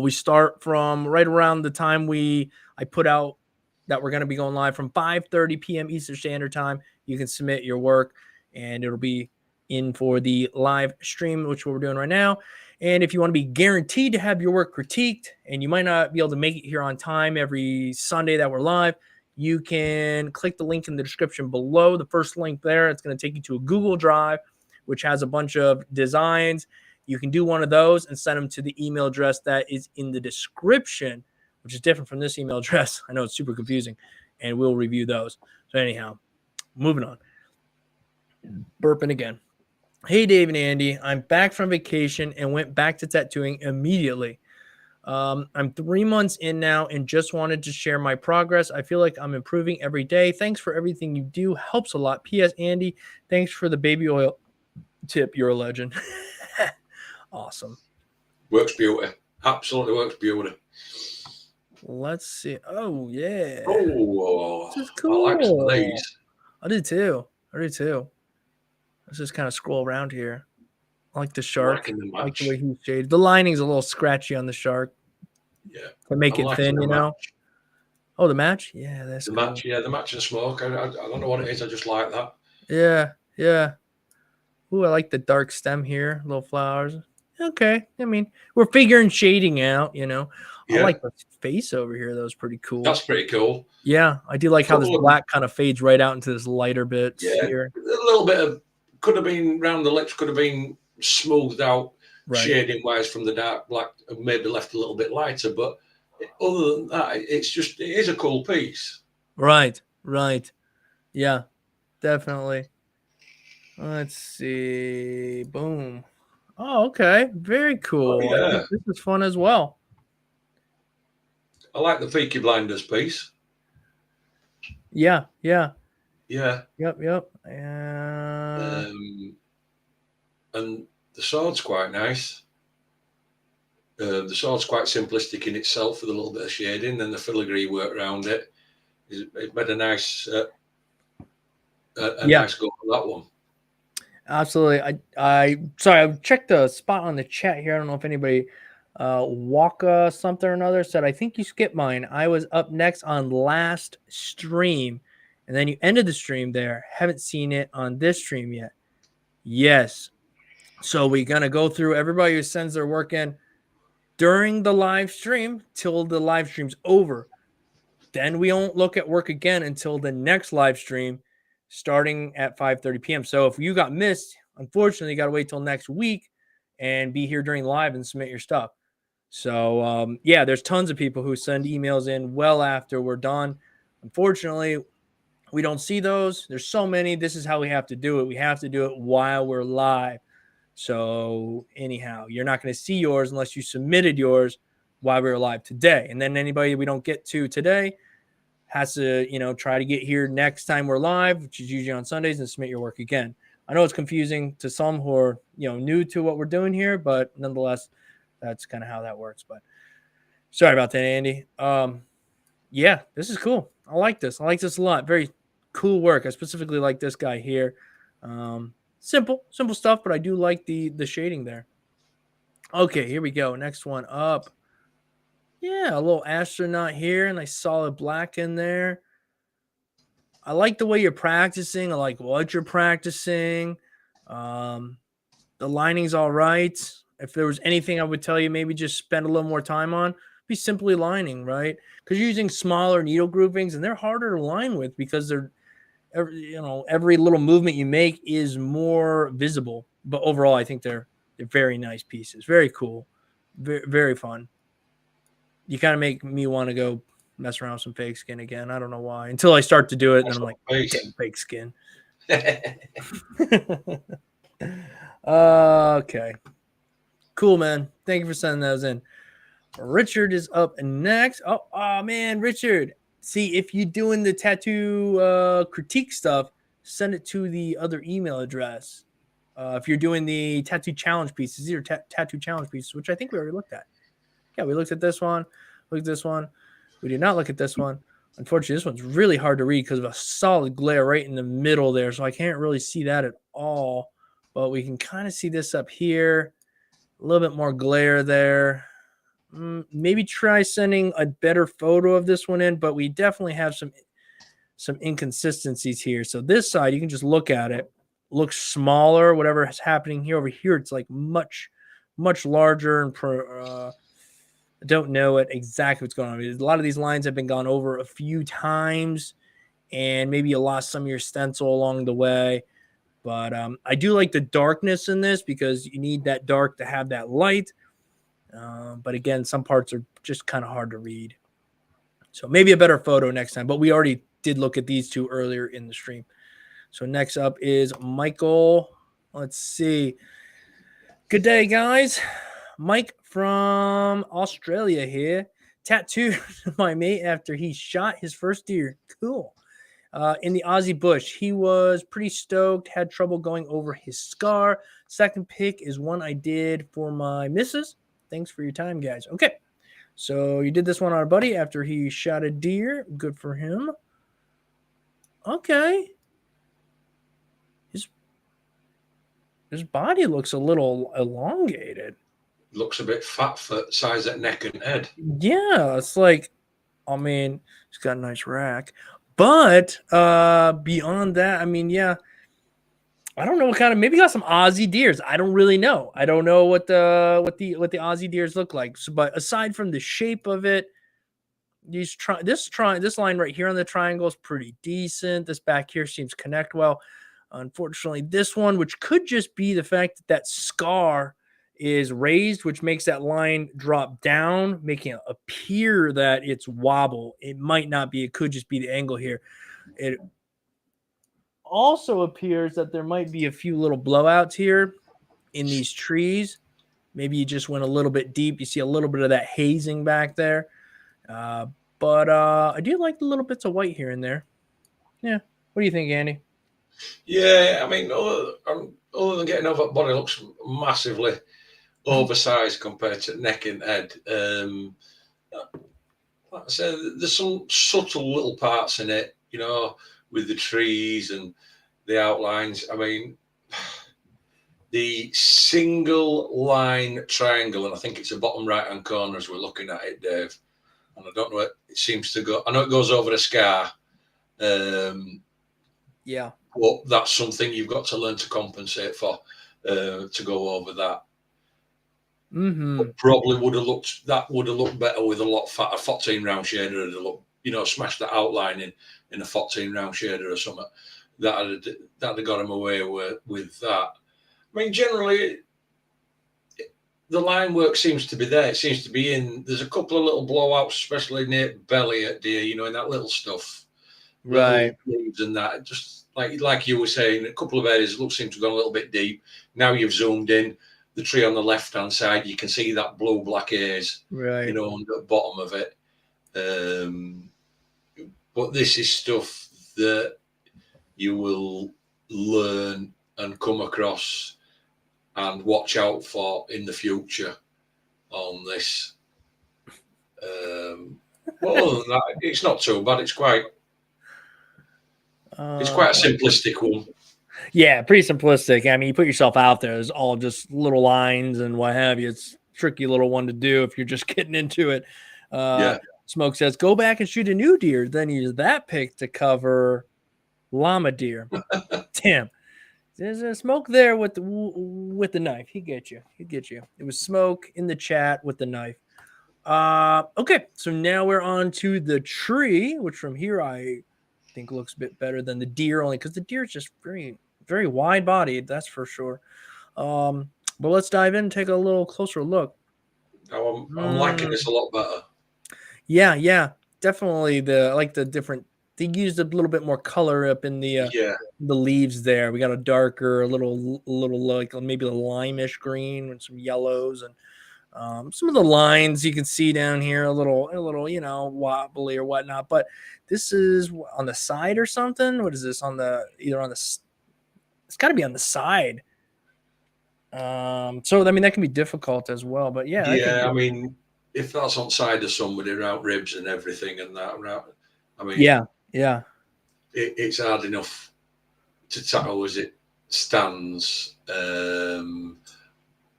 We start from right around the time I put out that we're going to be going live from 5:30 p.m. Eastern Standard Time. You can submit your work, and it'll be in for the live stream, which we're doing right now. And if you want to be guaranteed to have your work critiqued, and you might not be able to make it here on time every Sunday that we're live, you can click the link in the description below. The first link there, it's going to take you to a Google Drive, which has a bunch of designs. You can do one of those and send them to the email address that is in the description, which is different from this email address. I know it's super confusing, and we'll review those. So anyhow, moving on. Burping again. Hey, Dave and Andy, I'm back from vacation and went back to tattooing immediately. I'm 3 months in now and just wanted to share my progress. I feel like I'm improving every day. Thanks for everything you do. Helps a lot. P.S. Andy, thanks for the baby oil tip. You're a legend. Awesome. Works beauty. Absolutely works beauty. Let's see. Oh, yeah. Oh, this is cool. I like some of these. I do too. Let's just kind of scroll around here. I like the shark. I like the way he's shaded. The lining's a little scratchy on the shark. Yeah. To make it thin, Oh, the match? Yeah, that's the cool. match. Yeah, the match and smoke. I don't know what it is. I just like that. Yeah. Ooh, I like the dark stem here. Little flowers. Okay. I mean, we're figuring shading out, I like the face over here. That was pretty cool. That's pretty cool. Yeah, I do like how this black kind of fades right out into this lighter bit here. A little bit of could have been round the lips, could have been smoothed out shading wise from the dark black, maybe left a little bit lighter. But other than that, it is a cool piece. Right. Yeah, definitely. Let's see. Boom. Oh, okay. Very Oh, cool. I yeah. think this is fun as well. I like the Peaky Blinders piece. Yeah, yeah. Yeah. Yep, yep. Um, and the sword's quite nice. The sword's quite simplistic in itself with a little bit of shading, and the filigree work around it. It made a nice Yeah, nice go for that one. absolutely. I sorry, I checked the spot on the chat here. I don't know if anybody Waka something or another said, I think you skipped mine. I was up next on last stream, and then you ended the stream there. Haven't seen it on this stream yet. Yes. So we're gonna go through everybody who sends their work in during the live stream till the live stream's over. Then we won't look at work again until the next live stream starting at 5:30 p.m. So if you got missed, unfortunately, you got to wait till next week and be here during live and submit your stuff. So yeah, there's tons of people who send emails in well after we're done. Unfortunately, we don't see those. There's so many. This is how we have to do it. We have to do it while we're live. So anyhow, you're not going to see yours unless you submitted yours while we were live today. And then anybody we don't get to today has to, try to get here next time we're live, which is usually on Sundays, and submit your work again. I know it's confusing to some who are, new to what we're doing here, but nonetheless, that's kind of how that works. But sorry about that, Andy. Yeah, this is cool. I like this. I like this a lot. Very cool work. I specifically like this guy here. Simple stuff, but I do like the shading there. Okay, here we go. Next one up. Yeah, a little astronaut here, nice solid black in there. I like the way you're practicing. I like what you're practicing. The lining's all right. If there was anything I would tell you, maybe just spend a little more time on, be simply lining, right? Because you're using smaller needle groupings and they're harder to line with because they're, every little movement you make is more visible. But overall, I think they're very nice pieces. Very cool. Very, very fun. You kind of make me want to go mess around with some fake skin again. I don't know why. Until I start to do it, and then I'm like, okay, fake skin. Okay. Cool, man. Thank you for sending those in. Richard is up next. Oh man, Richard. See, if you're doing the tattoo critique stuff, send it to the other email address. If you're doing the tattoo challenge pieces, these are tattoo challenge pieces, which I think we already looked at. Yeah, we looked at this one. Look at this one. We did not look at this one. Unfortunately, this one's really hard to read because of a solid glare right in the middle there, so I can't really see that at all. But we can kind of see this up here. A little bit more glare there. Maybe try sending a better photo of this one in, but we definitely have some inconsistencies here. So this side, you can just look at it. Looks smaller. Whatever is happening here, over here, it's like much larger and I don't know exactly what's going on. A lot of these lines have been gone over a few times, and maybe you lost some of your stencil along the way. But I do like the darkness in this because you need that dark to have that light. But again, some parts are just kind of hard to read. So maybe a better photo next time. But we already did look at these two earlier in the stream. So next up is Michael. Let's see. Good day, guys. Mike from Australia here. Tattooed my mate after he shot his first deer. Cool. In the Aussie bush. He was pretty stoked, had trouble going over his scar. Second pick is one I did for my missus. Thanks for your time, guys. Okay. So you did this one on a buddy after he shot a deer. Good for him. Okay. His body looks a little elongated. Looks a bit fat for size at neck and head. Yeah, it's like, I mean, he's got a nice rack. But beyond that, I mean, yeah, I don't know what kind of, maybe got some Aussie deers. I don't really know. I don't know what the Aussie deers look like. So, but aside from the shape of it, this line right here on the triangle is pretty decent. This back here seems to connect well. Unfortunately, this one, which could just be the fact that scar is raised, which makes that line drop down, making it appear that it's wobble. It might not be. It could just be the angle here. It also appears that there might be a few little blowouts here in these trees. Maybe you just went a little bit deep. You see a little bit of that hazing back there. But I do like the little bits of white here and there. Yeah. What do you think, Andy? Yeah, I mean, other than getting over, body looks massively oversized compared to neck and head. Like I said, there's some subtle little parts in it, you know, with the trees and the outlines. I mean, the single line triangle, and I think it's the bottom right hand corner as we're looking at it, Dave. And I don't know, it seems to go, I know it goes over a scar. Yeah. But that's something you've got to learn to compensate for, to go over that. Probably would have looked better with a lot fatter 14 round shader. Would have looked, you know, smash the outline in a 14 round shader or something. That'd have got him away with that. I mean, generally, the line work seems to be there. It seems to be in. There's a couple of little blowouts, especially near belly at deer, you know, in that little stuff. Right. Leaves and that. Just like you were saying, a couple of areas seem to have gone a little bit deep. Now you've zoomed in. The tree on the left-hand side, you can see that blue-black haze, right, you know, on the bottom of it. But this is stuff that you will learn and come across and watch out for in the future on this. But other than that, it's not too bad. It's quite a simplistic one. Yeah, pretty simplistic. I mean, you put yourself out there. It's all just little lines and what have you. It's a tricky little one to do if you're just getting into it. Smoke says, go back and shoot a new deer. Then use that pick to cover llama deer. Damn. There's a Smoke there with the knife. He'd get you. It was Smoke in the chat with the knife. Okay, so now we're on to the tree, which from here I think looks a bit better than the deer, only because the deer is just very, very wide bodied, that's for sure. But let's dive in and take a little closer look. I'm liking this a lot better. Yeah, definitely. They used a little bit more color up in the leaves there. We got a darker, a little like maybe a limeish green and some yellows, and some of the lines you can see down here a little, you know, wobbly or whatnot. But this is on the side or something. What is this on the? It's got to be on the side. So I mean that can be difficult as well. But yeah, I mean, if that's on side of somebody around ribs and everything and that around, I mean, yeah, it's hard enough to tackle as it stands.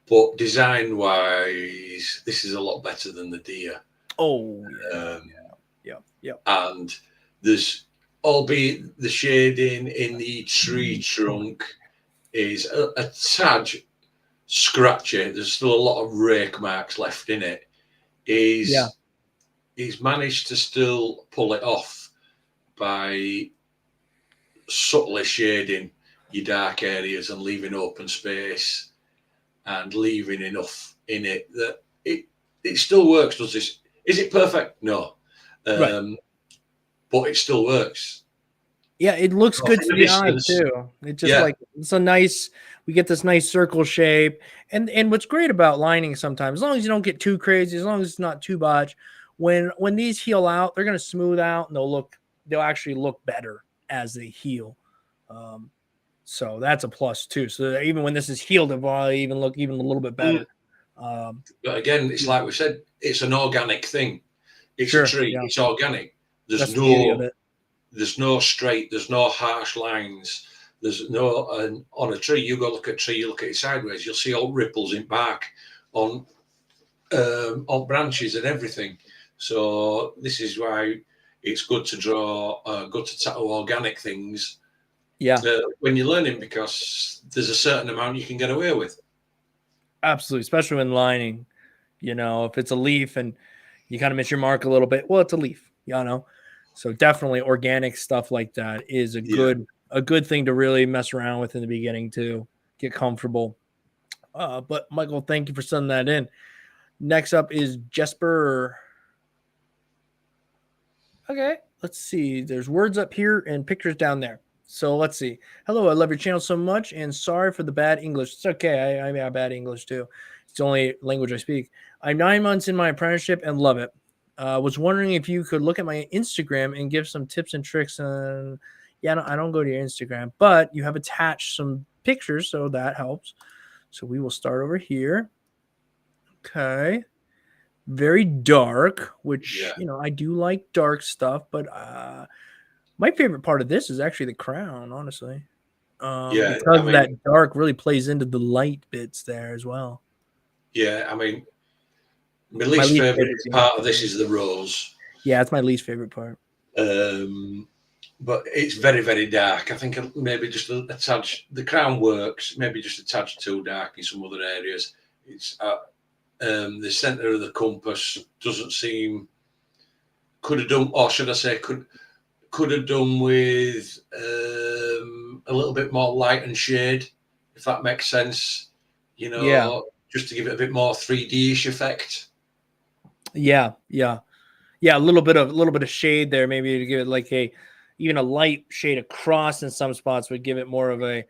But design-wise, this is a lot better than the deer. Oh, yeah. And there's, albeit the shading in the tree trunk is a tad scratchy. There's still a lot of rake marks left in it. He's managed to still pull it off by subtly shading your dark areas and leaving open space and leaving enough in it that it still works. Does this? Is it perfect? No. But it still works. Yeah, it looks good to the eye too. It just we get this nice circle shape. And what's great about lining sometimes, as long as you don't get too crazy, as long as it's not too much, when these heal out, they're gonna smooth out and they'll actually look better as they heal. So that's a plus too. So even when this is healed, it will even look even a little bit better. But again, it's like we said, it's an organic thing. It's a tree. Yeah. It's organic. There's no straight. There's no harsh lines. There's no on a tree. You go look at a tree. You look at it sideways. You'll see all ripples in bark on branches and everything. So this is why it's good to draw, good to tattoo organic things. Yeah, when you're learning, because there's a certain amount you can get away with. Absolutely, especially when lining. You know, if it's a leaf and you kind of miss your mark a little bit, well, it's a leaf. You know, so definitely organic stuff like that is a good thing to really mess around with in the beginning to get comfortable. But Michael, thank you for sending that in. Next up is Jesper. Okay, let's see. There's words up here and pictures down there. So let's see. Hello, I love your channel so much, and sorry for the bad English. It's okay. I have bad English too. It's the only language I speak. I'm 9 months in my apprenticeship and love it. Was wondering if you could look at my Instagram and give some tips and tricks on. Yeah, I don't go to your Instagram, but you have attached some pictures, so that helps. So we will start over here. Okay. Very dark, which, I do like dark stuff, but my favorite part of this is actually the crown, honestly. Because that dark really plays into the light bits there as well. Yeah, I mean, my least favorite part of this is the rose. Yeah, it's my least favorite part. But it's very, very dark. I think maybe just a touch. The crown works, maybe just a touch too dark in some other areas. It's the center of the compass doesn't seem. Could have done, or should I say, could have done with a little bit more light and shade, if that makes sense. Just to give it a bit more 3D-ish effect. Yeah. A little bit of shade there, maybe to give it like even a light shade across in some spots would give it more of a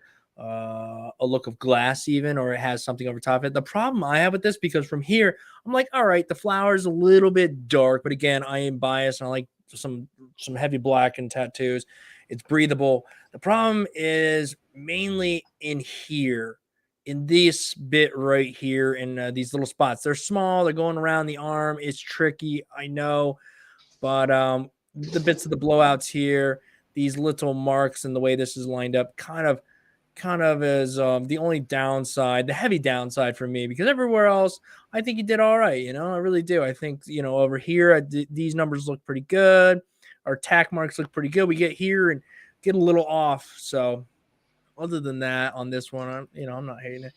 look of glass even, or it has something over top of it. The problem I have with this, because from here, I'm like, all right, the flower's a little bit dark, but again, I am biased and I like some heavy black in tattoos. It's breathable. The problem is mainly in here, in this bit right here, in these little spots. They're small. They're going around the arm. It's tricky, I know, but the bits of the blowouts here, these little marks, and the way this is lined up, kind of is the only downside, the heavy downside for me, because everywhere else, I think you did all right. I really do. I think, over here, these numbers look pretty good. Our tack marks look pretty good. We get here and get a little off. So other than that, on this one, I'm not hating it.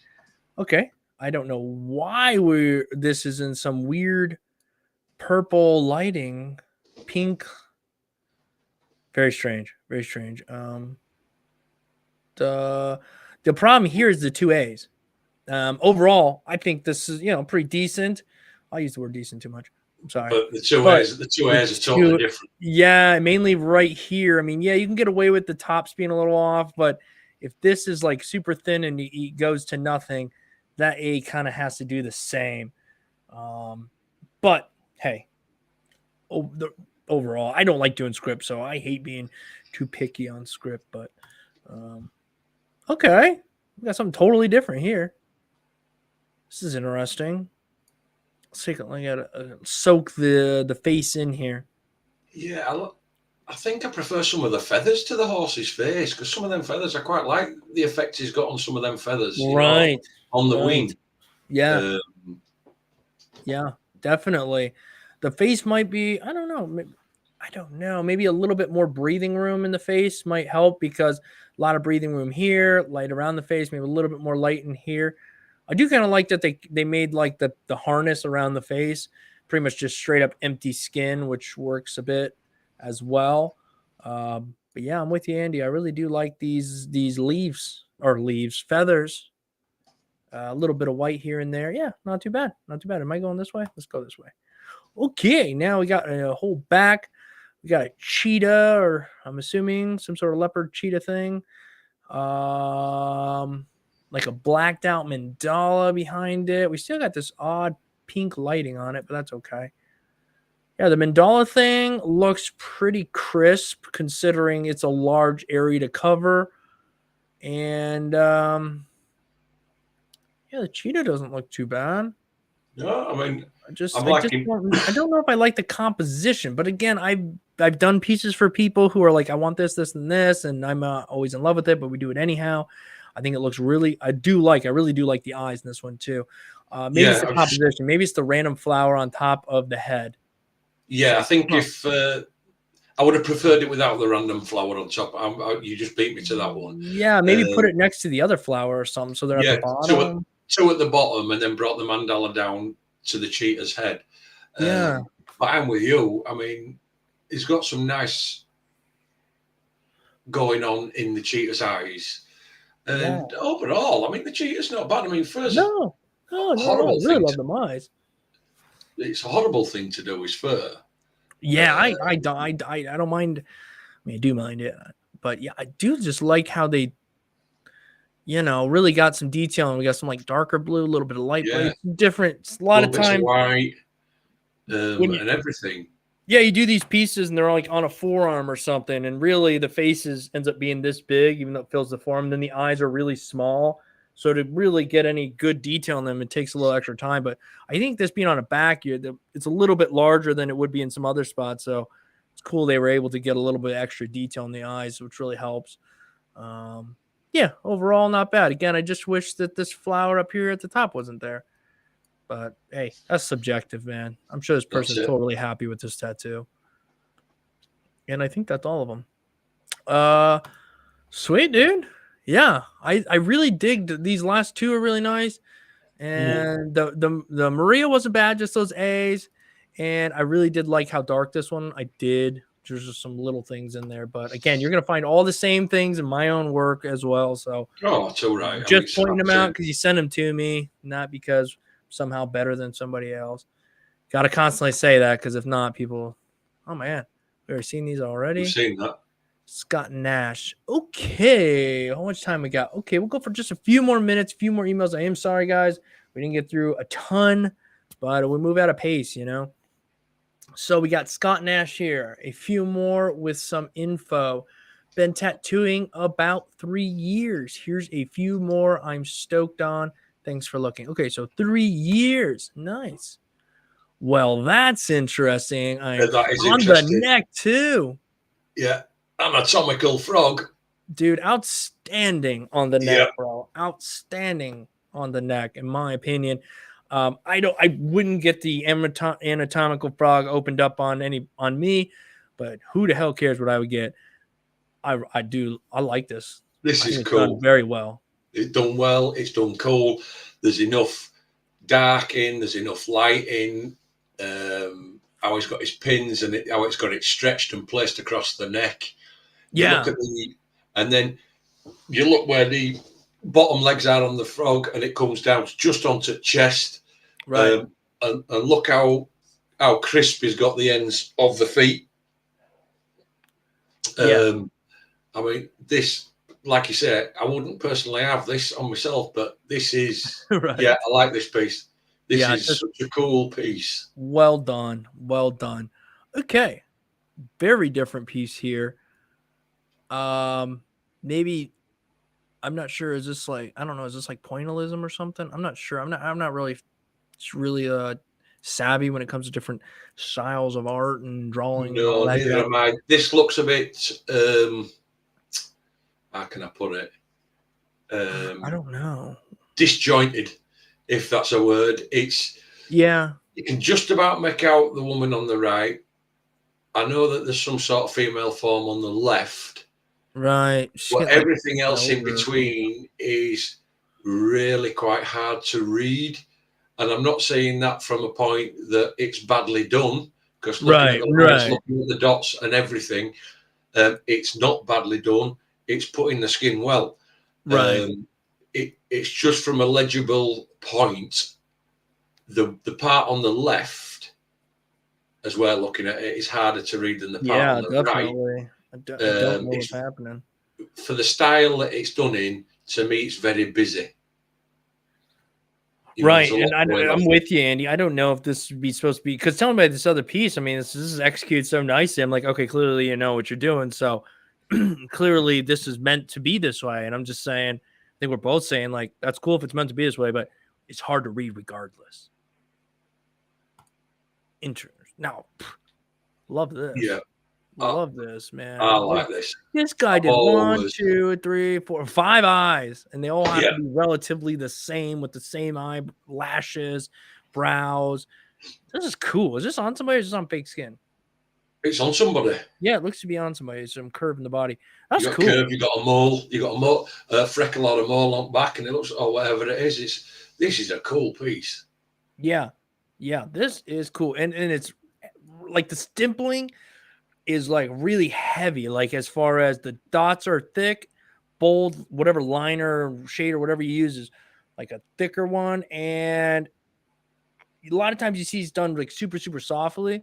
Okay. I don't know why this is in some weird purple lighting, pink. Very strange. Very strange. The problem here is the 2 A's. Overall, I think this is, pretty decent. I'll use the word decent too much. I'm sorry. But the two A's are totally different. Yeah, mainly right here. I mean, yeah, you can get away with the tops being a little off, but if this is like super thin and it goes to nothing, that A kind of has to do the same. But hey, overall, I don't like doing script, so I hate being too picky on script, but okay, we got something totally different here. This is interesting. Let's take a look at it. Soak the face in here. Yeah, I think I prefer some of the feathers to the horse's face, because some of them feathers, I quite like the effect he's got on some of them feathers. Right. On the wing. Yeah. Yeah, definitely. The face might be, I don't know. Maybe a little bit more breathing room in the face might help, because a lot of breathing room here, light around the face, maybe a little bit more light in here. I do kind of like that they made like the harness around the face, pretty much just straight up empty skin, which works a bit as well. But yeah, I'm with you, Andy. I really do like these feathers. A little bit of white here and there. Yeah, not too bad. Not too bad. Am I going this way? Let's go this way. Okay, now we got a whole back. We got a cheetah, or I'm assuming some sort of leopard cheetah thing. Like a blacked out mandala behind it. We still got this odd pink lighting on it, but that's okay. Yeah, the mandala thing looks pretty crisp considering it's a large area to cover. And yeah, the cheetah doesn't look too bad. No, I mean, I don't know if I like the composition, but again, I've done pieces for people who are like, I want this, this, and this, and I'm always in love with it, but we do it anyhow. I think it looks really, I really do like the eyes in this one too. Maybe it's the composition. Maybe it's the random flower on top of the head. Yeah, I think if I would have preferred it without the random flower on top. You just beat me to that one. Yeah, maybe put it next to the other flower or something, so they're at the bottom. Two at the bottom, and then brought the mandala down to the cheetah's head. Yeah, but I'm with you. I mean, he's got some nice going on in the cheetah's eyes, and overall, I mean, the cheetah's not bad. I mean, first, no, I really love them eyes. It's a horrible thing to do, his fur. Yeah, I don't mind. I mean, I do mind it. But yeah, I do just like how they, really got some detail, and we got some like darker blue, a little bit of light blue, Yeah, different. A lot little of bits of times white, when and everything. you do these pieces and they're like on a forearm or something, and really the faces ends up being this big, even though it fills the forearm. Then the eyes are really small. So to really get any good detail in them, it takes a little extra time. But I think this being on a back, it's a little bit larger than it would be in some other spots. So it's cool they were able to get a little bit extra detail in the eyes, which really helps. Yeah, overall not bad. Again, I just wish that this flower up here at the top wasn't there. But hey, that's subjective, man. I'm sure this That's person's it. totally happy with this tattoo. And I think that's all of them. Sweet, dude. Yeah, I really dig these last two are really nice. And the Maria wasn't bad, just those A's. And I really did like how dark this one. I did. There's just some little things in there, but again, you're gonna find all the same things in my own work as well. So Oh, it's all right. just pointing them out because you send them to me, not because I'm somehow better than somebody else. Got to constantly say that because if not, people, oh man, we've already seen these already. We've seen that. Scott Nash. Okay, how much time we got? Okay, we'll go for just a few more minutes, a few more emails. I am sorry, guys, we didn't get through a ton, but we move at a pace, So we got Scott Nash here. A few more with some info. Been tattooing about 3 years. Here's a few more I'm stoked on. Thanks for looking. Okay, so 3 years. Nice. Well, that's interesting. That is on interesting. the neck too. Yeah, anatomical frog. Dude, outstanding on the neck, bro. Outstanding on the neck, in my opinion. I wouldn't get the anatomical frog opened up on me, but who the hell cares what I would get? I like this. This is it's cool. Done very well. It's done well. It's done cool. There's enough dark in. There's enough light in. How he's got his pins and how it's got it stretched and placed across the neck. You look at and then you look where the bottom legs are on the frog, and it comes down just onto chest. Right. And look how crisp he's got the ends of the feet. I mean, this, like you said, I wouldn't personally have this on myself, but this is, I like this piece. This is such a cool piece. Well done. Well done. Okay. Very different piece here. Maybe, I'm not sure. Is this like, I don't know. Is this like pointillism or something? I'm not sure. I'm not really, it's really savvy when it comes to different styles of art and drawing. No, neither am I. This looks a bit, how can I put it? I don't know. Disjointed, if that's a word. You can just about make out the woman on the right. I know that there's some sort of female form on the left. Right. But everything else in between is really quite hard to read. And I'm not saying that from a point that it's badly done, because looking at the lines, looking at the dots and everything, it's not badly done. It's putting the skin well. Right. It's just from a legible point. The part on the left, as we're looking at it, is harder to read than the part on the right. I don't know what's happening. For the style that it's done in, to me, it's very busy. Right, and I'm with you, Andy. I don't know if this would be supposed to be, because tell me about this other piece. I mean, this is executed so nicely. I'm like, okay, clearly you know what you're doing. So clearly this is meant to be this way. And I'm just saying, I think we're both saying, like, that's cool if it's meant to be this way, but it's hard to read regardless. Now, love this. Yeah. Love this, man. I like this. This guy did 1, 2, 3, 4, 5 eyes, and they all have to be relatively the same, with the same eye lashes, brows. This is cool. Is this on somebody or is this on fake skin? It's on somebody. Yeah, it looks to be on somebody. Some curve in the body. That's cool. You got a mole. You got a mole, freckle or a mole on back, and it looks, or whatever it is. This is a cool piece. Yeah, this is cool, and it's like the stippling is like really heavy, like as far as the dots are thick, bold, whatever liner shade or whatever you use is like a thicker one. And a lot of times you see it's done like super, super softly.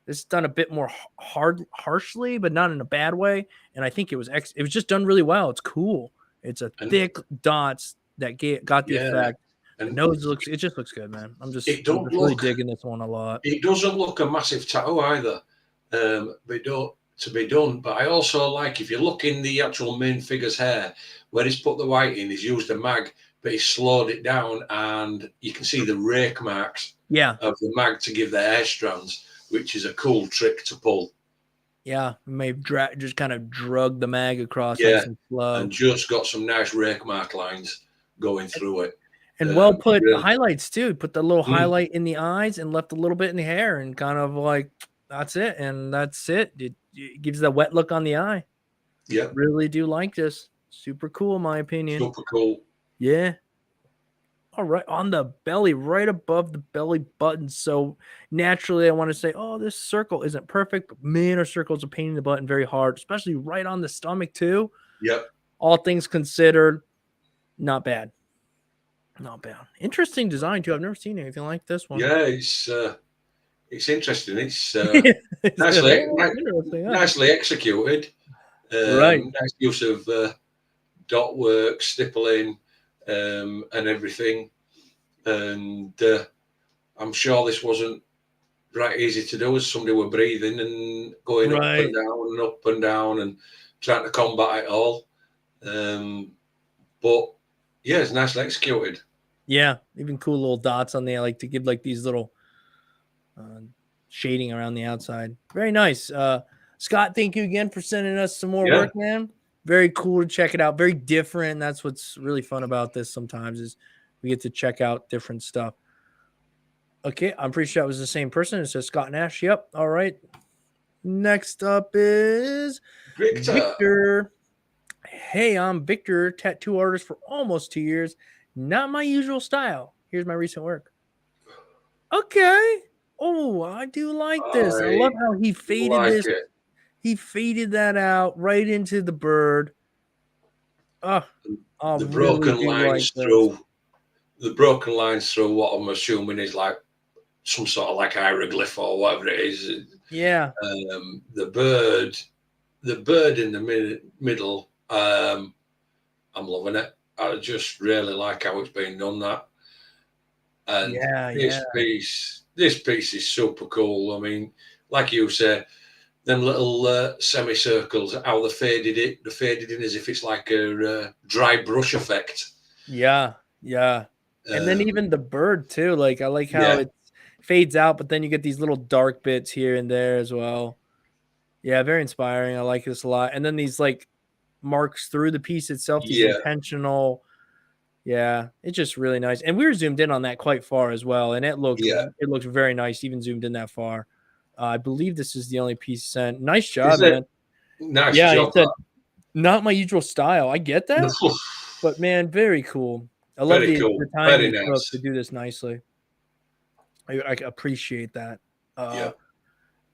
This is done a bit more harshly, but not in a bad way. And I think it was just done really well. It's cool. It's a thick dots that got the effect. The nose it just looks good, man. I'm just really digging this one a lot. It doesn't look a massive tattoo either. To be done, but I also like, if you look in the actual main figure's hair, where he's put the white in, he's used a mag, but he's slowed it down, and you can see the rake marks of the mag to give the hair strands, which is a cool trick to pull. Yeah, may just kind of drug the mag across. Yeah, and just got some nice rake mark lines going through it. And well put highlights too. Put the little highlight in the eyes and left a little bit in the hair, and kind of like, that's it. And that's it. It gives that wet look on the eye. Yeah. Really do like this. Super cool, in my opinion. Super cool. Yeah. All right. On the belly, right above the belly button. So naturally, I want to say, oh, this circle isn't perfect. But man, our circles are pain in the button very hard, especially right on the stomach too. Yep. All things considered, not bad. Not bad. Interesting design too. I've never seen anything like this one. Yeah, it's interesting. It's nicely executed. Right. Nice use of dot work, stippling, and everything. And I'm sure this wasn't right easy to do, as somebody were breathing and going up and down and up and down and trying to combat it all. But yeah, it's nicely executed. Yeah, even cool little dots on there, like to give like these little shading around the outside. Very nice. Scott, thank you again for sending us some more work, man. Very cool to check it out. Very different. That's what's really fun about this sometimes, is we get to check out different stuff. Okay, I'm pretty sure that was the same person. It says Scott Nash. Yep. All right. Next up is Victor. Hey, I'm Victor, tattoo artist for almost 2 years. Not my usual style. Here's my recent work. Okay. Oh, I do like this. I love how he faded this. He faded that out right into the bird. The broken lines through what I'm assuming is like some sort of like hieroglyph or whatever it is. Yeah. The bird in the middle. I'm loving it. I just really like how it's been done, that. And this piece is super cool. I mean, like you say, them little semicircles, how they faded in as if it's like a dry brush effect. Yeah. And then even the bird too. Like, I like how it fades out, but then you get these little dark bits here and there as well. Yeah, very inspiring. I like this a lot. And then these like marks through the piece itself, these intentional. Yeah, it's just really nice. And we were zoomed in on that quite far as well, and it looks very nice, even zoomed in that far. I believe this is the only piece sent. Nice job, man. Nice job. He said, not my usual style. I get that, but man, very cool. I love the time you took to do this nicely. I appreciate that.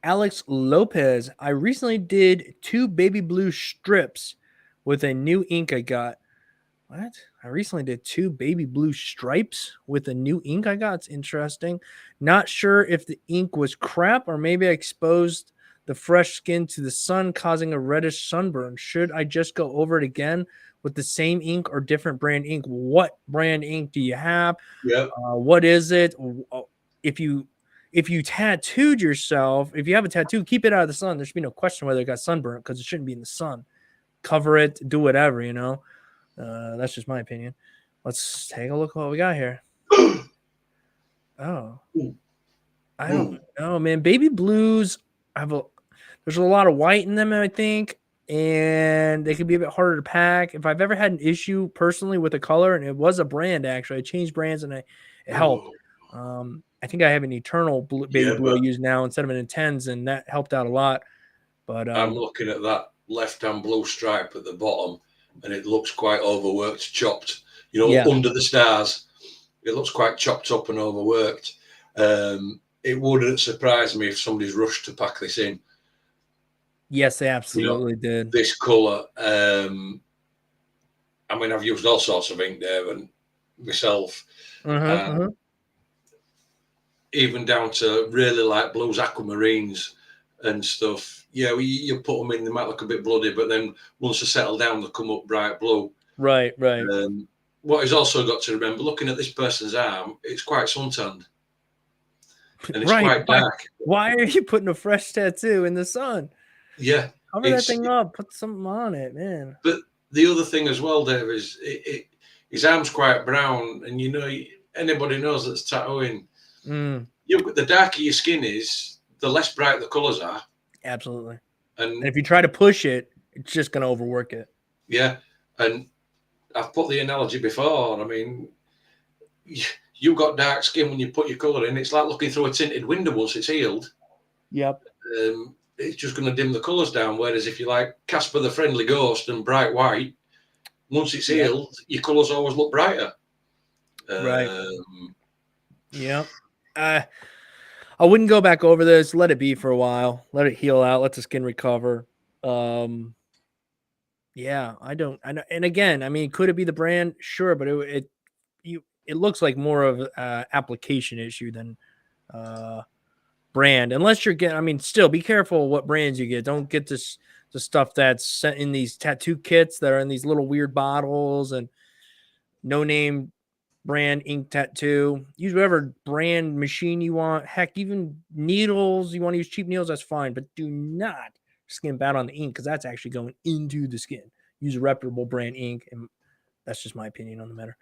Alex Lopez, I recently did 2 baby blue strips with a new ink I got. What? I recently did 2 baby blue stripes with a new ink I got. It's interesting. Not sure if the ink was crap or maybe I exposed the fresh skin to the sun, causing a reddish sunburn. Should I just go over it again with the same ink or different brand ink? What brand ink do you have? What is it? If you tattooed yourself, if you have a tattoo, keep it out of the sun. There should be no question whether it got sunburnt, because it shouldn't be in the sun. Cover it, do whatever, you know. That's just my opinion. Let's take a look at what we got here. I don't know, man. Baby blues there's a lot of white in them, I think, and they can be a bit harder to pack. If I've ever had an issue personally with a color, and it was a brand, actually, I changed brands and it helped. I think I have an Eternal baby blue I use now instead of an Intense, and that helped out a lot. But I'm looking at that left-hand blue stripe at the bottom, and it looks quite overworked, chopped. You know, under the stars, it looks quite chopped up and overworked. It wouldn't surprise me if somebody's rushed to pack this in. Yes, they absolutely did. This colour. I mean, I've used all sorts of ink there and myself. Even down to really light blues, aquamarines. and stuff. Yeah, you put them in, they might look a bit bloody, but then once they settle down, they come up bright blue. Right. What he's also got to remember, looking at this person's arm, it's quite suntanned. And it's quite dark. Why are you putting a fresh tattoo in the sun? Yeah. Cover that thing up. Put something on it, man. But the other thing as well, Dave, is his arm's quite brown. And, anybody knows that's tattooing. The darker your skin is, the less bright the colours are. Absolutely. And if you try to push it, it's just going to overwork it. Yeah. And I've put the analogy before. I mean, you've got dark skin when you put your colour in. It's like looking through a tinted window once it's healed. Yep. It's just going to dim the colours down. Whereas if you like Casper the Friendly Ghost and bright white, once it's healed, your colours always look brighter. Right. Yeah. I wouldn't go back over this. Let it be for a while. Let it heal out. Let the skin recover. Yeah, I know. And again, I mean, could it be the brand? Sure, but it looks like more of an application issue than brand. Unless you're getting, I mean, still be careful what brands you get. Don't get the stuff that's sent in these tattoo kits that are in these little weird bottles and no name brand ink tattoo. Use whatever brand machine you want. Heck, even needles. You want to use cheap needles, that's fine. But do not skin bat on the ink because that's actually going into the skin. Use a reputable brand ink, and that's just my opinion on the matter.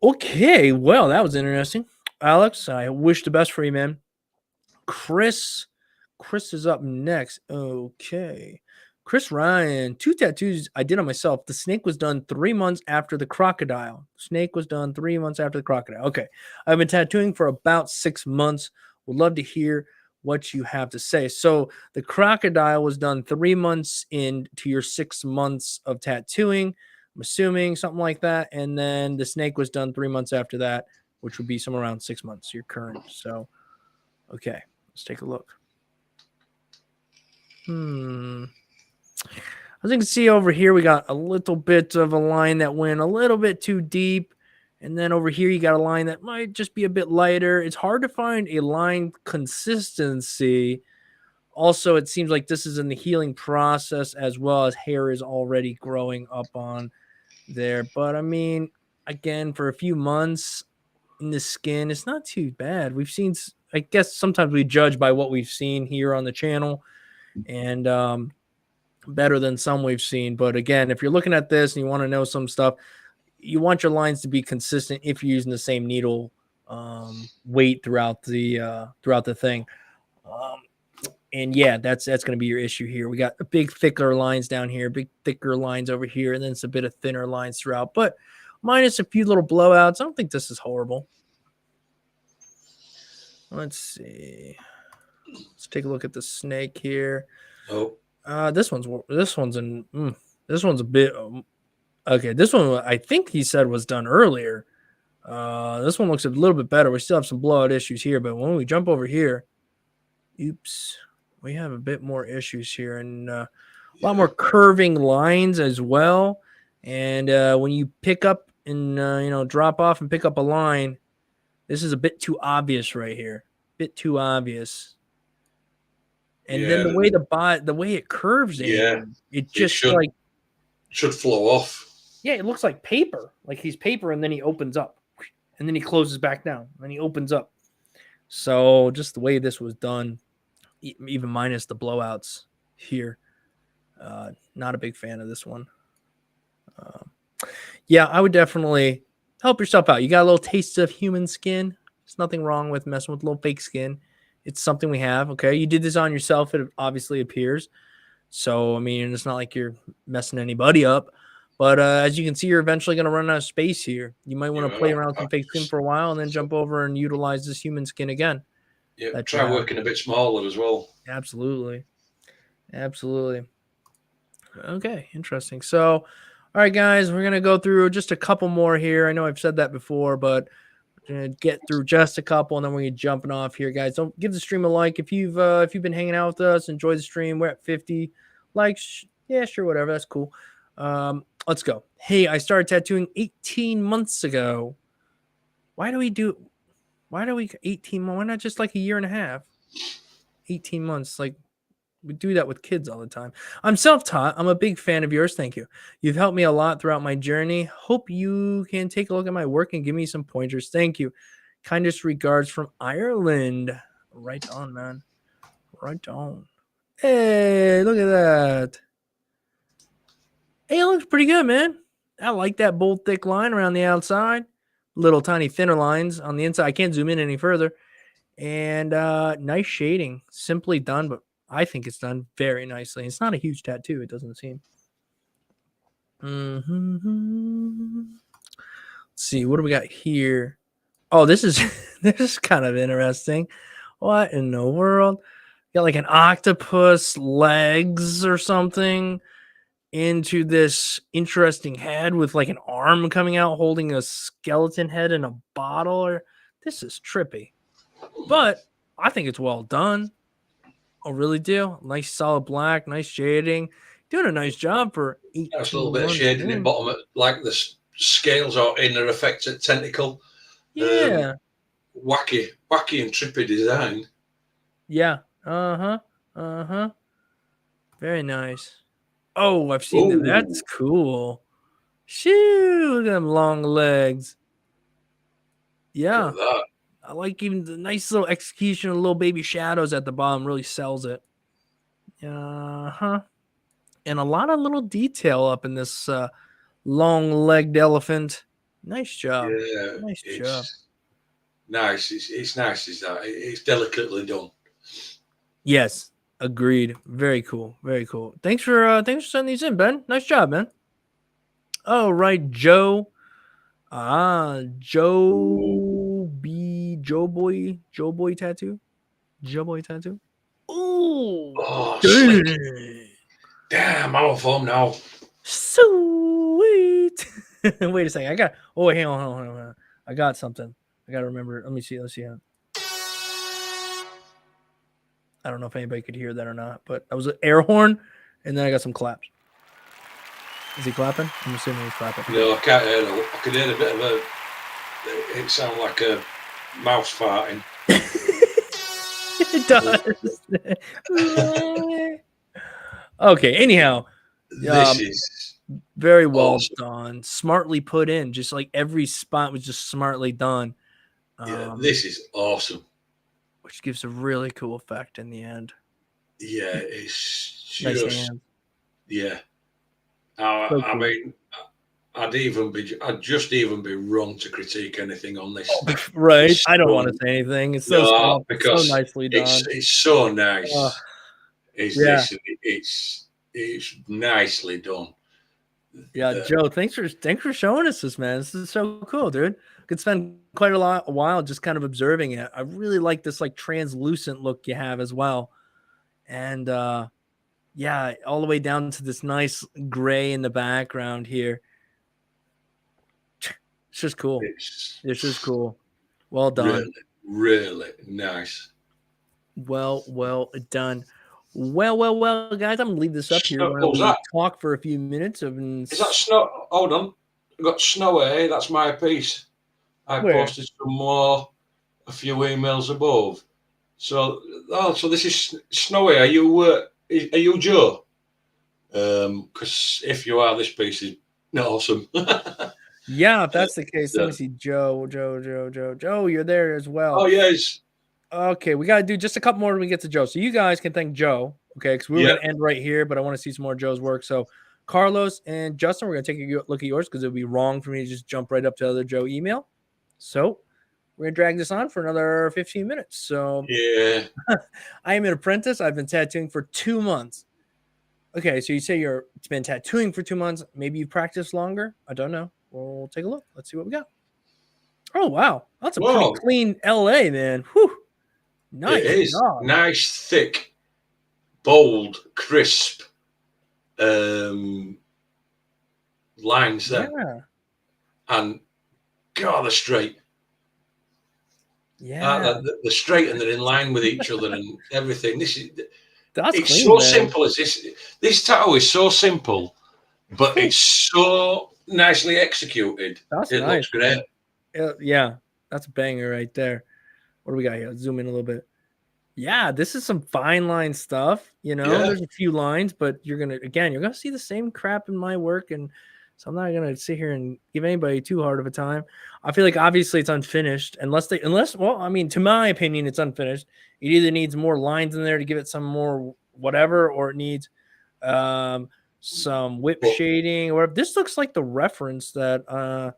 Okay, well, that was interesting. Alex, I wish the best for you, man. Chris is up next. Okay. Chris Ryan, 2 tattoos I did on myself. The snake was done 3 months after the crocodile. Snake was done 3 months after the crocodile. Okay. I've been tattooing for about 6 months. Would love to hear what you have to say. So the crocodile was done 3 months into your 6 months of tattooing. I'm assuming something like that. And then the snake was done 3 months after that, which would be somewhere around 6 months, your current. So, okay, let's take a look. As you can see over here, we got a little bit of a line that went a little bit too deep. And then over here, you got a line that might just be a bit lighter. It's hard to find a line consistency. Also, it seems like this is in the healing process as well as hair is already growing up on there. But I mean, again, for a few months in the skin, it's not too bad. We've seen, I guess sometimes we judge by what we've seen here on the channel. And better than some we've seen. But again, if you're looking at this and you want to know some stuff, you want your lines to be consistent if you're using the same needle weight throughout the thing. And yeah, that's going to be your issue here. We got big thicker lines down here, big thicker lines over here, and then it's a bit of thinner lines throughout, but minus a few little blowouts. I don't think this is horrible. Let's see. Let's take a look at the snake here. Oh. This one's a bit okay. This one I think he said was done earlier. This one looks a little bit better. We still have some blowout issues here, but when we jump over here, oops, we have a bit more issues here and a lot more curving lines as well. And when you pick up and drop off and pick up a line, this is a bit too obvious right here. Bit too obvious. And then the way it curves in, it just should flow off. Yeah, it looks like paper. Like he's paper and then he opens up. And then he closes back down. And then he opens up. So just the way this was done, even minus the blowouts here. Not a big fan of this one. Yeah, I would definitely help yourself out. You got a little taste of human skin. There's nothing wrong with messing with a little fake skin. It's something we have, okay? You did this on yourself, it obviously appears. So, I mean, it's not like you're messing anybody up. But as you can see, you're eventually going to run out of space here. You might want to play around with some fake skin for a while and then jump over and utilize this human skin again. Yeah, try working a bit smaller as well. Absolutely. Absolutely. Okay, interesting. So, all right, guys, we're going to go through just a couple more here. I know I've said that before, but gonna get through just a couple and then we're jumping off here, guys. Don't give the stream a like if you've been hanging out with us. Enjoy the stream. We're at 50 likes. Yeah, sure, whatever. That's cool. Let's go. Hey, I started tattooing 18 months ago. Why do we 18 months? Why not just like a year and a half? 18 months. Like, We do that with kids all the time. I'm self-taught. I'm a big fan of yours. Thank you. You've helped me a lot throughout my journey. Hope you can take a look at my work and give me some pointers. Thank you. Kindest regards from Ireland. Right on, man. Right on. Hey, look at that. Hey, it looks pretty good, man. I like that bold, thick line around the outside. Little tiny thinner lines on the inside. I can't zoom in any further. And nice shading. Simply done, but I think it's done very nicely. It's not a huge tattoo, it doesn't seem. Mm-hmm. Let's see, what do we got here? Oh, this is this is kind of interesting. What in the world? Got like an octopus legs or something into this interesting head with like an arm coming out holding a skeleton head in a bottle. Or this is trippy, but I think it's well done. I really do. Nice solid black, nice shading. Doing a nice job for 18 That's a little bit of shading in bottom, like the scales or inner affected tentacle. Yeah. Wacky and trippy design. Yeah. Very nice. Oh, I've seen them. That's cool. Shoo, look at them long legs. Yeah. I like even the nice little execution of little baby shadows at the bottom really sells it. And a lot of little detail up in this long-legged elephant. Nice job. Yeah, nice job. Nice. It's nice. It's delicately done. Yes, agreed. Very cool. Very cool. Thanks for sending these in, Ben. Nice job, man. Oh, right, Joe. Joe Boy tattoo. Ooh. Oh, slick. Damn, I'm off home now. Sweet. Wait a second. Hang on. I got something. I gotta remember. Let's see. I don't know if anybody could hear that or not, but that was an air horn, and then I got some claps. Is he clapping? I'm assuming he's clapping. No, I can't hear it. I could hear a bit of a. It sounded like a mouse farting. It does. Okay. Anyhow, this is very well done. Smartly put in. Just like every spot was just smartly done. Yeah, this is awesome. Which gives a really cool effect in the end. Yeah, it's just nice yeah. I mean, I'd just even be wrong to critique anything on this. Right. I don't want to say anything. It's so nicely done. It's so nice. It's nicely done. Yeah, Joe, thanks for showing us this, man. This is so cool, dude. Could spend quite a while just kind of observing it. I really like this like translucent look you have as well. And yeah, all the way down to this nice gray in the background here. It's just cool. It's just cool. Well done. Really nice. Well done. Well, guys, I'm gonna leave this up here. We'll talk for a few minutes. Is that snow? Hold on. I've got Snowy. That's my piece. I posted some more, a few emails above. So this is Snowy. Are you Joe? Because if you are, this piece is awesome. Yeah, if that's the case, let me see. Joe, you're there as well. Oh, yes. Okay, we got to do just a couple more when we get to Joe. So you guys can thank Joe, okay? Because we're going to end right here, but I want to see some more Joe's work. So Carlos and Justin, we're going to take a look at yours because it would be wrong for me to just jump right up to the other Joe email. So we're going to drag this on for another 15 minutes. So yeah, I am an apprentice. I've been tattooing for 2 months. Okay, so you say it's been tattooing for 2 months. Maybe you've practiced longer. I don't know. We'll take a look. Let's see what we got. Oh, wow. That's a pretty clean LA, man. Whew. Nice. It is. Nice, thick, bold, crisp lines there. Yeah. And God, they're straight. Yeah. They're straight and they're in line with each other and everything. That's it's clean, so man. simple as this tattoo is so simple, but it's so nicely executed. It looks great. Yeah, that's a banger right there. What do we got here? Let's zoom in a little bit. Yeah, this is some fine line stuff. You know, Yeah. there's a few lines, but you're gonna see the same crap in my work, and so I'm not gonna sit here and give anybody too hard of a time. I feel like obviously it's unfinished, unless well, I mean, to my opinion, it's unfinished. It either needs more lines in there to give it some more whatever, or it needs um some whip But shading, or this looks like the reference that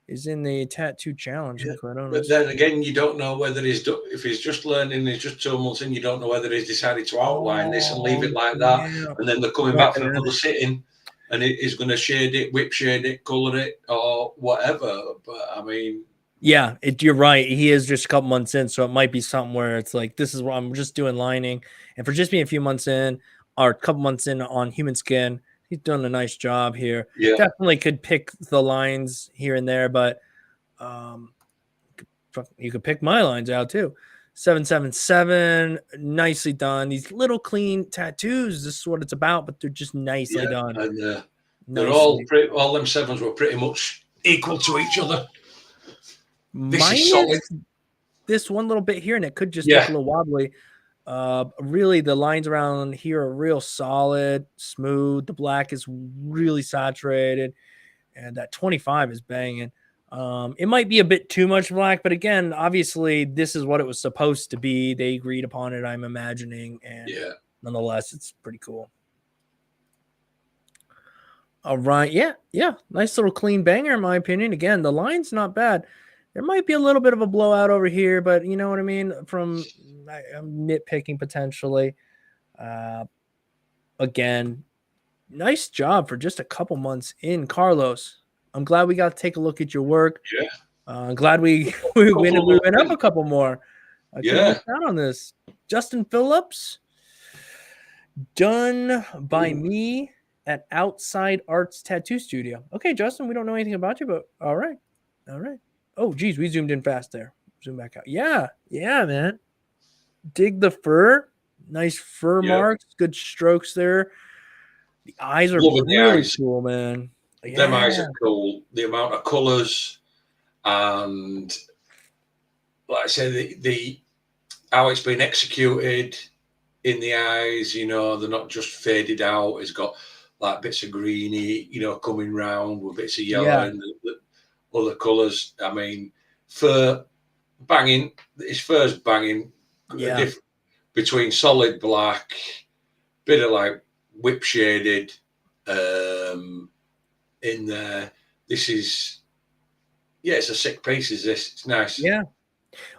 is in the tattoo challenge. To yeah. be quite But honest. then again, you don't know whether if he's just learning, he's just 2 months in, you don't know whether he's decided to outline this and leave Oh it like that. yeah. And then they're coming Right, back for another sitting and he's going to shade it, whip shade it, color it, or whatever. But I mean, yeah, you're right. He is just a couple months in, so it might be something where it's like, this is what I'm just doing lining. And for just being a few months in, or a couple months in on human skin, he's done a nice job here. yeah, Definitely could pick the lines here and there, but um, you could pick my lines out too. 777, nicely done. These little clean tattoos, this is what it's about, but they're just nicely yeah. done. And they're Nicely. all them sevens were pretty much equal to each other. This is solid. Minus this one little bit here, and it could just look Yeah, a little wobbly. Really, the lines around here are real solid, smooth. The black is really saturated, and that 25 is banging. It might be a bit too much black, but again, obviously, this is what it was supposed to be. They agreed upon it, I'm imagining, and yeah. nonetheless, it's pretty cool. All right, yeah, nice little clean banger, in my opinion. Again, the line's not bad. There might be a little bit of a blowout over here, but you know what I mean. I'm nitpicking potentially. Uh, Again, nice job for just a couple months in, Carlos. I'm glad we got to take a look at your work. Yeah. Glad we Couple went up of a couple more. I could have yeah. missed out on this. Justin Phillips, done by Ooh, me at Outside Arts Tattoo Studio. Okay, Justin, we don't know anything about you, but all right. Oh, geez, we zoomed in fast there. Zoom back out. Yeah, man. Dig the fur. Nice fur yeah. marks. Good strokes there. The eyes are Loving the really eyes. cool, man. Them Yeah. eyes are cool. The amount of colours and, like I say, the how it's been executed in the eyes. You know, they're not just faded out. It's got like bits of greeny, you know, coming round with bits of yellow Yeah. and the other colours. I mean, fur banging. His fur's banging. Yeah. Between solid black, bit of like whip shaded in there. This is, yeah, it's a sick piece. Is this? It's nice. Yeah.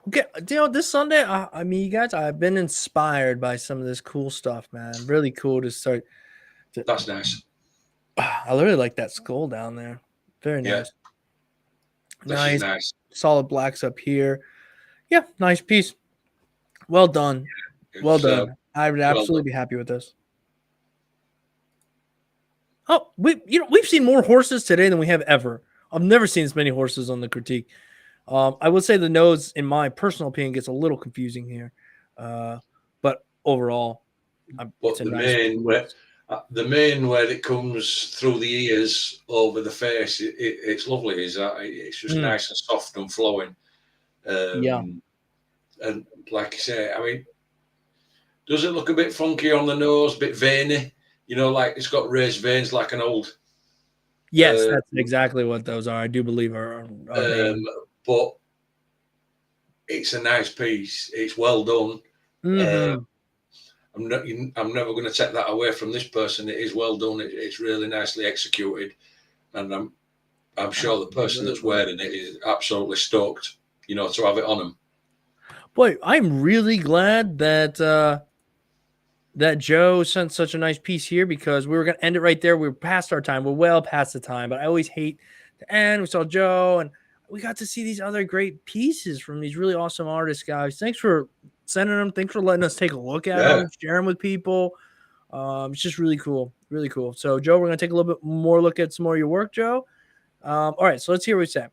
Okay, you know, this Sunday, I mean, you guys, I've been inspired by some of this cool stuff, man. Really cool to start. That's nice. I really like that skull down there. Very Yeah, nice. this is Nice. nice. Solid blacks up here. Yeah, nice piece. Well done. Well done. I would absolutely be happy with this. Oh, we've seen more horses today than we have ever. I've never seen as many horses on the critique. I would say the nose, in my personal opinion, gets a little confusing here, but overall, But it's a the nice main where it comes through the ears over the face, it's lovely. Is that it's just nice and soft and flowing. Yeah. And like you say, I mean, does it look a bit funky on the nose, a bit veiny? You know, like it's got raised veins like an old. Yes, that's exactly what those are. I do believe are veins. But it's a nice piece. It's well done. Mm-hmm. I'm never going to take that away from this person. It is well done. It's really nicely executed, and I'm sure the person that's wearing it is absolutely stoked, you know, to have it on them. Boy, I'm really glad that that Joe sent such a nice piece here, because we were going to end it right there. We were past our time. We're well past the time, but I always hate to end. We saw Joe, and we got to see these other great pieces from these really awesome artists, guys. Thanks for sending them. Thanks for letting us take a look at them, share them with people. It's just really cool. Really cool. So, Joe, we're going to take a little bit more look at some more of your work, Joe. All right, so let's hear what you say.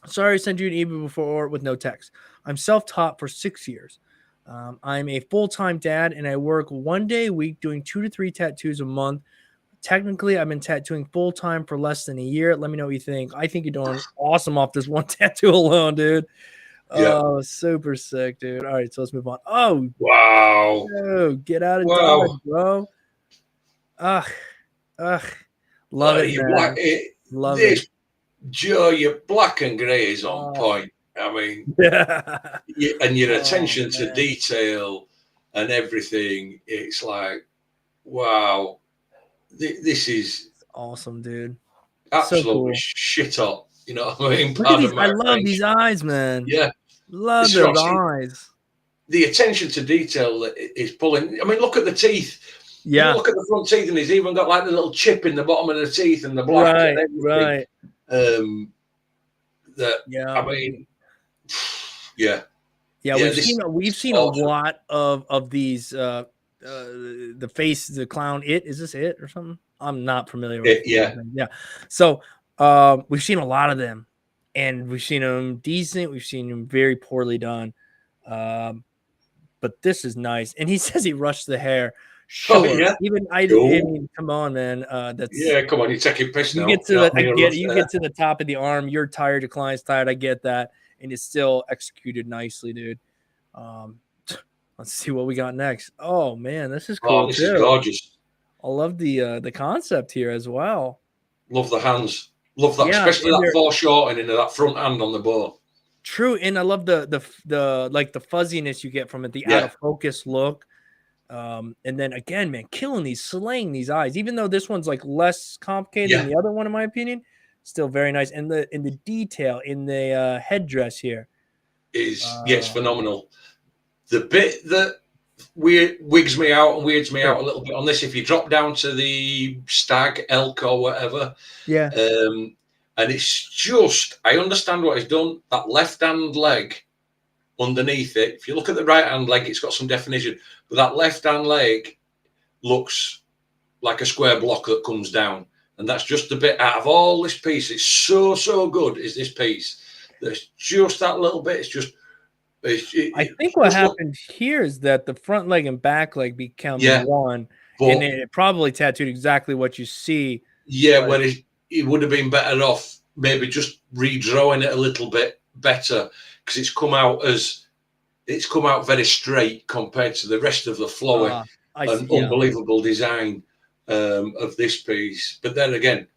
Sorry, I sent you an email before with no text. I'm self-taught for 6 years. I'm a full-time dad, and I work 1 day a week doing 2 to 3 tattoos a month. Technically, I've been tattooing full-time for less than a year. Let me know what you think. I think you're doing awesome off this one tattoo alone, dude. Yeah. Oh, super sick, dude. All right, so let's move on. Oh, Wow. dude, get out of Dodge, Wow. bro. Ugh, ugh. Love it, Your black, man. Love it. this Joe, your black and grey is on Oh, point. I mean, yeah. and your Oh, attention to man. detail and everything, it's like, wow, this is Awesome, dude. So absolutely cool. shit hot. You know what I mean? Look at these. Pardon I my love these French. eyes, man. Yeah. Love This is what I'm those saying. eyes. The attention to detail that is pulling. I mean, look at the teeth. You know, Yeah. look at the front teeth, and he's even got like the little chip in the bottom of the teeth and the black and Right. everything. Right. That Yeah. I mean, yeah, Yeah. yeah. We've This is seen a awesome. lot of these. The face, the clown. Is this it or something? I'm not familiar with. Yeah, Yeah. So, we've seen a lot of them, and we've seen them decent. We've seen them very poorly done. Um, but this is nice. And he says he rushed the hair. oh Sure. yeah, Even I cool. mean, come on, man. That's Yeah, come on, you're taking piss you now. get You to know the what I mean? you get to the top of the arm. You're tired. Your client's tired. I get that, and it's still executed nicely, dude. Um, let's see what we got next. Oh man, this is Oh, cool this is too. gorgeous. I love the concept here as well. Love the hands. Love that, Yeah, especially and that they're foreshortening of that front hand on the bow. true, and I love the like the fuzziness you get from it, the out Yeah, of focus look. And then again, man, slaying these eyes. Even though this one's like less complicated than yeah, the other one, in my opinion, still very nice. And the detail in the headdress here. it's Uh, phenomenal. The bit that wigs me out and weirds me out sure. a little bit on this, if you drop down to the stag, elk, or whatever, Yeah. and it's just, I understand what he's done. That left hand leg underneath it, if you look at the right hand leg, it's got some definition, but that left hand leg looks like a square block that comes down. And that's just a bit out of all this piece. It's so good, is this piece. There's just that little bit. It's just, I it think what just look, happened here is that the front leg and back leg become yeah, one, and but it probably tattooed exactly what you see. yeah, But where it would have been better off maybe just redrawing it a little bit better, because it's come out very straight compared to the rest of the flowy I see. and Yeah. unbelievable design of this piece. But then again,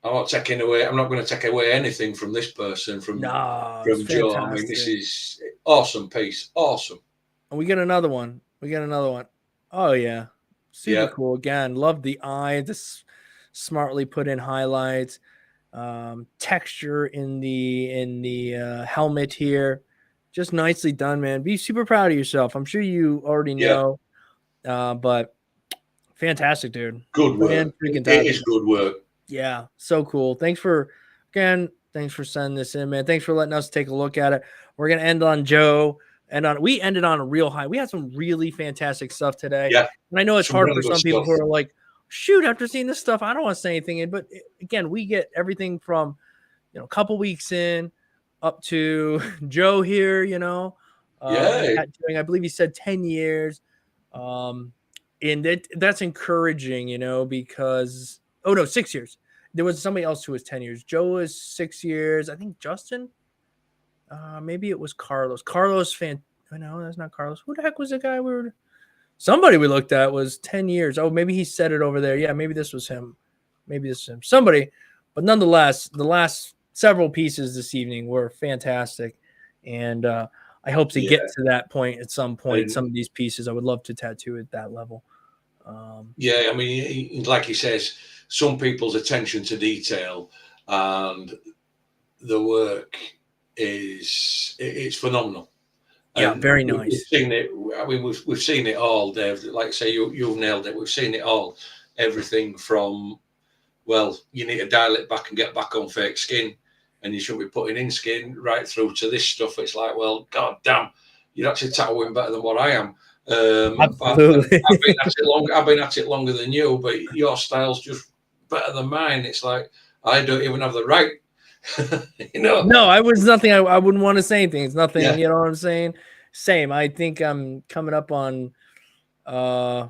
I'm not taking away. I'm not going to take away anything from this person No, it's from Joe. I mean, this fantastic. is awesome piece. Awesome. And we get another one. We get another one. Oh yeah, super Yeah, cool. Again, love the eye. This smartly put in highlights, texture in the helmet here. Just nicely done, man. Be super proud of yourself. I'm sure you already yeah. know, but fantastic, dude. Good Fan work. freaking It tastic. is good work. Yeah, so cool. Thanks for sending this in, man. Thanks for letting us take a look at it. We're gonna end on Joe, and we ended on a real high. We had some really fantastic stuff today, Yeah, and I know it's some hard really for good some people stuff. who are like, "Shoot, after seeing this stuff, I don't want to say anything." But again, we get everything from a couple weeks in up to Joe here. Yeah, Tattooing. I believe he said 10 years. Um, and that's encouraging, because oh no, 6 years. There was somebody else who was 10 years. Joe was 6 years. I think Justin. Maybe it was Carlos. No, that's not Carlos. Who the heck was the guy somebody we looked at was 10 years. Oh, maybe he said it over there. Yeah, maybe this was him. Maybe this is him. Somebody, but nonetheless, the last several pieces this evening were fantastic. And I hope to yeah. get to that point at some point. And Some of these pieces I would love to tattoo at that level. yeah, I mean, like he says, some people's attention to detail and the work it's phenomenal. Yeah, And very we've nice. seen it. I mean, we've seen it all, Dave. Like I say, you've nailed it. We've seen it all. Everything from, well, you need to dial it back and get back on fake skin, and you shouldn't be putting in skin, right through to this stuff. It's like, well, god damn, you're actually tattooing better than what I am. Absolutely. I've been at it long. I've been at it longer than you, but your style's just better than mine. It's like I don't even have the right. No, I was nothing. I wouldn't want to say anything. It's nothing. Yeah, You know what I'm saying? Same. I think I'm coming up on uh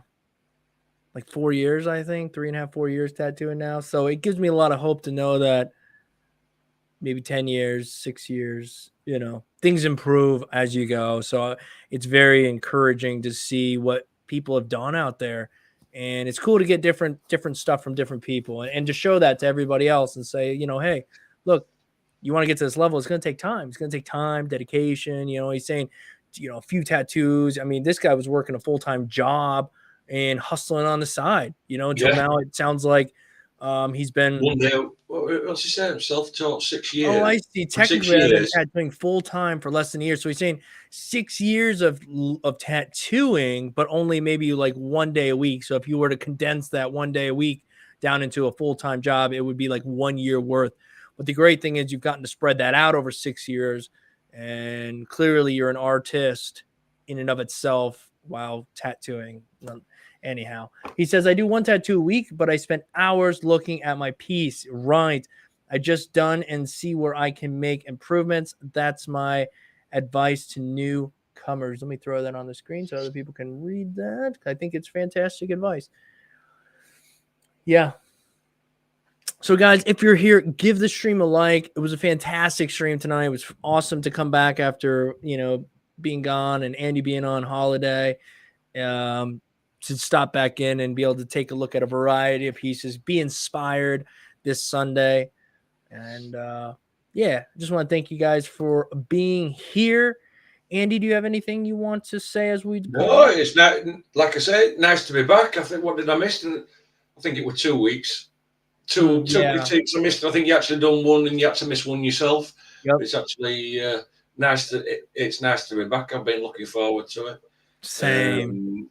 like 4 years. I think 3.5, 4 years tattooing now. So it gives me a lot of hope to know that maybe 10 years, 6 years, things improve as you go. So it's very encouraging to see what people have done out there. And it's cool to get different stuff from different people and to show that to everybody else and say, hey, look, you want to get to this level, it's going to take time. It's going to take time, dedication. He's saying, a few tattoos. I mean, this guy was working a full-time job and hustling on the side, until now it sounds like he's been one day. What's he saying? Self-taught 6 years. Oh, I see. Technically, I've been tattooing full-time for less than a year. So he's saying 6 years of tattooing, but only maybe like 1 day a week. So if you were to condense that 1 day a week down into a full-time job, it would be like 1 year worth. But the great thing is you've gotten to spread that out over 6 years. And clearly you're an artist in and of itself while tattooing. Anyhow, he says, I do 1 tattoo a week, but I spent hours looking at my piece. Right. I just done and see where I can make improvements. That's my advice to newcomers. Let me throw that on the screen so other people can read that. I think it's fantastic advice. Yeah. So, guys, if you're here, give the stream a like. It was a fantastic stream tonight. It was awesome to come back after, being gone and Andy being on holiday. To stop back in and be able to take a look at a variety of pieces, be inspired this Sunday. And I just want to thank you guys for being here. Andy, do you have anything you want to say as we depart? No, it's not, like I said, nice to be back. I think, what did I miss? I think it was 2 weeks. Two critiques I missed. I think you actually done one and you had to miss one yourself. Yep. It's actually nice to be back. I've been looking forward to it. Same.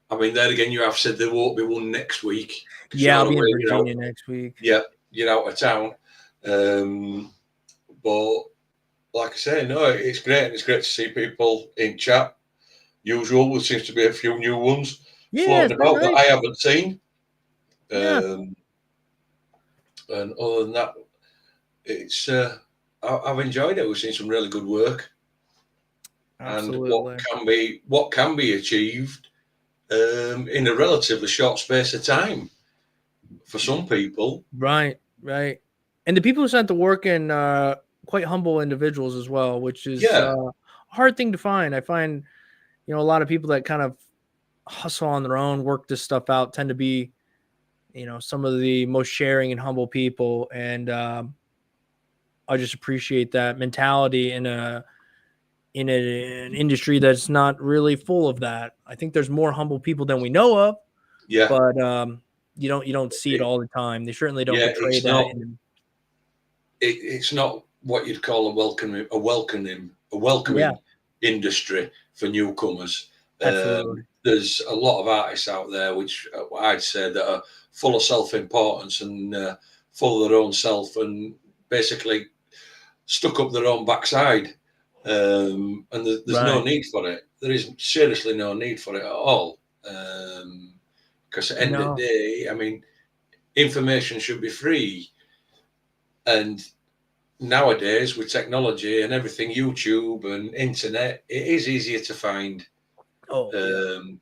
I mean, there again, you have said there won't be one next week. Yeah, I'll be in Virginia next week. Yeah, you're out of town. But like I say, no, it's great. It's great to see people in chat. Usual, there seems to be a few new ones floating about that I haven't seen. And other than that, it's I've enjoyed it. We've seen some really good work. Absolutely. And what can be achieved in a relatively short space of time for some people. Right. And the people who sent the work in quite humble individuals as well, which is a hard thing to find. I find, a lot of people that kind of hustle on their own, work this stuff out, tend to be, some of the most sharing and humble people. And I just appreciate that mentality in an industry that's not really full of that. I think there's more humble people than we know of. Yeah. But you don't see it all the time. They certainly don't portray that. It's not what you'd call a welcoming industry for newcomers. There's a lot of artists out there which I'd say that are full of self-importance and full of their own self and basically stuck up their own backside. And there's no need for it. There is seriously no need for it at all. Because at the end of the day, I mean, information should be free. And nowadays, with technology and everything, YouTube and internet, it is easier to find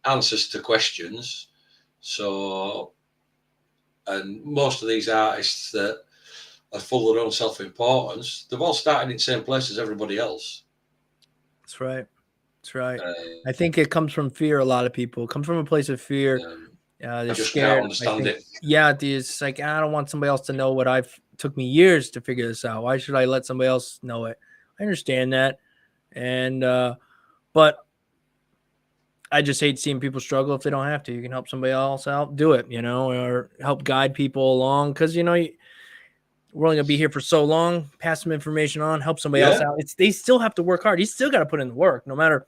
answers to questions. So, and most of these artists that are full of their own self-importance, they've all started in the same place as everybody else. That's right. I think it comes from fear. A lot of people it comes from a place of fear. They're just scared. Can't understand it. Yeah, it's like I don't want somebody else to know what took me years to figure this out. Why should I let somebody else know it? I understand that, and but I just hate seeing people struggle if they don't have to. You can help somebody else out, do it, or help guide people along because we're only gonna be here for so long. Pass some information on, help somebody else out. They still have to work hard. You still got to put in the work, no matter.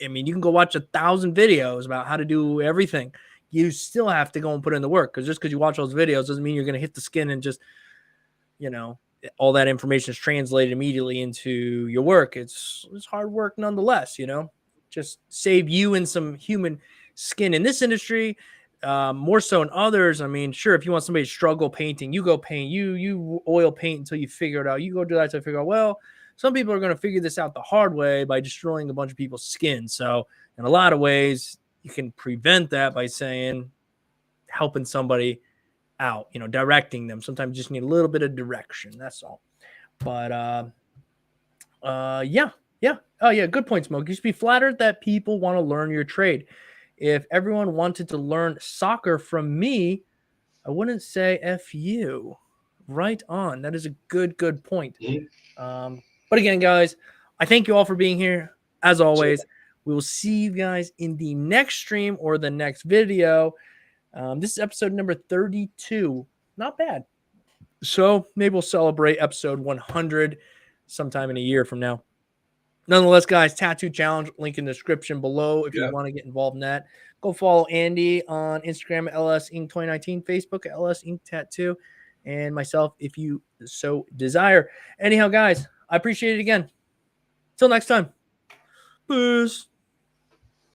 I mean, you can go watch 1,000 videos about how to do everything. You still have to go and put in the work because just because you watch those videos doesn't mean you're going to hit the skin and just, all that information is translated immediately into your work. It's hard work nonetheless, just save you in some human skin in this industry, more so in others. I mean, sure, if you want somebody to struggle painting, you go paint, you oil paint until you figure it out. You go do that until you figure out, well, some people are going to figure this out the hard way by destroying a bunch of people's skin. So in a lot of ways, you can prevent that by helping somebody out, directing them. Sometimes you just need a little bit of direction. That's all. But yeah. Oh yeah, good point, Smoke. You should be flattered that people want to learn your trade. If everyone wanted to learn soccer from me, I wouldn't say F you. Right on. That is a good point. But again, guys, I thank you all for being here. As always, we will see you guys in the next stream or the next video. This is episode number 32. Not bad. So maybe we'll celebrate episode 100 sometime in a year from now. Nonetheless, guys, Tattoo Challenge, link in the description below if you want to get involved in that. Go follow Andy on Instagram at LSInc2019, Facebook at LSInc Tattoo, and myself if you so desire. Anyhow, guys, I appreciate it again. Till next time. Peace.